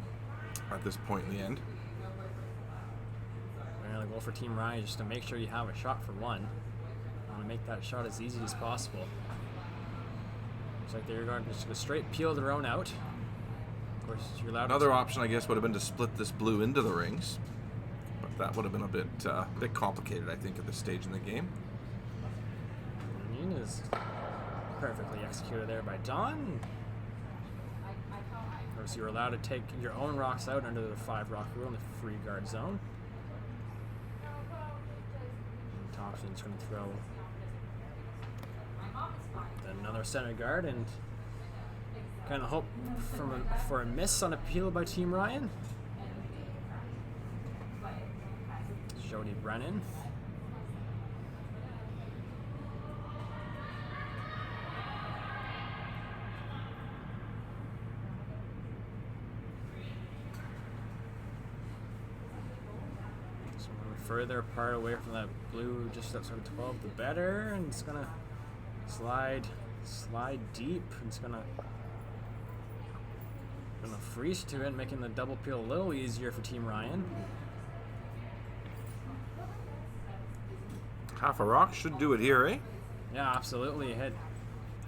at this point in the end. We're gonna go for Team Ryan just to make sure you have a shot for one. I want to make that shot as easy as possible. Looks like they're going to just go straight peel their own out. Of course, you're allowed. Another option, I guess, would have been to split this blue into the rings, but that would have been a bit complicated, I think, at this stage in the game. Is perfectly executed there by Don. Of course, you're allowed to take your own rocks out under the 5-rock rule in the free guard zone. And Thompson's going to throw another center guard and kind of hope for a miss on a peel by Team Ryan. Jody Brennan. further apart away from that blue, just outside of 12, the better. And it's gonna slide deep. It's gonna freeze to it, making the double peel a little easier for Team Ryan. Half a rock should do it here, eh? Yeah, absolutely. Hit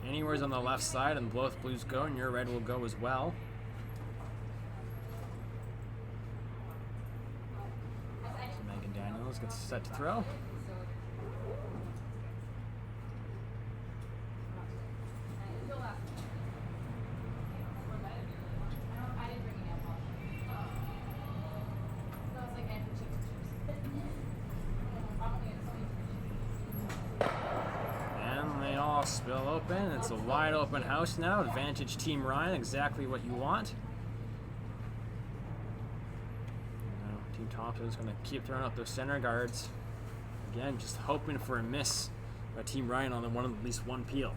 anywhere's on the left side, and both blues go, and your red will go as well. Megan Daniels gets set to throw. Spill open. It's a wide open house now. Advantage Team Ryan, exactly what you want. Now, Team Thompson is going to keep throwing out those center guards. Again, just hoping for a miss by Team Ryan on at least one peel.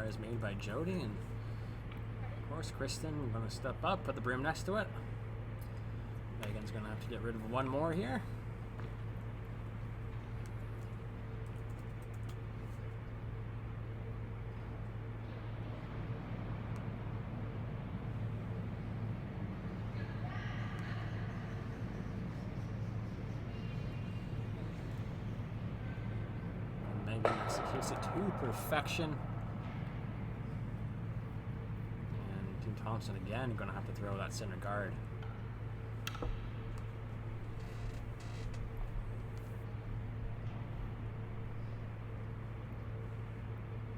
Is made by Jody, and of course Kristen going to step up, put the broom next to it. Megan's going to have to get rid of one more here. And Megan executes it to perfection. Thompson again going to have to throw that center guard.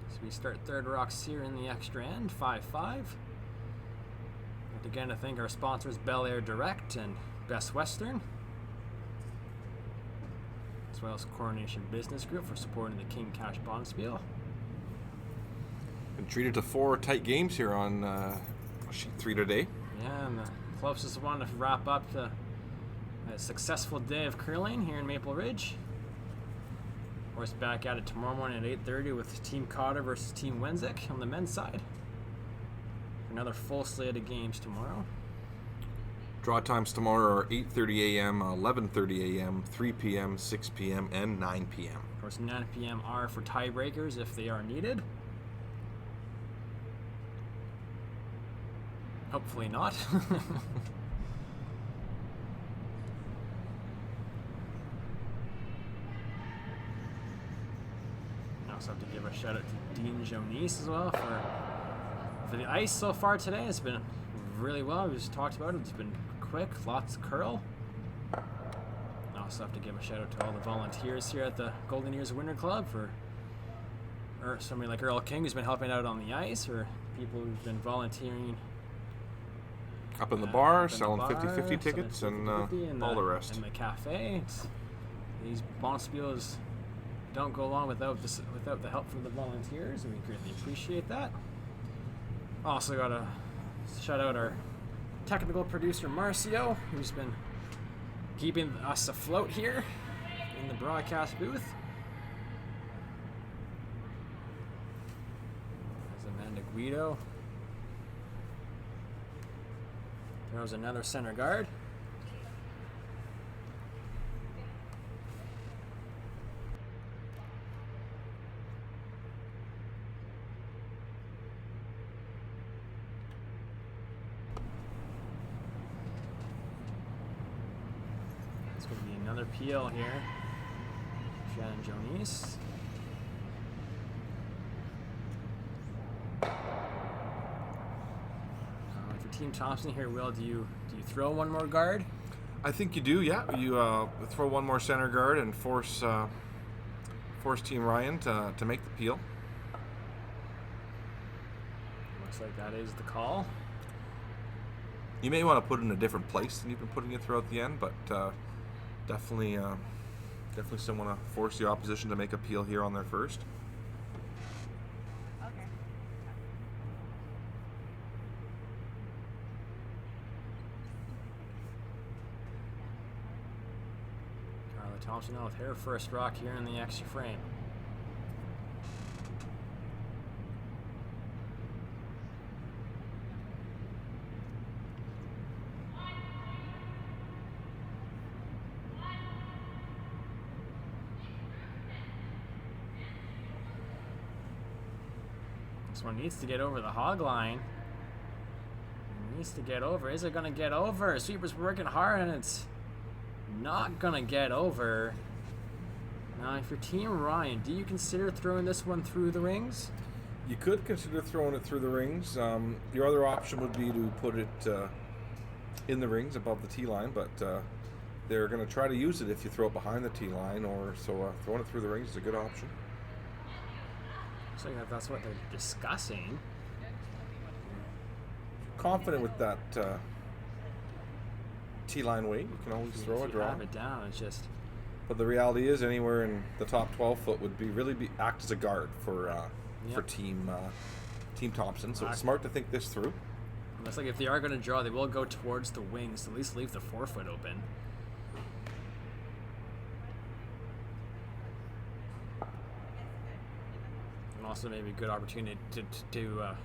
So we start third rocks here in the extra end, 5-5. And again, to thank our sponsors Bel Air Direct and Best Western, as well as Coronation Business Group for supporting the King Cash Bond Spiel. Been treated to 4 tight games here on sheet 3 today. Yeah, and the closest one to wrap up a successful day of curling here in Maple Ridge. Of course, back at it tomorrow morning at 8:30 with Team Cotter versus Team Wenzik on the men's side. Another full slate of games tomorrow. Draw times tomorrow are 8:30 a.m., 11:30 a.m., 3 p.m., 6 p.m., and 9 p.m. Of course, 9 p.m. are for tiebreakers if they are needed. Hopefully not. I also have to give a shout out to Dean Jonice as well for the ice so far today. It's been really well. We just talked about it. It's been quick, lots of curl. I also have to give a shout out to all the volunteers here at the Golden Ears Winter Club or somebody like Earl King who's been helping out on the ice, or people who've been volunteering up in the bar, selling 50-50 tickets, and all the rest. And the cafe. These bond spiels don't go along without the help from the volunteers, and we greatly appreciate that. Also got to shout out our technical producer Marcio, who's been keeping us afloat here in the broadcast booth. There's Amanda Guido. Throws another center guard. It's going to be another peel here. Shannon Jonice. Team Thompson here, Will, do you throw one more guard? I think you do, yeah. You throw one more center guard and force Team Ryan to make the peel. Looks like that is the call. You may want to put it in a different place than you've been putting it throughout the end, but definitely still want to force the opposition to make a peel here on their first. Thompson now with her first rock here in the extra frame. This one needs to get over the hog line. Needs to get over. Is it going to get over? Sweeper's working hard and it's not going to get over. Now, if you're Team Ryan, do you consider throwing this one through the rings? You could consider throwing it through the rings. Your other option would be to put it in the rings above the tee line, but they're going to try to use it if you throw it behind the tee line, or so throwing it through the rings is a good option. Looks like that's what they're discussing. Confident with that tee line weight, you can always throw a If you draw. have it down, it's just... But the reality is, anywhere in the top 12 foot would be act as a guard for Yep. Team Thompson. So it's smart to think this through. Looks like if they are going to draw, they will go towards the wings, to at least leave the 4 foot open. And also maybe a good opportunity to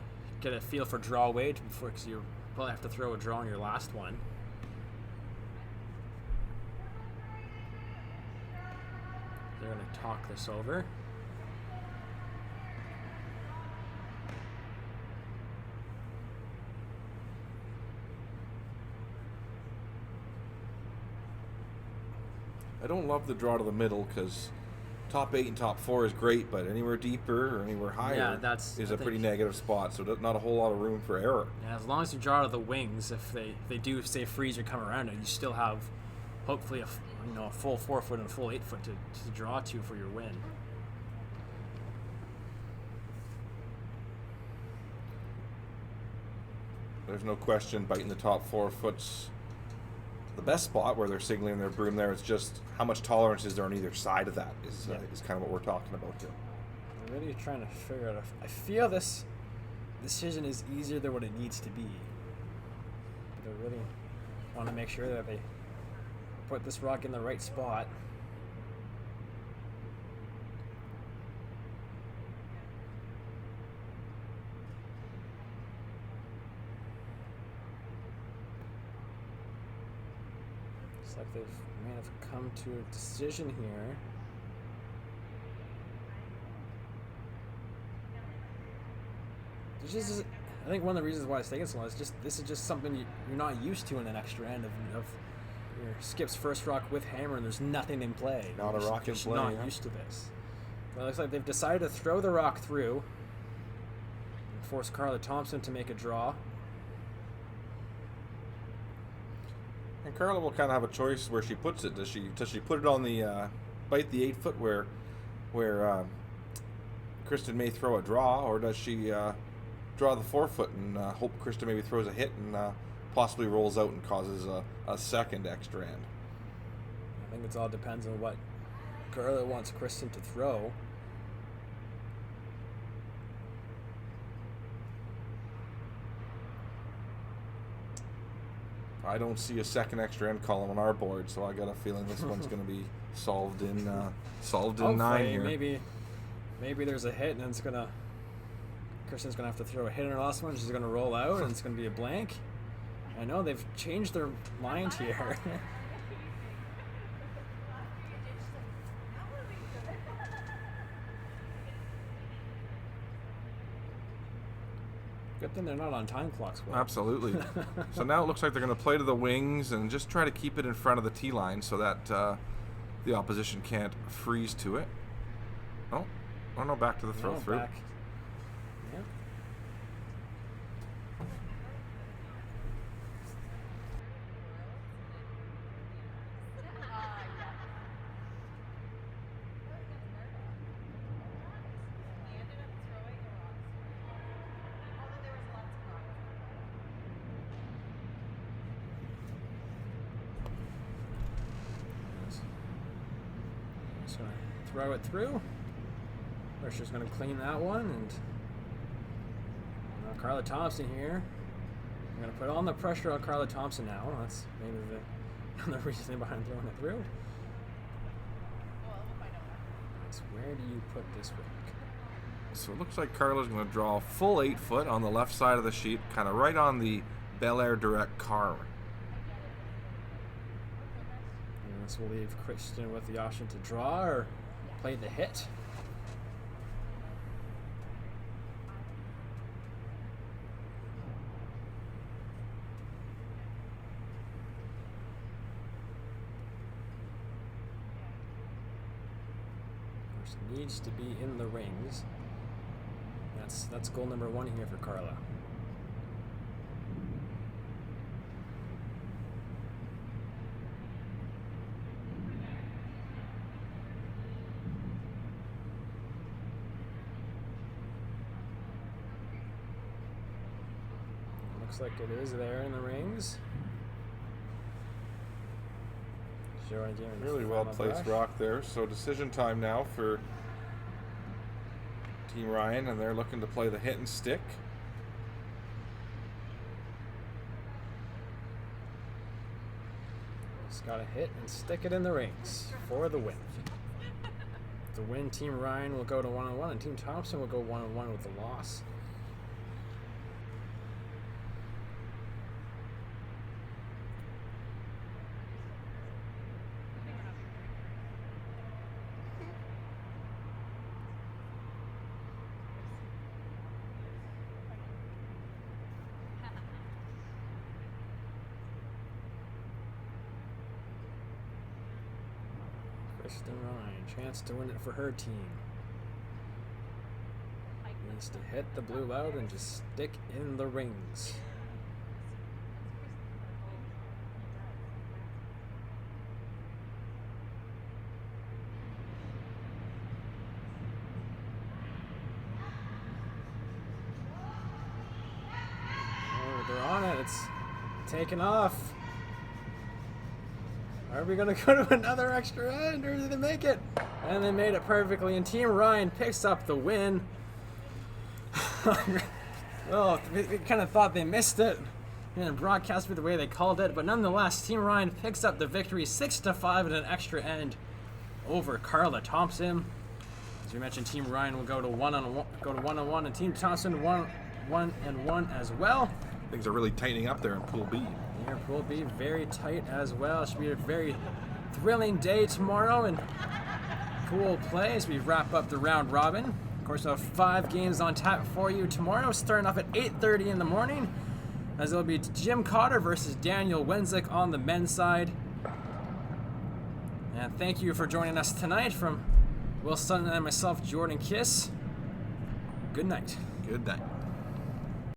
get a feel for draw weight before, because you probably have to throw a draw on your last one. They're going to talk this over. I don't love the draw to the middle because top 8 and top 4 is great, but anywhere deeper or anywhere higher is a pretty negative spot. So not a whole lot of room for error. Yeah, as long as you draw to the wings, if they do say freeze or come around it, you still have hopefully a full 4 foot and a full 8 foot to draw to for your win. There's no question biting the top 4 foot's the best spot where they're signaling their broom there. It's just how much tolerance is there on either side of that is kind of what we're talking about here. I'm really trying to figure out if I feel this decision is easier than what it needs to be. But I really want to make sure that they put this rock in the right spot. Looks like they may have come to a decision here. I think one of the reasons why it's taking so long is this is just something you're not used to in an extra end of your skips first rock with hammer, and there's nothing in play. Not a rock in play. You're not used to this. But it looks like they've decided to throw the rock through and force Carla Thompson to make a draw. And Carla will kind of have a choice where she puts it. Does she put it on the bite the 8 foot where Kristen may throw a draw, or does she draw the 4 foot and hope Kristen maybe throws a hit and possibly rolls out and causes a second extra end? I think it all depends on what Carla wants Kristen to throw. I don't see a second extra end column on our board, so I got a feeling this one's going to be solved in 9 here. Maybe there's a hit, and Kristen's gonna have to throw a hit in her last one. She's gonna roll out, and it's gonna be a blank. I know they've changed their mind here. Good thing they're not on time clocks. Absolutely. So now it looks like they're going to play to the wings and just try to keep it in front of the tee line so that the opposition can't freeze to it. Oh no, back to the throw through. Back. Yeah. Just gonna throw it through. Pressure's going to clean that one, and Carla Thompson here. I'm going to put all the pressure on Carla Thompson now. That's maybe the reasoning behind throwing it through. Where do you put this rink? So it looks like Carla's going to draw a full 8 foot on the left side of the sheet, kind of right on the Bel Air Direct car. And this will leave Christian with the option to draw or play the hit. Of course, it needs to be in the rings. That's goal number 1 here for Carla. Looks like it is there in the rings. Really well placed rock there. So decision time now for Team Ryan, and they're looking to play the hit and stick. Just gotta hit and stick it in the rings for the win. The win, Team Ryan will go to 1-1, and Team Thompson will go 1-1 with the loss. Kristen Ryan, chance to win it for her team. Needs to hit the blue out and just stick in the rings. Oh, they're on it. It's taken off. Are we going to go to another extra end, or did they make it? And they made it perfectly, and Team Ryan picks up the win. Well, we kind of thought they missed it in broadcast with the way they called it, but nonetheless, Team Ryan picks up the victory 6-5 at an extra end over Carla Thompson. As we mentioned, Team Ryan will go to 1-1, and Team Thompson 1-1 as well. Things are really tightening up there in Pool B. Here, Pool B very tight as well. It should be a very thrilling day tomorrow in pool play as we wrap up the round robin. Of course, we'll have 5 games on tap for you tomorrow, starting off at 8:30 in the morning, as it'll be Jim Cotter versus Daniel Wenzik on the men's side. And thank you for joining us tonight from Will Sutton and myself, Jordan Kiss. Good night. Good night.